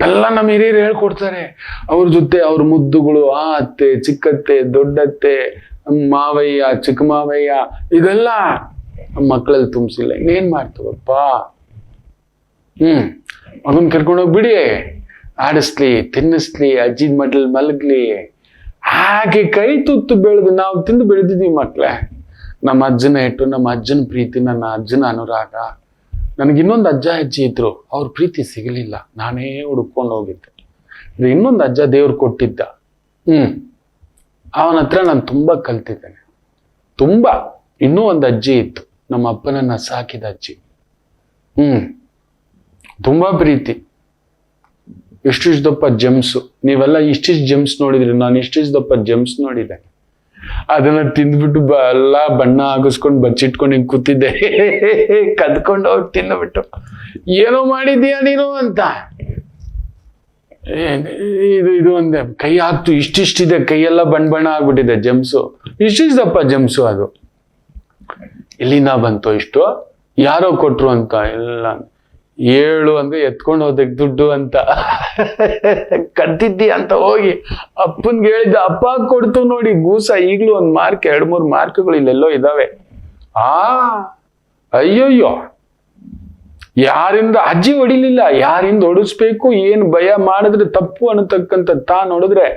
ಎಲ್ಲ ನಮ್ಮ ಹಿರಿಯರು ಹೇಳ್ಕೊಡ್ತಾರೆ. ಅವ್ರ ಜೊತೆ ಅವ್ರ ಮುದ್ದುಗಳು, ಅತ್ತೆ, ಚಿಕ್ಕತ್ತೆ, ದೊಡ್ಡತ್ತೆ, ಮಾವಯ್ಯ, ಚಿಕ್ಕ ಮಾವಯ್ಯ, ಇದೆಲ್ಲ ಮಕ್ಕಳಲ್ಲಿ ತುಂಬಿಸಿಲ್ಲ. ಇನ್ನೇನ್ ಮಾಡ್ತೀವಪ್ಪ? ಮಗನ್ ಕರ್ಕೊಂಡೋಗ್ಬಿಡಿ, ಆಡಿಸ್ಲಿ, ತಿನ್ನಿಸ್ಲಿ, ಅಜ್ಜಿ ಮಡ್ಲಲ್ಲಿ ಮಲಗ್ಲಿ. ಹಾಗೆ ಕೈ ತುತ್ತು ಬೆಳೆದು ನಾವು ತಿಂದು ಬೆಳೆದಿದ್ದೀವಿ ಮಕ್ಳೇ. ನಮ್ಮ ಅಜ್ಜನ ಇಟ್ಟು, ನಮ್ಮ ಅಜ್ಜನ ಪ್ರೀತಿ, ನನ್ನ ಅಜ್ಜನ ಅನುರಾಗ. ನನಗೆ ಇನ್ನೊಂದು ಅಜ್ಜಿ ಇದ್ರು, ಅವ್ರ ಪ್ರೀತಿ ಸಿಗಲಿಲ್ಲ, ನಾನೇ ಹುಡ್ಕೊಂಡು ಹೋಗಿದ್ದೆ. ಇನ್ನೊಂದು ಅಜ್ಜ ದೇವ್ರು ಕೊಟ್ಟಿದ್ದ, ಅವನ ಹತ್ರ ನಾನು ತುಂಬಾ ಕಲ್ತಿದ್ದೇನೆ, ತುಂಬಾ. ಇನ್ನೂ ಒಂದು ಅಜ್ಜಿ ಇತ್ತು, ನಮ್ಮ ಅಪ್ಪನನ್ನ ಸಾಕಿದ ಅಜ್ಜಿ. ತುಂಬಾ ಪ್ರೀತಿ. ಇಷ್ಟಿಷ್ಟು ದಪ್ಪ ಜೆಮ್ಸು, ನೀವೆಲ್ಲ ಇಷ್ಟಿಷ್ಟು ಜೆಮ್ಸ್ ನೋಡಿದ್ರಿ, ನಾನು ಇಷ್ಟಿಷ್ಟು ದಪ್ಪ ಜೆಮ್ಸ್ ನೋಡಿದ್ದೆ. ಅದನ್ನ ತಿಂದ್ಬಿಟ್ಟು ಎಲ್ಲ ಬಣ್ಣ ಹಾಕಿಸ್ಕೊಂಡು ಬಚ್ಚಿಟ್ಕೊಂಡು ಹಿಂಗ್ ಕೂತಿದ್ದೆ, ಕದ್ಕೊಂಡು ಹೋಗಿ ತಿಂದ್ಬಿಟ್ಟು, ಏನೋ ಮಾಡಿದೀಯ ನೀನು ಅಂತ. ಇದು ಒಂದೇ ಕೈ ಹಾಕ್ತು, ಇಷ್ಟಿಷ್ಟಿದೆ, ಕೈಯೆಲ್ಲ ಬಣ್ಣ ಆಗ್ಬಿಟ್ಟಿದೆ ಜೆಮ್ಸು, ಇಷ್ಟಿಷ್ಟು ದಪ್ಪ ಜೆಮ್ಸು. ಅದು ಇಲ್ಲಿಂದ ಬಂತು ಇಷ್ಟು, ಯಾರೋ ಕೊಟ್ರು ಅಂತ. ಎಲ್ಲ 7 ಅಂದ್ರೆ ಎತ್ಕೊಂಡು ಹೋದಕ್ಕೆ ದುಡ್ಡು ಅಂತ ಕದ್ದಿದ್ದಿ ಅಂತ ಹೋಗಿ ಅಪ್ಪನ್ಗೆ ಹೇಳಿದ್ದ. ಅಪ್ಪ ಕೊಡ್ತು ನೋಡಿ ಗೂಸ. ಈಗ್ಲೂ ಒಂದು ಮಾರ್ಕ್ 2-3 ಮಾರ್ಕ್ಗಳು ಇಲ್ಲೆಲ್ಲೋ ಇದಾವೆ. ಅಯ್ಯೋಯ್ಯೋ, ಯಾರಿಂದ ಅಜ್ಜಿ ಹೊಡಿಲಿಲ್ಲ, ಯಾರಿಂದ ಹೊಡಿಸ್ಬೇಕು, ಏನು ಭಯ ಮಾಡಿದ್ರೆ ತಪ್ಪು ಅನ್ನತಕ್ಕಂಥ ನೋಡಿದ್ರೆ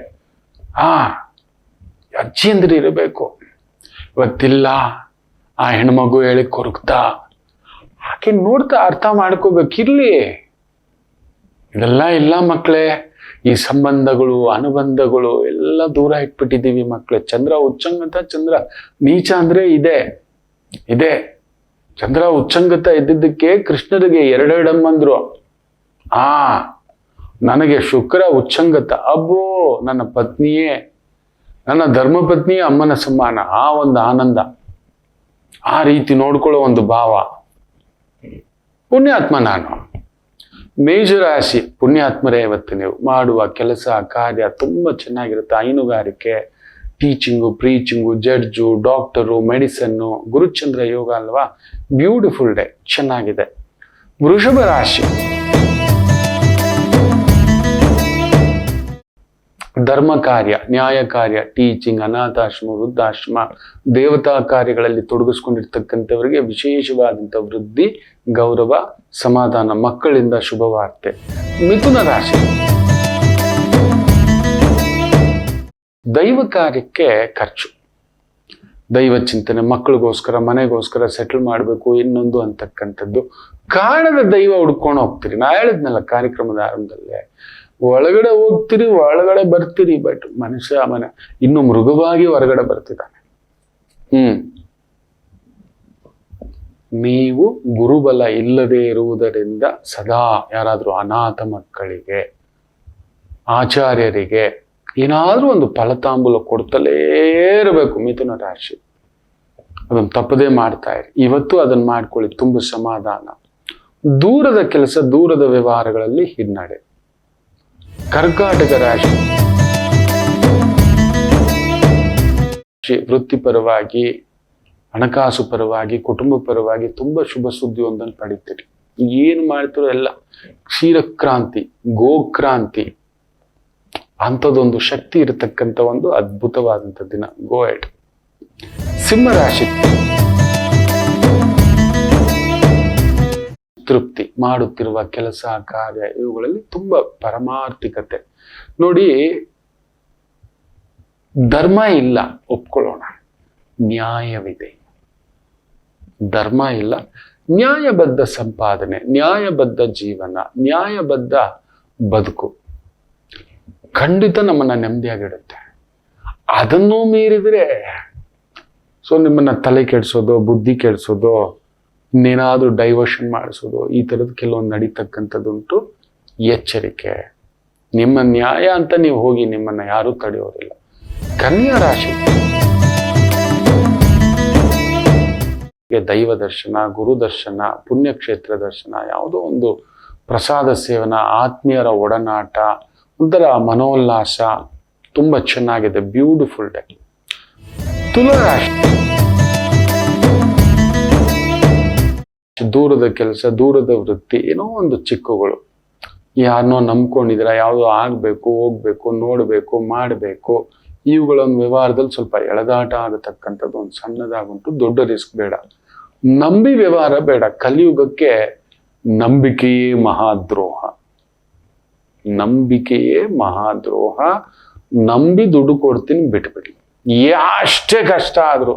ಅಜ್ಜಿ ಅಂದ್ರೆ ಇರಬೇಕು. ಇವತ್ತಿಲ್ಲ, ಆ ಹೆಣ್ಮಗು ಹೇಳಿ ಕೊರಗ್ತಾ, ಆಕೆ ನೋಡ್ತಾ ಅರ್ಥ ಮಾಡ್ಕೋಬೇಕಿರ್ಲಿ. ಇದೆಲ್ಲ ಇಲ್ಲ ಮಕ್ಕಳೇ. ಈ ಸಂಬಂಧಗಳು, ಅನುಬಂಧಗಳು ಎಲ್ಲ ದೂರ ಇಟ್ಬಿಟ್ಟಿದೀವಿ ಮಕ್ಕಳೇ. ಚಂದ್ರ ಉಚ್ಚಂಗತ, ಚಂದ್ರ ನೀಚ ಅಂದ್ರೆ ಇದೆ. ಚಂದ್ರ ಉಚ್ಚಂಗತ ಇದ್ದಿದ್ದಕ್ಕೆ ಕೃಷ್ಣರಿಗೆ 2 ಅಮ್ಮಂದ್ರು. ನನಗೆ ಶುಕ್ರ ಉಚ್ಚಂಗತ, ಅಬ್ಬೋ ನನ್ನ ಪತ್ನಿಯೇ, ನನ್ನ ಧರ್ಮಪತ್ನಿಯೇ ಅಮ್ಮನ ಸಮಾನ. ಆ ಒಂದು ಆನಂದ, ಆ ರೀತಿ ನೋಡ್ಕೊಳ್ಳೋ ಒಂದು ಭಾವ. ಪುಣ್ಯಾತ್ಮ ನಾನು. ಮೇಜರಾಶಿ ಪುಣ್ಯಾತ್ಮರೇ. ಇವತ್ತು ನೀವು ಮಾಡುವ ಕೆಲಸ ಕಾರ್ಯ ತುಂಬಾ ಚೆನ್ನಾಗಿರುತ್ತೆ. ಹೈನುಗಾರಿಕೆ, ಟೀಚಿಂಗು, ಪ್ರೀಚಿಂಗು, ಜಡ್ಜು, ಡಾಕ್ಟರು, ಮೆಡಿಸನ್ನು, ಗುರುಚಂದ್ರ ಯೋಗ ಅಲ್ವಾ? ಬ್ಯೂಟಿಫುಲ್ ಡೇ, ಚೆನ್ನಾಗಿದೆ. ವೃಷಭ ರಾಶಿ ಧರ್ಮ ಕಾರ್ಯ, ನ್ಯಾಯ ಕಾರ್ಯ, ಟೀಚಿಂಗ್, ಅನಾಥಾಶ್ರಮ, ವೃದ್ಧಾಶ್ರಮ, ದೇವತಾ ಕಾರ್ಯಗಳಲ್ಲಿ ತೊಡಗಿಸ್ಕೊಂಡಿರ್ತಕ್ಕಂಥವರಿಗೆ ವಿಶೇಷವಾದಂಥ ವೃದ್ಧಿ, ಗೌರವ, ಸಮಾಧಾನ, ಮಕ್ಕಳಿಂದ ಶುಭವಾರ್ತೆ. ಮಿಥುನ ರಾಶಿ ದೈವ ಕಾರ್ಯಕ್ಕೆ ಖರ್ಚು, ದೈವ ಚಿಂತನೆ, ಮಕ್ಕಳಿಗೋಸ್ಕರ, ಮನೆಗೋಸ್ಕರ ಸೆಟಲ್ ಮಾಡಬೇಕು ಇನ್ನೊಂದು ಅಂತಕ್ಕಂಥದ್ದು. ಕಾರಣದ ದೈವ ಹುಡ್ಕೊಂಡು ಹೋಗ್ತೀರಿ. ನಾ ಹೇಳಿದ್ನಲ್ಲ ಕಾರ್ಯಕ್ರಮದ ಆರಂಭದಲ್ಲೇ, ಒಳಗಡೆ ಹೋಗ್ತೀರಿ, ಒಳಗಡೆ ಬರ್ತೀರಿ, ಬಟ್ ಮನುಷ್ಯ ಇನ್ನು ಮೃಗವಾಗಿ ಹೊರಗಡೆ ಬರ್ತಿದ್ದಾನೆ. ನೀವು ಗುರುಬಲ ಇಲ್ಲದೆ ಇರುವುದರಿಂದ ಸದಾ ಯಾರಾದ್ರೂ ಅನಾಥ ಮಕ್ಕಳಿಗೆ, ಆಚಾರ್ಯರಿಗೆ ಏನಾದ್ರೂ ಒಂದು ಫಲತಾಂಬೂಲ ಕೊಡ್ತಲೇ ಇರಬೇಕು. ಮಿಥುನ ರಾಶಿ ಅದನ್ನು ತಪ್ಪದೇ ಮಾಡ್ತಾ ಇರಿ. ಇವತ್ತು ಅದನ್ನ ಮಾಡ್ಕೊಳ್ಳಿ, ತುಂಬ ಸಮಾಧಾನ. ದೂರದ ಕೆಲಸ, ದೂರದ ವ್ಯವಹಾರಗಳಲ್ಲಿ ಹಿನ್ನಡೆ. ಕರ್ಕಾಟಕ ರಾಶಿ ವೃತ್ತಿಪರವಾಗಿ, ಹಣಕಾಸು ಪರವಾಗಿ, ಕುಟುಂಬ ಪರವಾಗಿ ತುಂಬಾ ಶುಭ ಸುದ್ದಿಯೊಂದನ್ನು ಪಡಿತೀರಿ. ಏನು ಮಾಡ್ತಿರೋ ಎಲ್ಲ ಕ್ಷೀರಕ್ರಾಂತಿ, ಗೋಕ್ರಾಂತಿ ಅಂಥದ್ದೊಂದು ಶಕ್ತಿ ಇರತಕ್ಕಂಥ ಒಂದು ಅದ್ಭುತವಾದಂಥ ದಿನ. ಗೋ ಎಟ್. ಸಿಂಹರಾಶಿ ತೃಪ್ತಿ, ಮಾಡುತ್ತಿರುವ ಕೆಲಸ ಕಾರ್ಯ ಇವುಗಳಲ್ಲಿ ತುಂಬಾ ಪರಮಾರ್ಥಿಕತೆ. ನೋಡಿ, ಧರ್ಮ ಇಲ್ಲ ಒಪ್ಕೊಳ್ಳೋಣ, ನ್ಯಾಯವಿದೆ. ಧರ್ಮ ಇಲ್ಲ, ನ್ಯಾಯಬದ್ಧ ಸಂಪಾದನೆ, ನ್ಯಾಯಬದ್ಧ ಜೀವನ, ನ್ಯಾಯಬದ್ಧ ಬದುಕು ಖಂಡಿತ ನಮ್ಮನ್ನ ನೆಮ್ಮದಿಯಾಗಿಡುತ್ತೆ. ಅದನ್ನೂ ಮೀರಿದ್ರೆ ನಿಮ್ಮನ್ನ ತಲೆ ಕೆಡಿಸೋದು, ಬುದ್ಧಿ ಕೆಡಿಸೋದು, ಇನ್ನೇನಾದ್ರೂ ಡೈವರ್ಷನ್ ಮಾಡಿಸೋದು, ಈ ಥರದ್ದು ಕೆಲವೊಂದು ನಡೀತಕ್ಕಂಥದ್ದುಂಟು. ಎಚ್ಚರಿಕೆ. ನಿಮ್ಮ ನ್ಯಾಯ ಅಂತ ನೀವು ಹೋಗಿ, ನಿಮ್ಮನ್ನ ಯಾರೂ ತಡೆಯೋರಿಲ್ಲ. ಕನ್ಯಾ ರಾಶಿ ದೈವ ದರ್ಶನ, ಗುರು ದರ್ಶನ, ಪುಣ್ಯಕ್ಷೇತ್ರ ದರ್ಶನ, ಯಾವುದೋ ಒಂದು ಪ್ರಸಾದ ಸೇವನ, ಆತ್ಮೀಯರ ಒಡನಾಟ, ಒಂಥರ ಮನೋಲ್ಲಾಸ ತುಂಬಾ ಚೆನ್ನಾಗಿದೆ. Beautiful day. ತುಲಾರಾಶಿ ದೂರದ ಕೆಲಸ, ದೂರದ ವೃತ್ತಿ, ಏನೋ ಒಂದು ಚಿಕ್ಕಗಳು, ಯಾರನ್ನೋ ನಂಬ್ಕೊಂಡಿದ್ರ, ಯಾವುದೋ ಆಗ್ಬೇಕು, ಹೋಗ್ಬೇಕು, ನೋಡ್ಬೇಕು, ಮಾಡಬೇಕು, ಇವುಗಳೊಂದು ವ್ಯವಹಾರದಲ್ಲಿ ಸ್ವಲ್ಪ ಎಳೆದಾಟ ಆಗತಕ್ಕಂಥದ್ದು ಒಂದು ಸಣ್ಣದಾಗುಂಟು. ದೊಡ್ಡ ರಿಸ್ಕ್ ಬೇಡ, ನಂಬಿ ವ್ಯವಹಾರ ಬೇಡ. ಕಲಿಯುಗಕ್ಕೆ ನಂಬಿಕೆಯೇ ಮಹಾದ್ರೋಹ. ನಂಬಿಕೆಯೇ ಮಹಾದ್ರೋಹ. ನಂಬಿ ದುಡ್ಡು ಕೊಡ್ತೀನಿ ಬಿಟ್ಬಿಡಿ, ಅಷ್ಟೇ ಕಷ್ಟ ಆದ್ರು.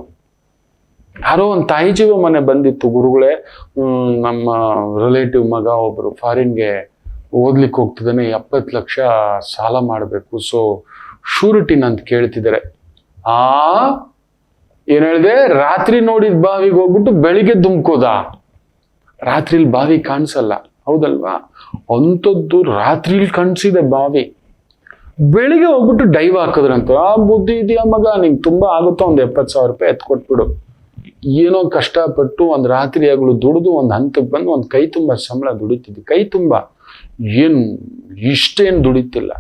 ಯಾರೋ ಒಂದು ತಾಯಿ ಜೀವ ಮನೆ ಬಂದಿತ್ತು ಗುರುಗಳೇ, ನಮ್ಮ ರಿಲೇಟಿವ್ ಮಗ ಒಬ್ರು ಫಾರಿನ್ಗೆ ಓದ್ಲಿಕ್ಕೆ ಹೋಗ್ತಿದ್ದಾನೆ, 70 ಲಕ್ಷ ಸಾಲ ಮಾಡಬೇಕು, ಸೊ ಶೂರಿಟಿನ ಅಂತ ಕೇಳ್ತಿದ್ದಾರೆ. ಏನ್ ಹೇಳಿದೆ? ರಾತ್ರಿ ನೋಡಿದ ಬಾವಿಗೆ ಹೋಗ್ಬಿಟ್ಟು ಬೆಳಿಗ್ಗೆ ದುಮ್ಕೋದ. ರಾತ್ರಿಲಿ ಬಾವಿ ಕಾಣಿಸಲ್ಲ, ಹೌದಲ್ವಾ? ಅಂಥದ್ದು ರಾತ್ರಿಲಿ ಕಾಣಿಸಿದೆ ಬಾವಿ, ಬೆಳಿಗ್ಗೆ ಹೋಗ್ಬಿಟ್ಟು ಡೈವ್ ಹಾಕಿದ್ರಂತ. ಬುದ್ಧಿ ಇದೆಯಾ ಮಗ, ನಿಂಗೆ ತುಂಬಾ ಆಗುತ್ತಾ, ಒಂದು 70,000 ರೂಪಾಯಿ ಎತ್ಕೊಟ್ಬಿಡು. ಏನೋ ಕಷ್ಟಪಟ್ಟು ಒಂದು ರಾತ್ರಿ ಆಗಲು ದುಡಿದು ಒಂದು ಹಂತಕ್ಕೆ ಬಂದು ಒಂದು ಕೈ ತುಂಬ ಸಂಬಳ ದುಡಿತಿದ್ವಿ. ಕೈ ತುಂಬ ಏನು ಇಷ್ಟೇನು ದುಡಿತಿಲ್ಲ,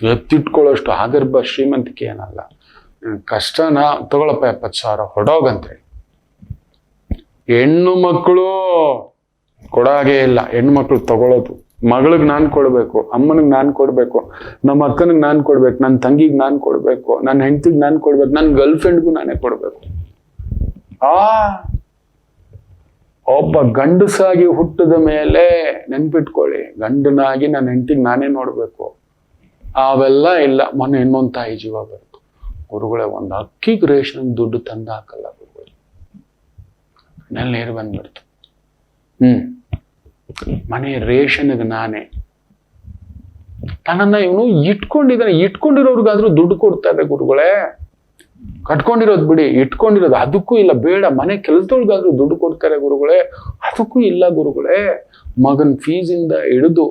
ಎತ್ತಿಟ್ಕೊಳ್ಳೋಷ್ಟು ಆಗರ್ಭ ಶ್ರೀಮಂತಿಕೆ ಏನಲ್ಲ. ಕಷ್ಟನ ತಗೊಳಪ್ಪ 70,000 ಹೊಡೋಗಂತೇಳಿ. ಹೆಣ್ಣು ಮಕ್ಕಳು ಕೊಡಾಗೆ ಇಲ್ಲ, ಹೆಣ್ಣು ಮಕ್ಕಳು ತಗೊಳ್ಳೋದು. ಮಗಳಿಗೆ ನಾನು ಕೊಡ್ಬೇಕು, ಅಮ್ಮನಿಗೆ ನಾನು ಕೊಡ್ಬೇಕು, ನಮ್ಮ ಅಕ್ಕನಿಗೆ ನಾನು ಕೊಡ್ಬೇಕು, ನನ್ನ ತಂಗಿಗೆ ನಾನು ಕೊಡ್ಬೇಕು, ನನ್ನ ಹೆಂಡತಿಗೆ ನಾನು ಕೊಡ್ಬೇಕು, ನನ್ನ ಗರ್ಲ್ ಫ್ರೆಂಡ್ಗೂ ನಾನೇ ಕೊಡ್ಬೇಕು. ಒಬ್ಬ ಗಂಡಸಾಗಿ ಹುಟ್ಟಿದ ಮೇಲೆ ನೆನ್ಪಿಟ್ಕೊಳ್ಳಿ, ಗಂಡನಾಗಿ ನನ್ನ ಹೆಂಡತಿಗೆ ನಾನೇ ನೋಡ್ಬೇಕು, ಅವೆಲ್ಲ ಇಲ್ಲ. ಮೊನ್ನೆ ಇನ್ನೊಂದು ತಾಯಿ ಜೀವ ಬರ್ತು. ಗುರುಗಳೇ, ಒಂದು ಅಕ್ಕಿಗೆ ರೇಷನ್ ದುಡ್ಡು ತಂದು ಹಾಕಲ್ಲ ಗುರುಗಳೇ, ನೀರು ಬಂದ್ಬಿಡ್ತು. ಮನೆ ರೇಷನ್ಗೆ ನಾನೇ. ತನ್ನನ್ನ ಇವನು ಇಟ್ಕೊಂಡಿದ್ದಾನೆ, ಇಟ್ಕೊಂಡಿರೋರ್ಗಾದ್ರೂ ದುಡ್ಡು ಕೊಡ್ತಾರೆ ಗುರುಗಳೇ. ಕಟ್ಕೊಂಡಿರೋದು ಬಿಡಿ, ಇಟ್ಕೊಂಡಿರೋದು ಅದಕ್ಕೂ ಇಲ್ಲ. ಬೇಡ, ಮನೆ ಕೆಲಸದೊಳಗಾದ್ರೂ ದುಡ್ಡು ಕೊಡ್ತಾರೆ ಗುರುಗಳೇ, ಅದಕ್ಕೂ ಇಲ್ಲ ಗುರುಗಳೇ. ಮಗನ್ ಫೀಸಿಂದ ಹಿಡಿದು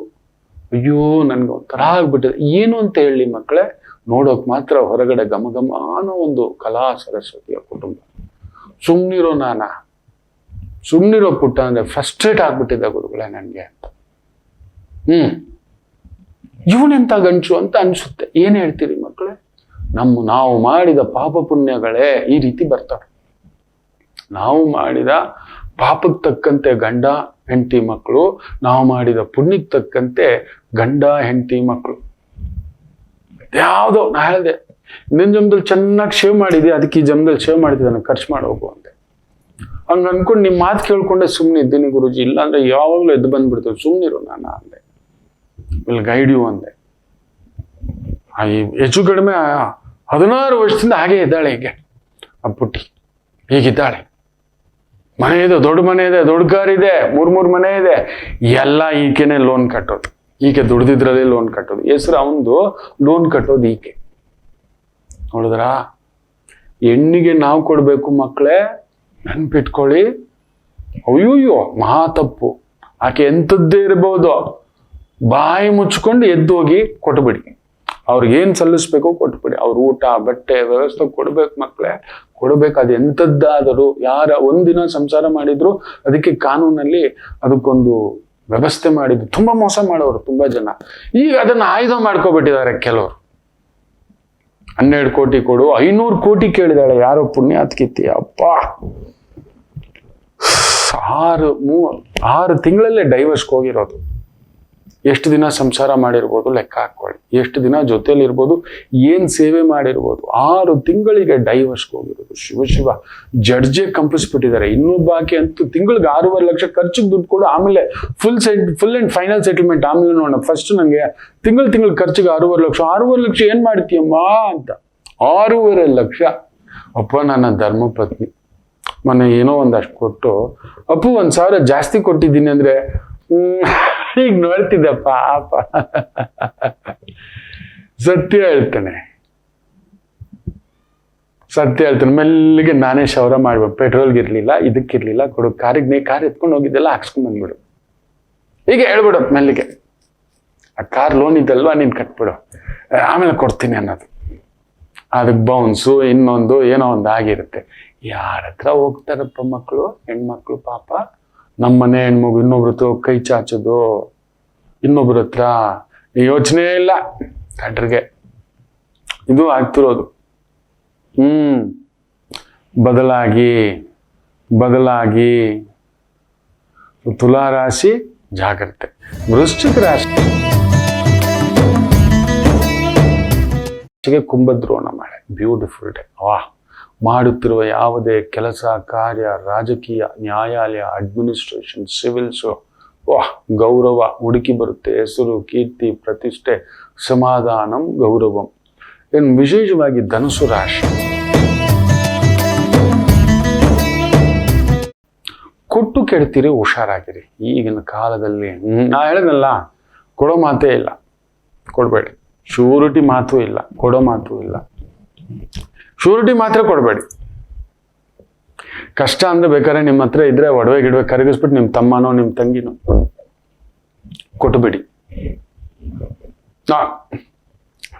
ಅಯ್ಯೋ ನನ್ಗೆ ಒಂಥರ ಆಗ್ಬಿಟ್ಟಿದೆ. ಏನು ಅಂತ ಹೇಳಿ ಮಕ್ಕಳೇ, ನೋಡೋಕ್ ಮಾತ್ರ ಹೊರಗಡೆ ಘಮ ಅನ್ನೋ ಒಂದು ಕಲಾ ಸರಸ್ವತಿಯ ಕುಟುಂಬ. ಸುಮ್ನಿರೋ ಪುಟ್ಟ ಅಂದ್ರೆ ಫ್ರಸ್ಟ್ರೇಟ್ ಆಗ್ಬಿಟ್ಟಿದೆ ಗುರುಗಳೇ ನನ್ಗೆ ಅಂತ. ಇವನೆಂತ ಗಂಟು ಅಂತ ಅನ್ಸುತ್ತೆ. ಏನ್ ಹೇಳ್ತೀರಿ ಮಕ್ಕಳೇ? ನಾವು ಮಾಡಿದ ಪಾಪ ಪುಣ್ಯಗಳೇ ಈ ರೀತಿ ಬರ್ತವೆ. ನಾವು ಮಾಡಿದ ಪಾಪಕ್ಕೆ ತಕ್ಕಂತೆ ಗಂಡ ಹೆಂಡತಿ ಮಕ್ಕಳು, ನಾವು ಮಾಡಿದ ಪುಣ್ಯಕ್ಕೆ ತಕ್ಕಂತೆ ಗಂಡ ಹೆಂಡತಿ ಮಕ್ಕಳು. ಯಾವ್ದೋ ನಾ ಹೇಳ್ದೆ, ನಿನ್ನ ಜನ್ಮದಲ್ಲಿ ಚೆನ್ನಾಗಿ ಶೇವ್ ಮಾಡಿದ್ದೆ, ಅದಕ್ಕೆ ಈ ಜನ್ಮದಲ್ಲಿ ಶೇವ್ ಮಾಡಿದ್ದೆ, ನನಗೆ ಖರ್ಚು ಮಾಡೋಗು ಅಂದೆ. ಹಂಗ ಅನ್ಕೊಂಡು ನಿಮ್ಮ ಮಾತು ಕೇಳ್ಕೊಂಡೆ ಸುಮ್ಮನೆ ಇದ್ದೀನಿ ಗುರುಜಿ, ಇಲ್ಲಾಂದ್ರೆ ಯಾವಾಗಲೂ ಎದ್ದು ಬಂದ್ಬಿಡ್ತೇವೆ. ಸುಮ್ಮನಿರು ನಾನು ಅಂದೆ, ವಿಲ್ ಗೈಡ್ ಯು ಅಂದೆ. ಹೆಚ್ಚು ಕಡಿಮೆ 16 ವರ್ಷದಿಂದ ಹಾಗೆ ಇದ್ದಾಳೆ. ಹೀಗೆ ಆ ಪುಟ್ಟಿ ಹೀಗಿದ್ದಾಳೆ. ಮನೆ ಇದೆ, ದೊಡ್ಡ ಮನೆ ಇದೆ, ದೊಡ್ಡ ಕಾರ್ ಇದೆ, 3 ಮನೆ ಇದೆ, ಎಲ್ಲ ಈಕೆನೆ ಲೋನ್ ಕಟ್ಟೋದು. ಈಕೆ ದುಡ್ದಿದ್ರಲ್ಲೇ ಲೋನ್ ಕಟ್ಟೋದು. ಹೆಸರು ಅವನದು, ಲೋನ್ ಕಟ್ಟೋದು ಈಕೆ. ನೋಡಿದ್ರ? ಹೆಣ್ಣಿಗೆ ನಾವು ಕೊಡ್ಬೇಕು ಮಕ್ಕಳೇ, ನೆನ್ಪಿಟ್ಕೊಳ್ಳಿ. ಅಯ್ಯೋಯ್ಯೋ ಮಹಾ ತಪ್ಪು. ಆಕೆ ಎಂಥದ್ದೇ ಇರ್ಬೋದು, ಬಾಯಿ ಮುಚ್ಕೊಂಡು ಎದ್ದೋಗಿ ಕೊಟ್ಬಿಡಿ. ಅವ್ರಿಗೇನ್ ಸಲ್ಲಿಸ್ಬೇಕು ಕೊಟ್ಬಿಡಿ. ಅವ್ರ ಊಟ ಬಟ್ಟೆ ವ್ಯವಸ್ಥೆ ಕೊಡ್ಬೇಕು ಮಕ್ಕಳೇ, ಕೊಡ್ಬೇಕು. ಅದು ಎಂಥದ್ದಾದರೂ, ಯಾರ ಒಂದಿನ ಸಂಸಾರ ಮಾಡಿದ್ರು ಅದಕ್ಕೆ ಕಾನೂನಲ್ಲಿ ಅದಕ್ಕೊಂದು ವ್ಯವಸ್ಥೆ ಮಾಡಿದ್ದು. ತುಂಬಾ ಮೋಸ ಮಾಡೋರು ತುಂಬಾ ಜನ. ಈಗ ಅದನ್ನ ಆಯುಧ ಮಾಡ್ಕೊಬಿಟ್ಟಿದ್ದಾರೆ ಕೆಲವರು. 12 ಕೋಟಿ ಕೊಡು, 500 ಕೋಟಿ ಕೇಳಿದಾಳೆ ಯಾರೋ ಪುಣ್ಯಾತ್ಕಿತ್ತಿ. ಅಪ್ಪ, 6 ತಿಂಗಳಲ್ಲೇ ಡೈವರ್ಸ್ಗೆ ಹೋಗಿರೋದು. ಎಷ್ಟು ದಿನ ಸಂಸಾರ ಮಾಡಿರ್ಬೋದು ಲೆಕ್ಕ ಹಾಕೊಳ್ಳಿ, ಎಷ್ಟು ದಿನ ಜೊತೆಲಿ ಇರ್ಬೋದು, ಏನ್ ಸೇವೆ ಮಾಡಿರ್ಬೋದು. 6 ತಿಂಗಳಿಗೆ ಡೈವರ್ಸ್ಗೆ ಹೋಗಿರೋದು. ಶಿವ ಜಡ್ಜೆ ಕಂಪಿಸ್ಬಿಟ್ಟಿದ್ದಾರೆ. ಇನ್ನೂ ಬಾಕಿ ಅಂತೂ ತಿಂಗಳಿಗೆ 6.5 ಲಕ್ಷ ಖರ್ಚಿಗೆ ದುಡ್ಡು ಕೊಡು, ಆಮೇಲೆ ಫುಲ್ ಅಂಡ್ ಫೈನಲ್ ಸೆಟಲ್ಮೆಂಟ್ ಆಮೇಲೆ ನೋಡೋಣ. ಫಸ್ಟ್ ನಂಗೆ ತಿಂಗಳ ಖರ್ಚಿಗೆ 6.5 ಲಕ್ಷ. 6.5 ಲಕ್ಷ ಏನ್ ಮಾಡ್ತೀಯಮ್ಮ ಅಂತ. 6.5 ಲಕ್ಷ. ಅಪ್ಪ, ನನ್ನ ಧರ್ಮಪತ್ನಿ ಮೊನ್ನೆ ಏನೋ ಒಂದಷ್ಟು ಕೊಟ್ಟು, ಅಪ್ಪು 1,000 ಜಾಸ್ತಿ ಕೊಟ್ಟಿದ್ದೀನಿ ಅಂದ್ರೆ ಈಗ ನೋಡ್ತಿದ್ದಪ್ಪ ಪಾಪ. ಸತ್ಯ ಹೇಳ್ತಾನೆ. ಮೆಲ್ಲಿಗೆ ನಾನೇ ಶೌರ ಮಾಡ್ಬೇಕು. ಪೆಟ್ರೋಲ್ಗಿರ್ಲಿಲ್ಲ, ಇದಕ್ಕಿರ್ಲಿಲ್ಲ, ಕೊಡು ಕಾರಿಗೆ, ಕಾರ್ ಎತ್ಕೊಂಡು ಹೋಗಿದ್ದೆಲ್ಲ ಹಾಕ್ಸ್ಕೊಂಡ್ ಬಂದ್ಬಿಡು. ಈಗ ಹೇಳ್ಬಿಡು ಮೆಲ್ಲಿಗೆ, ಆ ಕಾರ್ ಲೋನ್ ಇದ್ದಲ್ವಾ ನೀನ್ ಕಟ್ಬಿಡು, ಆಮೇಲೆ ಕೊಡ್ತೀನಿ ಅನ್ನೋದು. ಅದಕ್ಕೆ ಬೌನ್ಸು ಇನ್ನೊಂದು ಏನೋ ಒಂದು ಆಗಿರುತ್ತೆ. ಯಾರ ಹತ್ರ ಹೋಗ್ತಾರಪ್ಪ ಮಕ್ಕಳು, ಹೆಣ್ಮಕ್ಳು ಪಾಪ. ನಮ್ಮನೆ ಹೆಣ್ಮಗು ಇನ್ನೊಬ್ರ ಹತ್ರ ಕೈ ಚಾಚೋದು, ಇನ್ನೊಬ್ರ ಹತ್ರ ಯೋಚನೆ ಇಲ್ಲ. ಕಡ್ರಿಗೆ ಇದು ಆಗ್ತಿರೋದು. ಬದಲಾಗಿ ತುಲಾ ರಾಶಿ ಜಾಗ್ರತೆ. ವೃಶ್ಚಿಕ ರಾಶಿಗೆ ಕುಂಭದ್ರೋಣ ಮಳೆ. Beautiful day. ಮಾಡುತ್ತಿರುವ ಯಾವುದೇ ಕೆಲಸ ಕಾರ್ಯ, ರಾಜಕೀಯ, ನ್ಯಾಯಾಲಯ, ಅಡ್ಮಿನಿಸ್ಟ್ರೇಷನ್, ಸಿವಿಲ್ಸು, ಗೌರವ ಹುಡುಕಿ ಬರುತ್ತೆ. ಹೆಸರು, ಕೀರ್ತಿ, ಪ್ರತಿಷ್ಠೆ, ಸಮಾಧಾನಂ, ಗೌರವಂ. ಇನ್ನು ವಿಶೇಷವಾಗಿ ಧನುಸು ರಾಶಿ. ಕೊಟ್ಟು ಕೆಡ್ತೀರಿ, ಹುಷಾರಾಗಿರಿ. ಈಗಿನ ಕಾಲದಲ್ಲಿ ನಾ ಹೇಳಿದ್ನಲ್ಲ, ಕೊಡೋ ಮಾತೇ ಇಲ್ಲ, ಕೊಡಬೇಡಿ. ಶ್ಯೂರಿಟಿ ಮಾತು ಇಲ್ಲ, ಕೊಡೋ ಮಾತು ಇಲ್ಲ. ಶ್ಯೂರಿಟಿ ಮಾತ್ರ ಕೊಡಬೇಡಿ. ಕಷ್ಟ ಅಂದ್ರೆ ಬೇಕಾದ್ರೆ ನಿಮ್ಮ ಹತ್ರ ಇದ್ರೆ ಒಡವೆ ಗಿಡವೆ ಕರಗಿಸ್ಬಿಟ್ಟು ನಿಮ್ಮ ತಮ್ಮನೋ ನಿಮ್ಮ ತಂಗಿನೋ ಕೊಟ್ಟುಬಿಡಿ.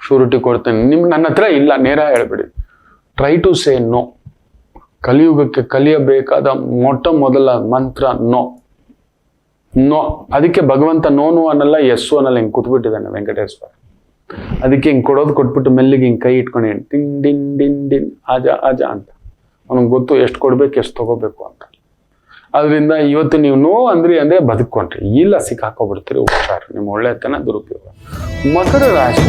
ಶ್ಯೂರಿಟಿ ಕೊಡ್ತೇನೆ, ನನ್ನ ಹತ್ರ ಇಲ್ಲ, ನೇರ ಹೇಳ್ಬಿಡಿ. Try to say no. ಕಲಿಯುಗಕ್ಕೆ ಕಲಿಯಬೇಕಾದ ಮೊದಲ ಮಂತ್ರ ನೋ. ಅದಕ್ಕೆ ಭಗವಂತ ನೋನು ಅನ್ನಲ್ಲ, ಎಸ್ಸು ಅನ್ನಲ್ಲ, ಹಿಂಗೆ ಕೂತ್ಬಿಟ್ಟಿದ್ದಾನೆ ವೆಂಕಟೇಶ್ವರ. ಅದಕ್ಕೆ ಹಿಂಗೆ ಕೊಟ್ಬಿಟ್ಟು ಮೆಲ್ಲಿಗೆ ಹಿಂಗೆ ಕೈ ಇಟ್ಕೊಂಡು ಟಿನ್ ಡಿನ್ ಡಿನ್ ಡಿನ್ ಆಜ ಅಂತ ಅವನಿಗೆ ಗೊತ್ತು ಎಷ್ಟು ಕೊಡ್ಬೇಕು, ಎಷ್ಟು ತಗೋಬೇಕು ಅಂತ. ಅದರಿಂದ ಇವತ್ತು ನೀವು ನೋ ಅಂದ್ರೆ ಬದುಕೊಂಡ್ರಿ, ಇಲ್ಲ ಸಿಕ್ಕಾಕೋಬಿಡ್ತೀರಿ. ಹುಷಾರು, ನಿಮ್ಮ ಒಳ್ಳೆತನ ದುರುಪಯೋಗ. ಮಕರ ರಾಶಿ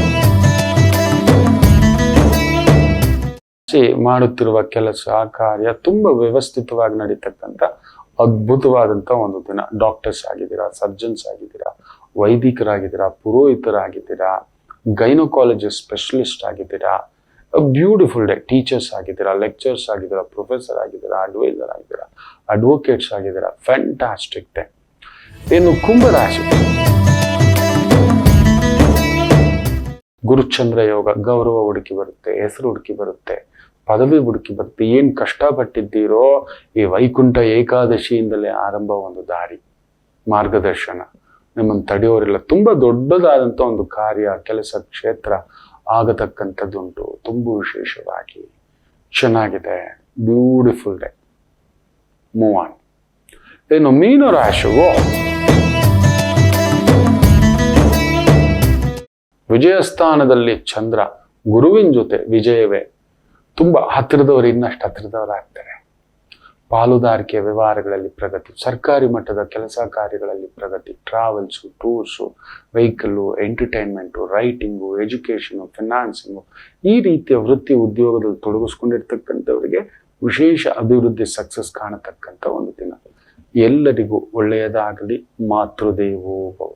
ಮಾಡುತ್ತಿರುವ ಕೆಲಸ ಕಾರ್ಯ ತುಂಬಾ ವ್ಯವಸ್ಥಿತವಾಗಿ ನಡೀತಕ್ಕಂಥ ಅದ್ಭುತವಾದಂಥ ಒಂದು ದಿನ. ಡಾಕ್ಟರ್ಸ್ ಆಗಿದ್ದೀರಾ, ಸರ್ಜನ್ಸ್ ಆಗಿದ್ದೀರಾ, ವೈದಿಕರಾಗಿದ್ದೀರಾ, ಪುರೋಹಿತರಾಗಿದ್ದೀರಾ, ಗೈನೋಕಾಲಜಿಸ್ಟ್ ಸ್ಪೆಷಲಿಸ್ಟ್ ಆಗಿದ್ದೀರಾ. Beautiful day. ಟೀಚರ್ಸ್ ಆಗಿದ್ದೀರಾ, ಲೆಕ್ಚರ್ಸ್ ಆಗಿದ್ದೀರಾ, ಪ್ರೊಫೆಸರ್ ಆಗಿದ್ದೀರಾ, ಅಡ್ವೈಸರ್ ಆಗಿದ್ದೀರಾ, ಅಡ್ವೊಕೇಟ್ಸ್ ಆಗಿದ್ದೀರಾ. Fantastic day. ಇನ್ನು ಕುಂಭರಾಶಿ. ಗುರುಚಂದ್ರ ಯೋಗ. ಗೌರವ ಹುಡುಕಿ ಬರುತ್ತೆ, ಹೆಸರು ಹುಡುಕಿ ಬರುತ್ತೆ, ಪದವಿ ಹುಡುಕಿ ಬರುತ್ತೆ. ಏನ್ ಕಷ್ಟಪಟ್ಟಿದ್ದೀರೋ ಈ ವೈಕುಂಠ ಏಕಾದಶಿಯಿಂದಲೇ ಆರಂಭ ಒಂದು ದಾರಿ, ಮಾರ್ಗದರ್ಶನ. ನಿಮ್ಮನ್ನು ತಡೆಯೋರಿಲ್ಲ. ತುಂಬಾ ದೊಡ್ಡದಾದಂಥ ಒಂದು ಕಾರ್ಯ, ಕೆಲಸ, ಕ್ಷೇತ್ರ ಆಗತಕ್ಕಂಥದ್ದುಂಟು. ತುಂಬ ವಿಶೇಷವಾಗಿ ಚೆನ್ನಾಗಿದೆ. Beautiful day. Move on. ಇನ್ನು ಮೀನ ರಾಶಿಗೂ ವಿಜಯಸ್ಥಾನದಲ್ಲಿ ಚಂದ್ರ, ಗುರುವಿನ ಜೊತೆ ವಿಜಯವೇ. ತುಂಬಾ ಹತ್ತಿರದವರು ಇನ್ನಷ್ಟು ಹತ್ತಿರದವರಾಗ್ತಾರೆ. ಪಾಲುದಾರಿಕೆ ವ್ಯವಹಾರಗಳಲ್ಲಿ ಪ್ರಗತಿ, ಸರ್ಕಾರಿ ಮಟ್ಟದ ಕೆಲಸ ಕಾರ್ಯಗಳಲ್ಲಿ ಪ್ರಗತಿ, travels, tours, vehicle, entertainment, writing, education, financing, ಈ ರೀತಿಯ ವೃತ್ತಿ ಉದ್ಯೋಗದಲ್ಲಿ ತೊಡಗಿಸ್ಕೊಂಡಿರ್ತಕ್ಕಂಥವರಿಗೆ ವಿಶೇಷ ಅಭಿವೃದ್ಧಿ, ಸಕ್ಸಸ್ ಕಾಣತಕ್ಕಂಥ ಒಂದು ದಿನ. ಎಲ್ಲರಿಗೂ ಒಳ್ಳೆಯದಾಗಲಿ. ಮಾತೃದೇವೋ ಭವ.